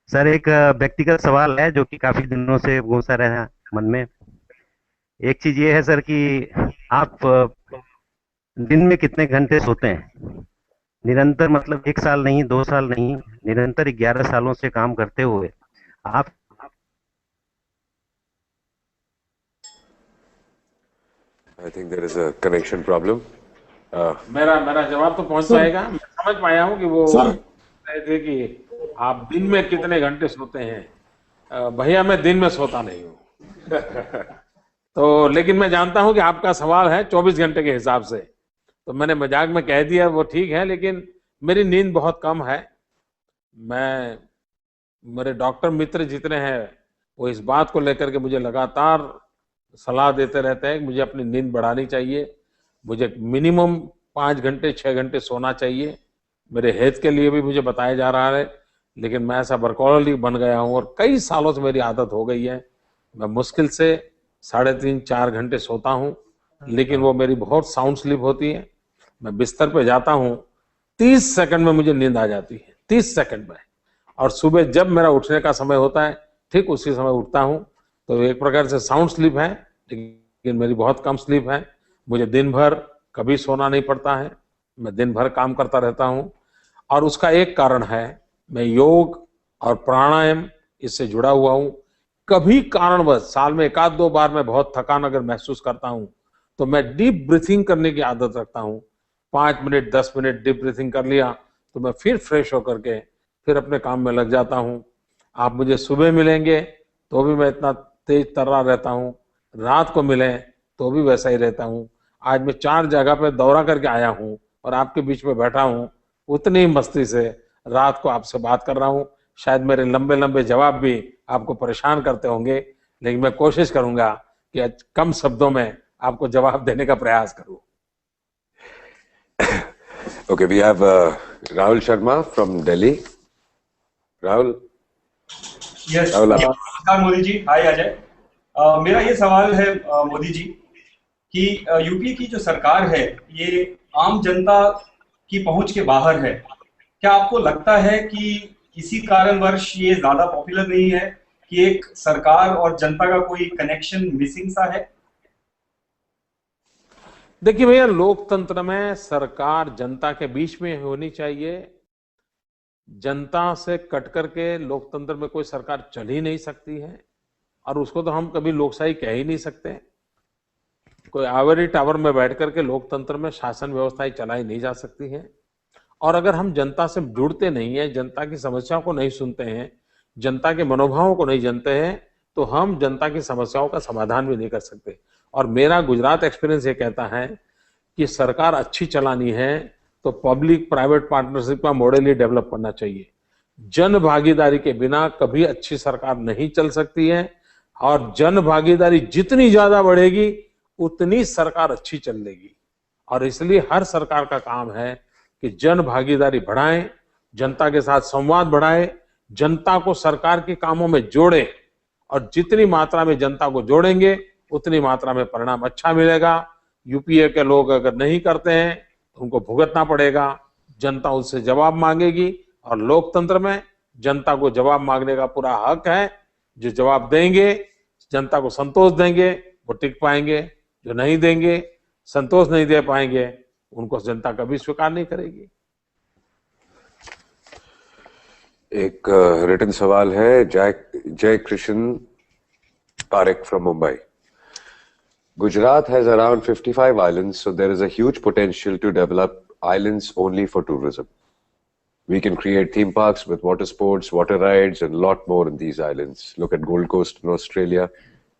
सर, एक व्यक्तिगत सवाल है जो कि काफी दिनों से गूंजा रहा है मन में। एक चीज ये है सर कि आप दिन में कितने घंटे सोते हैं? निरंतर, मतलब 1 साल नहीं, 2 साल नहीं, निरंतर 11 सालों से काम करते हुए आप I think there is a connection problem. मेरा जवाब तो पहुंच जाएगा। मैं समझ पाया हूँ कि वो कह थे कि आप दिन में कितने घंटे सोते हैं। भैया मैं दिन में सोता नहीं हूँ तो लेकिन मैं जानता हूँ कि आपका सवाल है 24 घंटे के हिसाब से, तो मैंने मजाक में कह दिया वो ठीक है, लेकिन मेरी नींद बहुत कम है। मेरे डॉक्टर मित्र जितने हैं वो इस बात को लेकर के मुझे लगातार सलाह देते रहते हैं कि मुझे अपनी नींद बढ़ानी चाहिए, मुझे मिनिमम 5 घंटे 6 घंटे सोना चाहिए। मेरे हेल्थ के लिए भी मुझे बताया जा रहा है, लेकिन मैं ऐसा वर्कहॉलिक बन गया हूँ और कई सालों से मेरी आदत हो गई है। मैं मुश्किल से 3.5-4 घंटे सोता हूँ, लेकिन वो मेरी बहुत साउंड स्लीप होती है। मैं बिस्तर पे जाता हूँ, 30 सेकंड में मुझे नींद आ जाती है, 30 सेकंड में। और सुबह जब मेरा उठने का समय होता है, ठीक उसी समय उठता हूँ। तो एक प्रकार से साउंड स्लीप है, लेकिन मेरी बहुत कम स्लीप है। मुझे दिन भर कभी सोना नहीं पड़ता है, मैं दिन भर काम करता रहता हूँ। और उसका एक कारण है, मैं योग और प्राणायाम इससे जुड़ा हुआ हूँ। कभी कारणवश साल में 1-2 बार मैं बहुत थकान अगर महसूस करता हूँ, तो मैं डीप ब्रीथिंग करने की आदत रखता हूँ। 5 मिनट 10 मिनट डीप ब्रीथिंग कर लिया तो मैं फिर फ्रेश होकर के फिर अपने काम में लग जाता हूँ। आप मुझे सुबह मिलेंगे तो भी मैं इतना तेज तर्रा रहता हूँ, रात को मिले तो भी वैसा ही रहता हूँ। आज मैं 4 जगह पे दौरा करके आया हूँ और आपके बीच में बैठा हूँ, उतनी ही मस्ती से रात को आपसे बात कर रहा हूँ। शायद मेरे लंबे लंबे जवाब भी आपको परेशान करते होंगे, लेकिन मैं कोशिश करूंगा कि कम शब्दों में आपको जवाब देने का प्रयास करूं। Okay, we have Rahul Sharma from Delhi. Rahul. Yes. Rahul, नमस्कार मोदी जी। हाय अजय। मेरा ये सवाल है मोदी जी कि यूपी की जो सरकार है ये आम जनता की पहुंच के बाहर है। क्या आपको लगता है कि इसी कारणवश ये ज्यादा पॉपुलर नहीं है कि एक सरकार और जनता का कोई कनेक्शन मिसिंग सा है? देखिए भैया, लोकतंत्र में सरकार जनता के बीच में होनी चाहिए। जनता से कट करके लोकतंत्र में कोई सरकार चल ही नहीं सकती है, और उसको तो हम कभी लोकशाही कह ही नहीं सकते। कोई आइवरी टावर में बैठ करके लोकतंत्र में शासन व्यवस्था ही चलाई नहीं जा सकती है। और अगर हम जनता से जुड़ते नहीं है, जनता की समस्याओं को नहीं सुनते हैं, जनता के मनोभावों को नहीं जानते हैं, तो हम जनता की समस्याओं का समाधान भी नहीं कर सकते। और मेरा गुजरात एक्सपीरियंस ये कहता है कि सरकार अच्छी चलानी है तो पब्लिक प्राइवेट पार्टनरशिप का मॉडल ही डेवलप करना चाहिए। जन भागीदारी के बिना कभी अच्छी सरकार नहीं चल सकती है, और जन भागीदारी जितनी ज्यादा बढ़ेगी उतनी सरकार अच्छी चलेगी। और इसलिए हर सरकार का काम है कि जन भागीदारी बढ़ाएं, जनता के साथ संवाद बढ़ाएं, जनता को सरकार के कामों में जोड़े, और जितनी मात्रा में जनता को जोड़ेंगे उतनी मात्रा में परिणाम अच्छा मिलेगा। यूपीए के लोग अगर नहीं करते हैं तो उनको भुगतना पड़ेगा, जनता उससे जवाब मांगेगी, और लोकतंत्र में जनता को जवाब मांगने का पूरा हक है। जो जवाब देंगे, जनता को संतोष देंगे, वो टिक पाएंगे। जो नहीं देंगे, संतोष नहीं दे पाएंगे, उनको जनता कभी स्वीकार नहीं करेगी। एक रिटन सवाल है जय Krishna Parekh from Mumbai. Gujarat has around 55 islands, so there is a huge potential to develop islands only for tourism. We can create theme parks with water sports, water rides, and a lot more in these islands. Look at Gold Coast in Australia.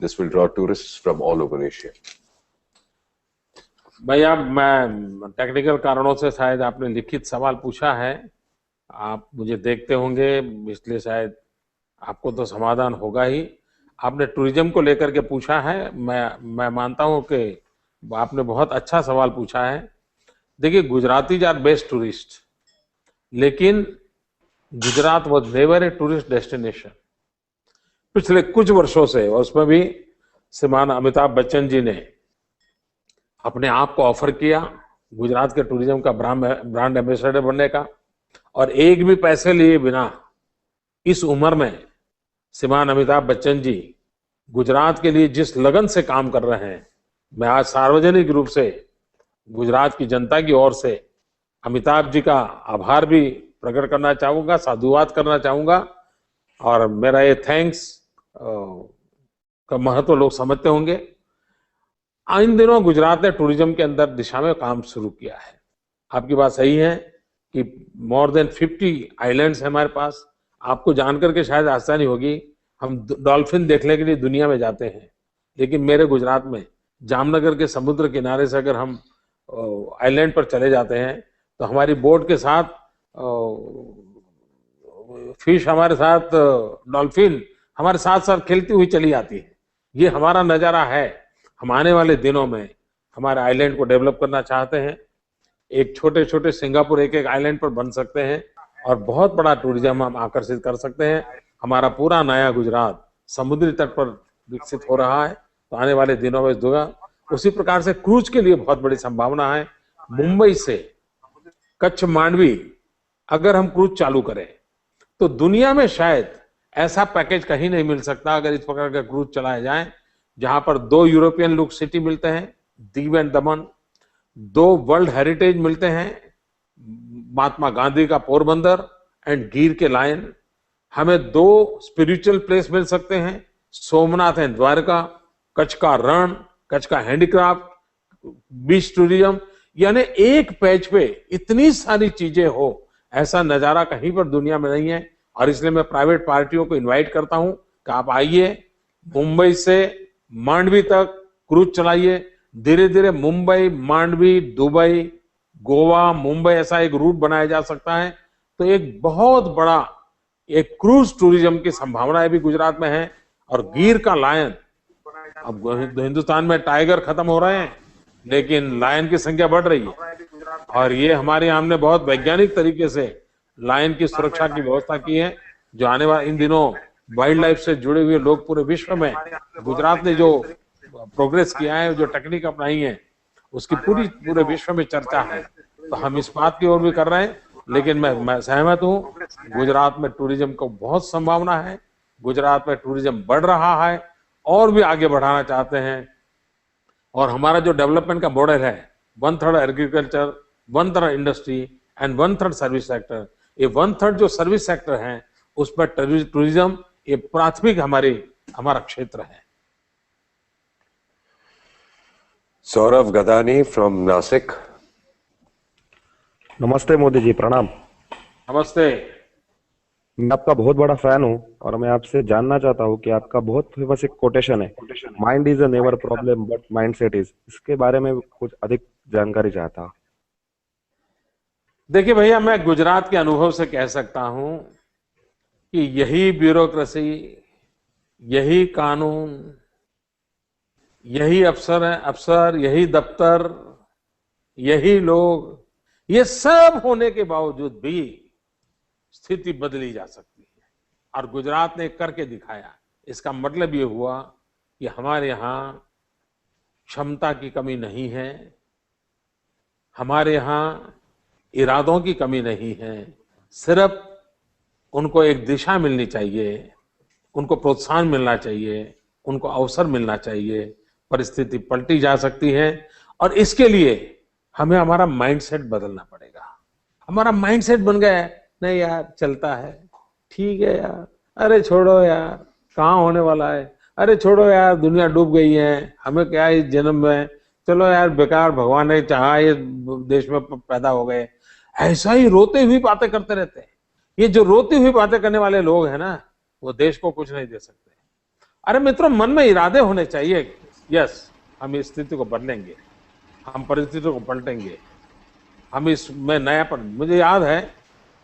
This will draw tourists from all over Asia. भैया, मैं technical कारणों से शायद आपने लिखित सवाल पूछा है, आप मुझे देखते होंगे, इसलिए शायद आपको तो समाधान होगा ही। आपने टूरिज्म को लेकर के पूछा है, मैं मानता हूं कि आपने बहुत अच्छा सवाल पूछा है। देखिए, गुजरातीज आर बेस्ट टूरिस्ट, लेकिन Gujarat was never a tourist destination पिछले कुछ वर्षों से। और उसमें भी श्रीमान अमिताभ बच्चन जी ने अपने आप को ऑफर किया गुजरात के टूरिज्म का ब्रांड एम्बेसडर बनने का, और एक भी पैसे लिए बिना इस उम्र में श्रीमान अमिताभ बच्चन जी गुजरात के लिए जिस लगन से काम कर रहे हैं, मैं आज सार्वजनिक रूप से गुजरात की जनता की ओर से अमिताभ जी का आभार भी प्रकट करना चाहूंगा, साधुवाद करना चाहूंगा। और मेरा ये थैंक्स का महत्व लोग समझते होंगे। इन दिनों गुजरात ने टूरिज्म के अंदर दिशा में काम शुरू किया है। आपकी बात सही है कि मोर देन 50 आइलैंड्स है हमारे पास। आपको जानकर के शायद आसानी होगी, हम डॉल्फिन देखने के लिए दुनिया में जाते हैं, लेकिन मेरे गुजरात में जामनगर के समुद्र किनारे से अगर हम आइलैंड पर चले जाते हैं तो हमारी बोट के साथ फिश, हमारे साथ डॉल्फिन हमारे साथ साथ खेलती हुई चली आती है। ये हमारा नज़ारा है। हम आने वाले दिनों में हमारे आइलैंड को डेवलप करना चाहते हैं। एक छोटे छोटे सिंगापुर एक आइलैंड पर बन सकते हैं, और बहुत बड़ा टूरिज्म हम आकर्षित कर सकते हैं। हमारा पूरा नया गुजरात समुद्री तट पर विकसित हो रहा है, तो आने वाले दिनों में दूंगा। उसी प्रकार से क्रूज के लिए बहुत बड़ी संभावना है। मुंबई से कच्छ मांडवी अगर हम क्रूज चालू करें तो दुनिया में शायद ऐसा पैकेज कहीं नहीं मिल सकता अगर इस प्रकार का क्रूज चलाए जाए, जहां पर 2 यूरोपियन लुक सिटी मिलते हैं, Diu and Daman, 2 world heritage मिलते हैं, महात्मा गांधी का पोरबंदर एंड गिर के लायन, हमें 2 स्पिरिचुअल प्लेस मिल सकते हैं, सोमनाथ एंड द्वारका, कच्छ का रण, कच्छ का हैंडीक्राफ्ट, बीच टूरिज्म, यानी एक पैच पे इतनी सारी चीजें हो, ऐसा नजारा कहीं पर दुनिया में नहीं है। और इसलिए मैं प्राइवेट पार्टियों को इनवाइट करता हूं कि आप आइए, मुंबई से मांडवी तक क्रूज चलाइए, धीरे धीरे मुंबई, मांडवी, दुबई, गोवा, मुंबई ऐसा एक रूट बनाया जा सकता है। तो एक बहुत बड़ा एक क्रूज टूरिज्म की संभावनाएं भी गुजरात में है। और गिर का लायन, अब हिंदुस्तान में टाइगर खत्म हो रहे हैं लेकिन लायन की संख्या बढ़ रही है, और ये हमारे हमने बहुत वैज्ञानिक तरीके से लायन की सुरक्षा की व्यवस्था की है। जो आने वाले इन दिनों वाइल्ड लाइफ से जुड़े हुए लोग पूरे विश्व में, गुजरात ने जो प्रोग्रेस किया है, जो टेक्निक अपनाई है, उसकी पूरे विश्व में चर्चा है। तो हम इस बात की ओर भी कर रहे हैं। लेकिन मैं सहमत हूँ, गुजरात में टूरिज्म को बहुत संभावना है, गुजरात में टूरिज्म बढ़ रहा है और भी आगे बढ़ाना चाहते हैं। और हमारा जो डेवलपमेंट का मॉडल है, 1/3 agriculture, 1/3 industry and 1/3 service sector, ये 1/3 जो सर्विस सेक्टर है उस पर टूरिज्म ये प्राथमिक हमारा क्षेत्र है। सौरभ गदानी फ्रॉम नासिक। नमस्ते मोदी जी, प्रणाम। नमस्ते। मैं आपका बहुत बड़ा फैन हूँ और मैं आपसे जानना चाहता हूँ कि आपका बहुत फेमस एक कोटेशन है, mind is a never problem but mindset is. इसके बारे में कुछ अधिक जानकारी चाहता। देखिए भैया, मैं गुजरात के अनुभव से कह सकता हूं कि यही ब्यूरोक्रेसी, यही कानून, यही अफसर, यही दफ्तर, यही लोग, ये सब होने के बावजूद भी स्थिति बदली जा सकती है। और गुजरात ने करके दिखाया। इसका मतलब ये हुआ कि हमारे यहाँ क्षमता की कमी नहीं है, हमारे यहाँ इरादों की कमी नहीं है, सिर्फ उनको एक दिशा मिलनी चाहिए, उनको प्रोत्साहन मिलना चाहिए, उनको अवसर मिलना चाहिए, परिस्थिति पलटी जा सकती है। और इसके लिए हमें हमारा माइंडसेट बदलना पड़ेगा। हमारा माइंडसेट बन गया है, नहीं यार चलता है, ठीक है यार, अरे छोड़ो यार, कहाँ होने वाला है, अरे छोड़ो यार, दुनिया डूब गई है, हमें क्या है इस जन्म में, चलो यार बेकार, भगवान ने चाहा ये देश में पैदा हो गए। ऐसा ही रोते हुई बातें करते रहते हैं। ये जो रोती हुई बातें करने वाले लोग हैं ना, वो देश को कुछ नहीं दे सकते। अरे मित्रों, मन में इरादे होने चाहिए। यस, हम इस स्थिति को बदलेंगे, हम परिस्थिति को पलटेंगे, हम इसमें नयापन। मुझे याद है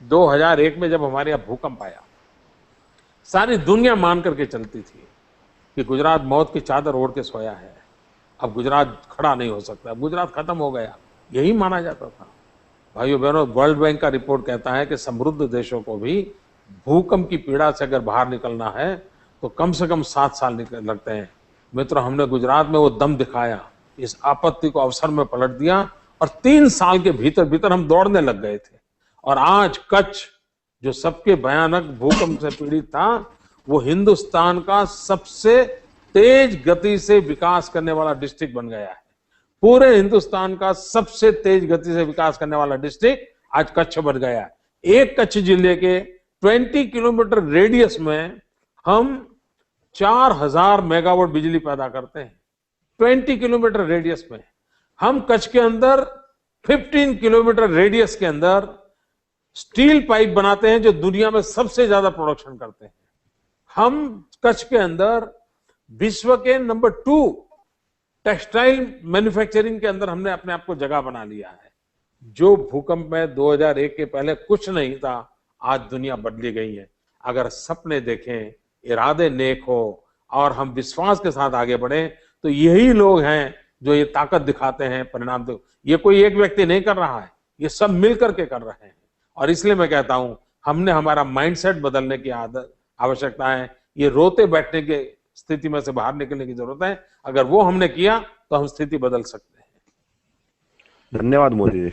2001 में जब हमारे यहाँ भूकंप आया, सारी दुनिया मान करके चलती थी कि गुजरात मौत की चादर ओढ़ के सोया है, अब गुजरात खड़ा नहीं हो सकता, अब गुजरात खत्म हो गया, यही माना जाता था। भाइयों बहनों, वर्ल्ड बैंक का रिपोर्ट कहता है कि समृद्ध देशों को भी भूकंप की पीड़ा से अगर बाहर निकलना है तो कम से कम 7 साल लगते हैं। मित्रों, हमने गुजरात में वो दम दिखाया, इस आपत्ति को अवसर में पलट दिया और 3 साल के भीतर भीतर हम दौड़ने लग गए थे। और आज कच्छ, जो सबके भयानक भूकंप से पीड़ित था, वो हिंदुस्तान का सबसे तेज गति से विकास करने वाला डिस्ट्रिक्ट बन गया है। पूरे हिंदुस्तान का सबसे तेज गति से विकास करने वाला डिस्ट्रिक्ट आज कच्छ बन गया है। एक कच्छ जिले के 20 किलोमीटर रेडियस में हम 4000 मेगावाट बिजली पैदा करते हैं। 20 किलोमीटर रेडियस में हम कच्छ के अंदर 15 किलोमीटर रेडियस के अंदर स्टील पाइप बनाते हैं, जो दुनिया में सबसे ज्यादा प्रोडक्शन करते हैं। हम कच्छ के अंदर विश्व के नंबर 2 टेक्सटाइल मैन्युफैक्चरिंग के अंदर हमने अपने आप को जगह बना लिया है। जो भूकंप में 2001 के पहले कुछ नहीं था, आज दुनिया बदली गई है। अगर सपने देखें, इरादे नेक हो और हम विश्वास के साथ आगे बढ़े, तो यही लोग हैं जो ये ताकत दिखाते हैं। परिणाम तो ये कोई एक व्यक्ति नहीं कर रहा है, ये सब मिल करके कर रहे हैं। और इसलिए मैं कहता हूं, हमने हमारा माइंडसेट बदलने की आवश्यकता है। ये रोते बैठने के स्थिति में से बाहर निकलने की जरूरत है। अगर वो हमने किया तो हम स्थिति बदल सकते हैं। धन्यवाद Modi ji.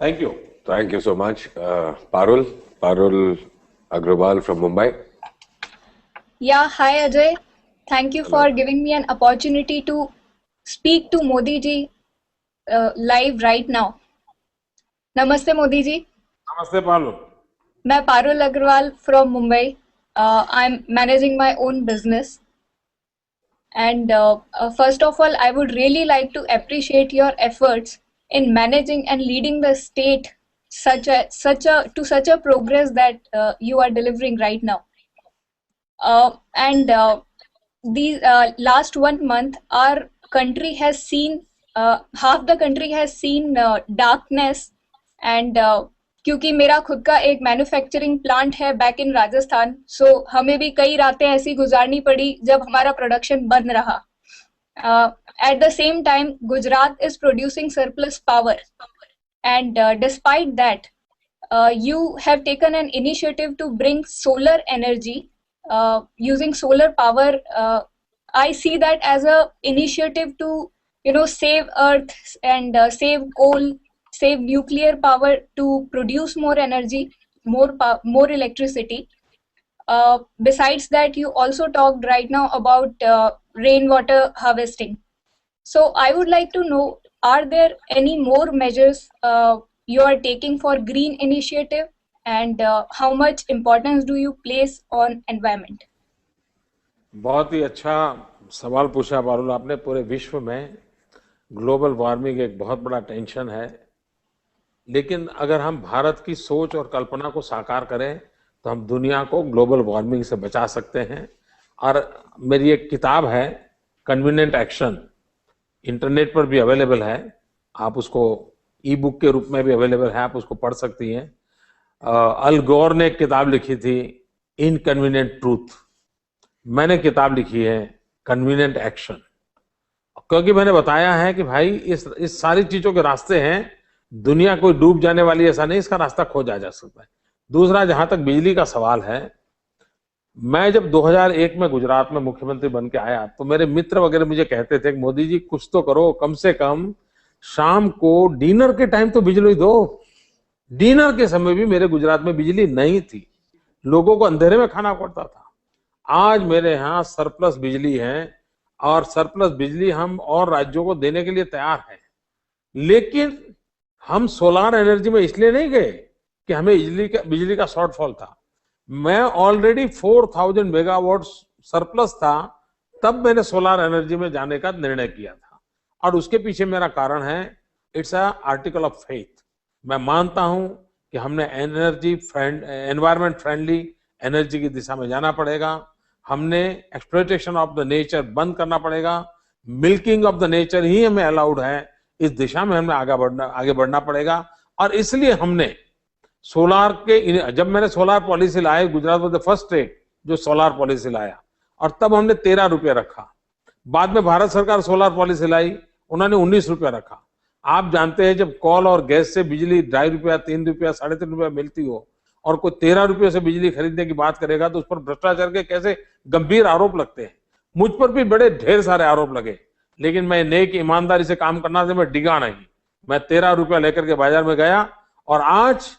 Thank you so much. Parul Agrawal from Mumbai. Yeah, hi Ajay. Thank you for giving me an opportunity to speak to Modi ji live right now. Namaste Modi ji. Namaste Parul. मैं Parul Agrawal from Mumbai. I'm managing my own business. And first of all, I would really like to appreciate your efforts in managing and leading the state to such a progress that you are delivering right now. These last 1 month, our country has seen half the country has seen darkness, and क्योंकि मेरा खुद का एक manufacturing plant है back in Rajasthan, सो हमें भी कई रातें ऐसी गुजारनी पड़ी जब हमारा प्रोडक्शन बंद रहा. At the same time, Gujarat is producing surplus power. And despite that, you have taken an initiative to bring solar energy using solar power. I see that as a initiative to, save earth and save coal, save nuclear power to produce more energy, more electricity. Besides that, you also talked right now about rainwater harvesting. So I would like to know, are there any more measures you are taking for green initiative, and how much importance do you place on environment? बहुत ही अच्छा सवाल पूछा पारुल आपने। पूरे विश्व में global warming एक बहुत बड़ा टेंशन है, लेकिन अगर हम भारत की सोच और कल्पना को साकार करें तो हम दुनिया को ग्लोबल वार्मिंग से बचा सकते हैं। और मेरी एक किताब है कन्वीनिएंट एक्शन, इंटरनेट पर भी अवेलेबल है, आप उसको ई बुक के रूप में भी अवेलेबल है, आप उसको पढ़ सकती हैं। अल गोर ने एक किताब लिखी थी इनकन्वीनिएंट ट्रूथ, मैंने किताब लिखी है कन्वीनिएंट एक्शन, क्योंकि मैंने बताया है कि भाई इस सारी चीजों के रास्ते हैं, दुनिया कोई डूब जाने वाली ऐसा नहीं, इसका रास्ता खोजा जा सकता है। दूसरा, जहां तक बिजली का सवाल है, मैं जब 2001 में गुजरात में मुख्यमंत्री बन के आया तो मेरे मित्र वगैरह मुझे कहते थे कि मोदी जी कुछ तो करो, कम से कम शाम को डिनर के टाइम तो बिजली दो। डिनर के समय भी मेरे गुजरात में बिजली नहीं थी, लोगों को अंधेरे में खाना पड़ता था। आज मेरे यहाँ सरप्लस बिजली है और सरप्लस बिजली हम और राज्यों को देने के लिए तैयार हैं। लेकिन हम सोलार एनर्जी में इसलिए नहीं गए कि हमें बिजली का शॉर्टफॉल था। मैं ऑलरेडी 4000 मेगावाट सरप्लस था, तब मैंने सोलार एनर्जी में जाने का निर्णय किया था। और उसके पीछे मेरा कारण है, it's a article of faith. मैं मानता हूं कि हमने एनवायरमेंट फ्रेंडली एनर्जी की दिशा में जाना पड़ेगा। हमने एक्सप्लॉयटेशन ऑफ द नेचर बंद करना पड़ेगा, मिल्किंग ऑफ द नेचर ही हमें अलाउड है, इस दिशा में हमें आगे बढ़ना पड़ेगा। और इसलिए हमने सोलार के, जब मैंने solar policy lie, Gujarat was the first state जो सोलार पॉलिसी लाया, और तब हमने 13 रुपये रखा। बाद में भारत सरकार सोलार पॉलिसी लाई, उन्होंने 19 रुपया रखा। आप जानते हैं जब कॉल और गैस से बिजली 2.5 रुपया, 3 रुपया, 3.5 रुपया मिलती हो और कोई 13 रुपये से बिजली खरीदने की बात करेगा तो उस पर भ्रष्टाचार के कैसे गंभीर आरोप लगते हैं। मुझ पर भी बड़े ढेर सारे आरोप लगे, लेकिन मैं नेक ईमानदारी से काम करना से मैं डिगा नहीं। मैं 13 रुपया लेकर के बाजार में गया और आज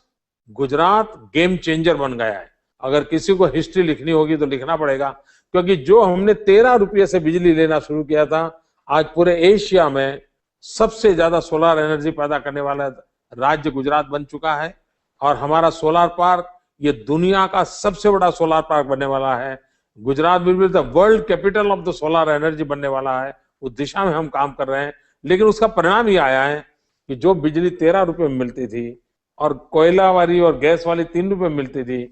गुजरात गेम चेंजर बन गया है। अगर किसी को हिस्ट्री लिखनी होगी तो लिखना पड़ेगा, क्योंकि जो हमने 13 रुपये से बिजली लेना शुरू किया था, आज पूरे एशिया में सबसे ज्यादा सोलार एनर्जी पैदा करने वाला राज्य गुजरात बन चुका है। और हमारा सोलार पार्क ये दुनिया का सबसे बड़ा सोलार पार्क बनने वाला है। Gujarat will be the world capital of the solar energy बनने वाला है। उस दिशा में हम काम कर रहे हैं, लेकिन उसका परिणाम ये आया है कि जो बिजली 13 रुपये में मिलती थी और कोयला वाली और गैस वाली 3 रुपये में मिलती थी,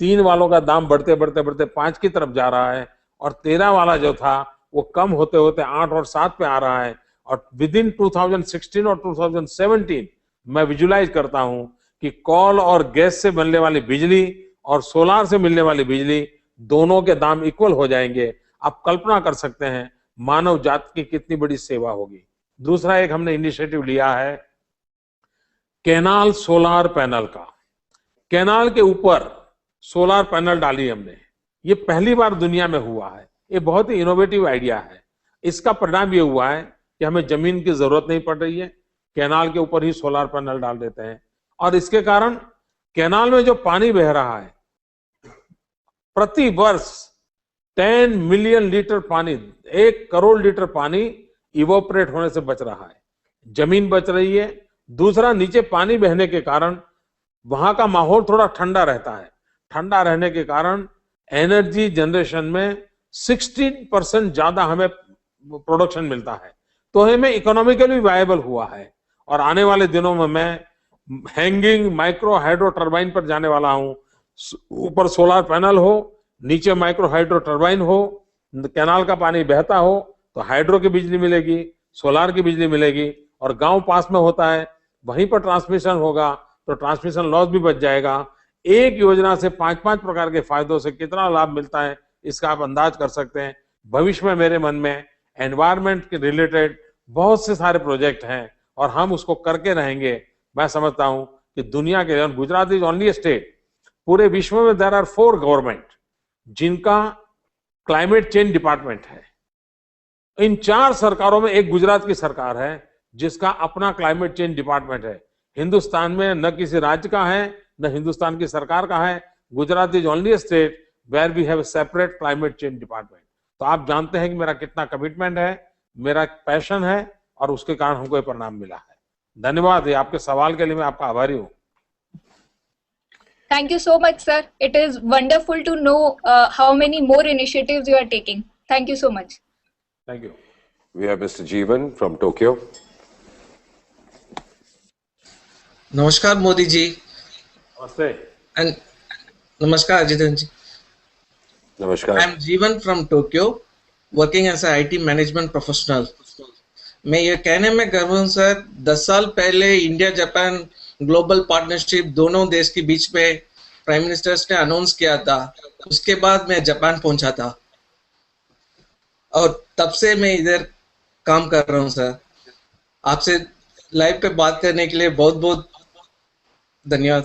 3 वालों का दाम बढ़ते बढ़ते बढ़ते 5 की तरफ जा रहा है, और 13 वाला जो था वो कम होते होते 8 और 7 पे आ रहा है। और विद इन 2016 और 2017 मैं विजुलाइज करता हूं कि कॉल और गैस से बनने वाली बिजली और सोलार से मिलने वाली बिजली दोनों के दाम इक्वल हो जाएंगे। आप कल्पना कर सकते हैं मानव जाति की कितनी बड़ी सेवा होगी। दूसरा, एक हमने इनिशिएटिव लिया है कैनाल सोलार पैनल का। कैनाल के ऊपर सोलार पैनल डाली हमने, ये पहली बार दुनिया में हुआ है। ये बहुत ही इनोवेटिव आइडिया है। इसका परिणाम ये हुआ है कि हमें जमीन की जरूरत नहीं पड़ रही है, कैनाल के ऊपर ही सोलर पैनल डाल देते हैं और इसके कारण कैनाल में जो पानी बह रहा है, प्रति वर्ष 10 मिलियन लीटर पानी, 1 करोड़ लीटर पानी इवोपरेट होने से बच रहा है, जमीन बच रही है। दूसरा, नीचे पानी बहने के कारण वहां का माहौल थोड़ा ठंडा रहता है, ठंडा रहने के कारण एनर्जी जनरेशन में 16% ज्यादा हमें प्रोडक्शन मिलता है, तो हमें इकोनॉमिकली वायबल हुआ है। और आने वाले दिनों में मैं हैंगिंग माइक्रो हाइड्रो टरबाइन पर जाने वाला हूं। ऊपर सोलर पैनल हो, नीचे माइक्रो हाइड्रो टरबाइन हो, कैनाल का पानी बहता हो तो हाइड्रो की बिजली मिलेगी, सोलार की बिजली मिलेगी, और गांव पास में होता है, वहीं पर ट्रांसमिशन होगा तो ट्रांसमिशन लॉस भी बच जाएगा। एक योजना से 5-5 प्रकार के फायदों से कितना लाभ मिलता है इसका आप अंदाज कर सकते हैं। भविष्य में मेरे मन में एनवायरनमेंट के रिलेटेड बहुत से सारे प्रोजेक्ट हैं और हम उसको करके रहेंगे। मैं समझता हूं कि दुनिया के, गुजरात इज ओनली स्टेट, पूरे विश्व में देयर आर 4 गवर्नमेंट जिनका क्लाइमेट चेंज डिपार्टमेंट है। इन 4 सरकारों में एक गुजरात की सरकार है जिसका अपना क्लाइमेट चेंज डिपार्टमेंट है। हिंदुस्तान में न किसी राज्य का है न हिंदुस्तान की सरकार का है। Gujarat is only state where we have separate climate change department. तो आप जानते हैं कि मेरा कितना कमिटमेंट है, मेरा पैशन है और उसके कारण हमको ये परिणाम मिला है। धन्यवाद। ये आपके सवाल के लिए मैं आपका आभारी हूँ। Thank you so much, sir. It is wonderful to know how many more initiatives you are taking. Thank you so much. Thank you. We have Mr. Jeevan from Tokyo. नमस्कार मोदी जी। नमस्ते। And नमस्कार जितेंद्र जी। नमस्कार। I am Jeevan from Tokyo, working as a IT management professional. मैं ये कहने में गर्व हूँ सर, 10 साल पहले इंडिया जापान ग्लोबल पार्टनरशिप दोनों देश के बीच में प्राइम मिनिस्टर्स ने अनाउंस किया था। उसके बाद मैं जापान पहुंचा था और तब से मैं इधर काम कर रहा हूं सर। आपसे लाइव पे बात करने के लिए बहुत बहुत धन्यवाद,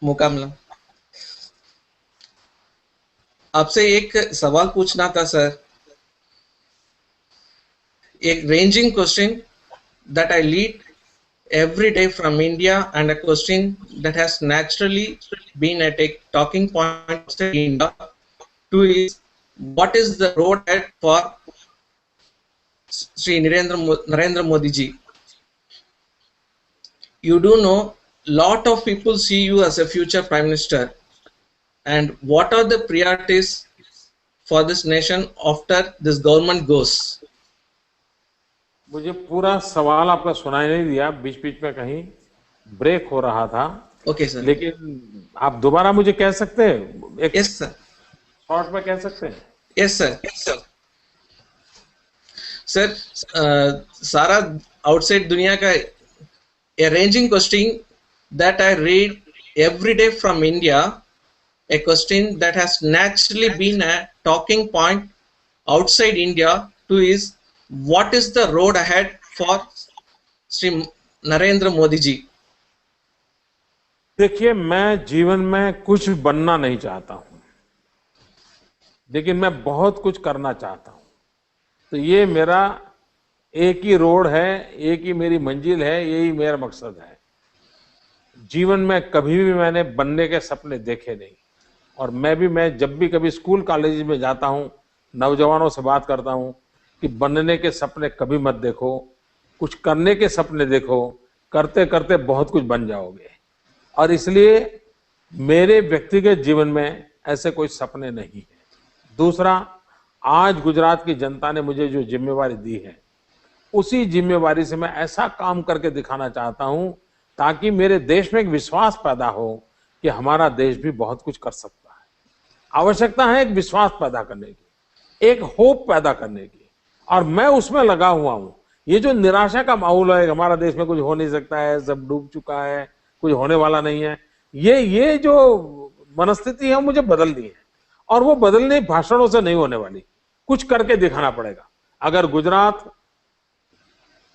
मौका मिला। आपसे एक सवाल पूछना था सर, एक ranging question that I lead every day from India and a question that has naturally been a talking point in India to is what is the road ahead for Sri Narendra Modi ji? You do know lot of people see you as a future prime minister, and what are the priorities for this nation after this government goes? मुझे पूरा सवाल आपका सुनाई नहीं दिया, बीच बीच में कहीं break हो रहा था। Okay sir. लेकिन आप दोबारा मुझे कह सकते हैं? Yes sir. शॉर्ट में कह सकते हैं? Yes sir. सर सारा आउटसाइड दुनिया का a ranging question that I read every day from India, a question that has naturally been a talking point outside India too is what is the road ahead for Sri Narendra Modi ji? देखिए, मैं जीवन में कुछ बनना नहीं चाहता हूं, लेकिन मैं बहुत कुछ करना चाहता हूं। तो ये मेरा एक ही रोड है, एक ही मेरी मंजिल है, यही मेरा मकसद है। जीवन में कभी भी मैंने बनने के सपने देखे नहीं, और मैं जब भी कभी स्कूल कॉलेज में जाता हूं, नौजवानों से बात करता हूं कि बनने के सपने कभी मत देखो, कुछ करने के सपने देखो, करते करते बहुत कुछ बन जाओगे। और इसलिए मेरे व्यक्तिगत जीवन में ऐसे कोई सपने नहीं है। दूसरा, आज गुजरात की जनता ने मुझे जो जिम्मेवारी दी है, उसी जिम्मेवारी से मैं ऐसा काम करके दिखाना चाहता हूं ताकि मेरे देश में एक विश्वास पैदा हो कि हमारा देश भी बहुत कुछ कर सकता है। आवश्यकता है एक विश्वास पैदा करने की, एक होप पैदा करने की, और मैं उसमें लगा हुआ हूं। ये जो निराशा का माहौल है, हमारा देश में कुछ हो नहीं सकता है, सब डूब चुका है, कुछ होने वाला नहीं है, ये जो मनस्थिति है मुझे बदलनी है, और वो बदलने भाषणों से नहीं होने वाली, कुछ करके दिखाना पड़ेगा। अगर गुजरात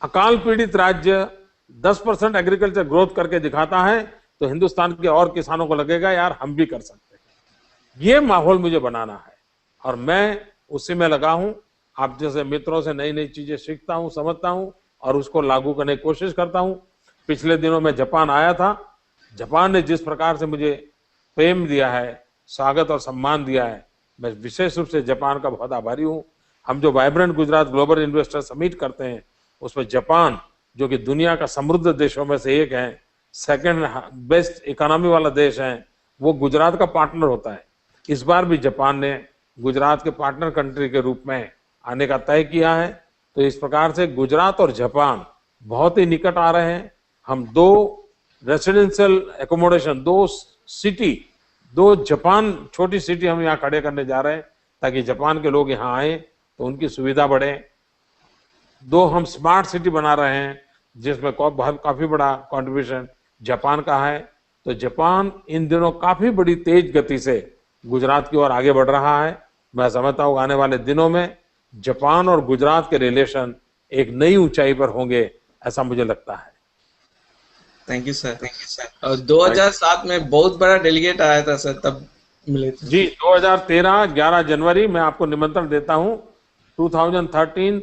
अकाल पीड़ित राज्य 10% एग्रीकल्चर ग्रोथ करके दिखाता है तो हिंदुस्तान के और किसानों को लगेगा यार हम भी कर सकते हैं। ये माहौल मुझे बनाना है। और मैं उसी में लगा हूं। आप जैसे मित्रों से नई नई चीजें सीखता हूं, समझता हूं और उसको लागू करने की कोशिश करता हूं। पिछले दिनों में जापान आया था। जापान ने जिस प्रकार से मुझे प्रेम दिया है, स्वागत और सम्मान दिया है, मैं विशेष रूप से जापान का बहुत आभारी हूं। हम जो vibrant Gujarat global investor summit करते हैं, उसमें जापान जो कि दुनिया का समृद्ध देशों में से एक है, सेकंड बेस्ट इकोनॉमी वाला देश है, वो गुजरात का पार्टनर होता है। इस बार भी जापान ने गुजरात के पार्टनर कंट्री के रूप में आने का तय किया है। तो इस प्रकार से गुजरात और जापान बहुत ही निकट आ रहे हैं। हम 2 रेसिडेंशियल एकोमोडेशन, 2 सिटी, 2 जापान छोटी सिटी हम यहाँ खड़े करने जा रहे हैं ताकि जापान के लोग यहाँ आए तो उनकी सुविधा बढ़े। 2 हम स्मार्ट सिटी बना रहे हैं जिसमें काफी बड़ा कंट्रीब्यूशन जापान का है। तो जापान इन दिनों काफी बड़ी तेज गति से गुजरात की ओर आगे बढ़ रहा है। मैं समझता हूँ आने वाले दिनों में जापान और गुजरात के रिलेशन एक नई ऊंचाई पर होंगे, ऐसा मुझे लगता है। Thank you sir. 2007 में बहुत बड़ा डेलीगेट आया था सर, तब मिले थे जी। 2013 11 जनवरी मैं आपको निमंत्रण देता हूं। 2013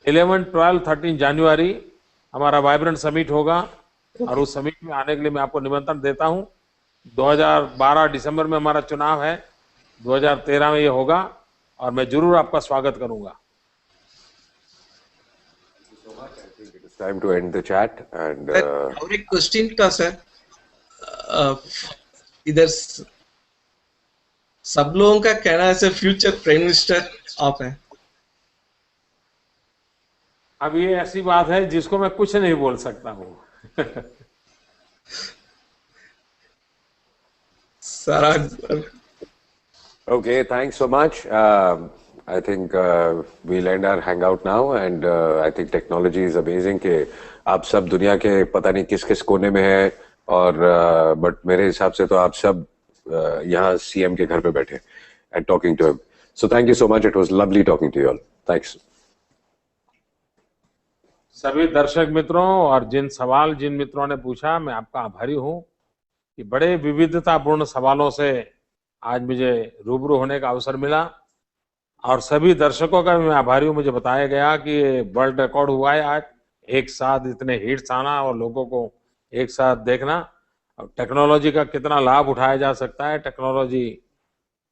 11, 12, 13 जनवरी हमारा वाइब्रेंट समिट होगा और उस समिट में आने के लिए मैं आपको निमंत्रण देता हूं। 2012 दिसंबर में हमारा चुनाव है, 2013 में ये होगा और मैं जरूर आपका स्वागत करूंगा। Time to end the chat and और एक क्वेश्चन था सर, इधर सब लोगों का कहना है सर फ्यूचर प्राइम मिनिस्टर आप हैं। अब ये ऐसी बात है जिसको मैं कुछ नहीं बोल सकता हूँ। सारा Okay, thanks so much. I think we'll end our hangout now, and I think technology is amazing कि आप सब दुनिया के पता नहीं किस किस कोने में हैं और but मेरे हिसाब से तो आप सब यहाँ CM के घर पे बैठे and talking to him. So thank you so much. It was lovely talking to you all. Thanks. सभी दर्शक मित्रों और जिन मित्रों ने पूछा, मैं आपका आभारी हूँ कि बड़े विविधतापूर्ण सवालों से आज मुझे रूबरू होने का अवसर मिला और सभी दर्शकों का भी मैं आभारी हूँ। मुझे बताया गया कि ये वर्ल्ड रिकॉर्ड हुआ है आज एक साथ इतने हिट्स आना और लोगों को एक साथ देखना। और टेक्नोलॉजी का कितना लाभ उठाया जा सकता है, टेक्नोलॉजी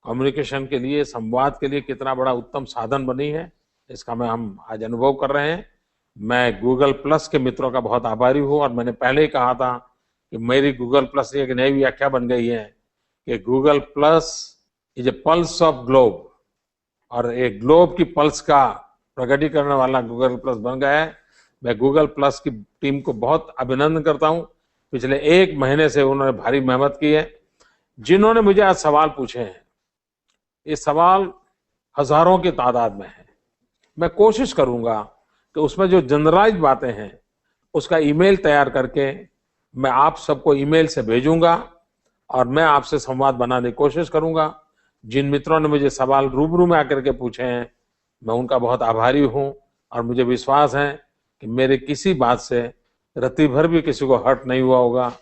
कम्युनिकेशन के लिए, संवाद के लिए कितना बड़ा उत्तम साधन बनी है, इसका हम आज अनुभव कर रहे हैं। मैं गूगल प्लस के मित्रों का बहुत आभारी हूँ और मैंने पहले ही कहा था कि मेरी गूगल प्लस की एक नई व्याख्या बन गई है कि Google plus is a pulse of globe, और एक ग्लोब की पल्स का प्रकटीकरण वाला गूगल प्लस बन गया है। मैं गूगल प्लस की टीम को बहुत अभिनंदन करता हूं। पिछले 1 महीने से उन्होंने भारी मेहनत की है। जिन्होंने मुझे आज सवाल पूछे हैं, ये सवाल हजारों की तादाद में है। मैं कोशिश करूंगा कि उसमें जो जनरलाइज बातें हैं उसका ईमेल तैयार करके मैं आप सबको ईमेल से भेजूंगा और मैं आपसे संवाद बनाने की कोशिश करूंगा। जिन मित्रों ने मुझे सवाल रूबरू में आकर के पूछे हैं, मैं उनका बहुत आभारी हूं और मुझे विश्वास है कि मेरे किसी बात से रत्ती भर भी किसी को हर्ट नहीं हुआ होगा,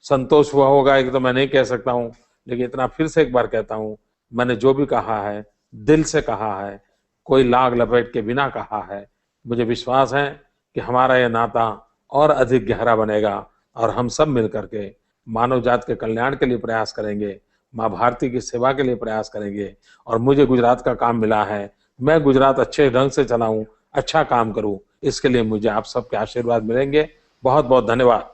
संतोष हुआ होगा एक तो मैं नहीं कह सकता हूं, लेकिन इतना फिर से एक बार कहता हूं, मैंने जो भी कहा है दिल से कहा है, कोई लाग लपेट के बिना कहा है। मुझे विश्वास है कि हमारा यह नाता और अधिक गहरा बनेगा और हम सब मिलकर के मानव जात के कल्याण के लिए प्रयास करेंगे, माँ भारती की सेवा के लिए प्रयास करेंगे। और मुझे गुजरात का काम मिला है, मैं गुजरात अच्छे ढंग से चलाऊं, अच्छा काम करूं, इसके लिए मुझे आप सबके आशीर्वाद मिलेंगे। बहुत बहुत धन्यवाद।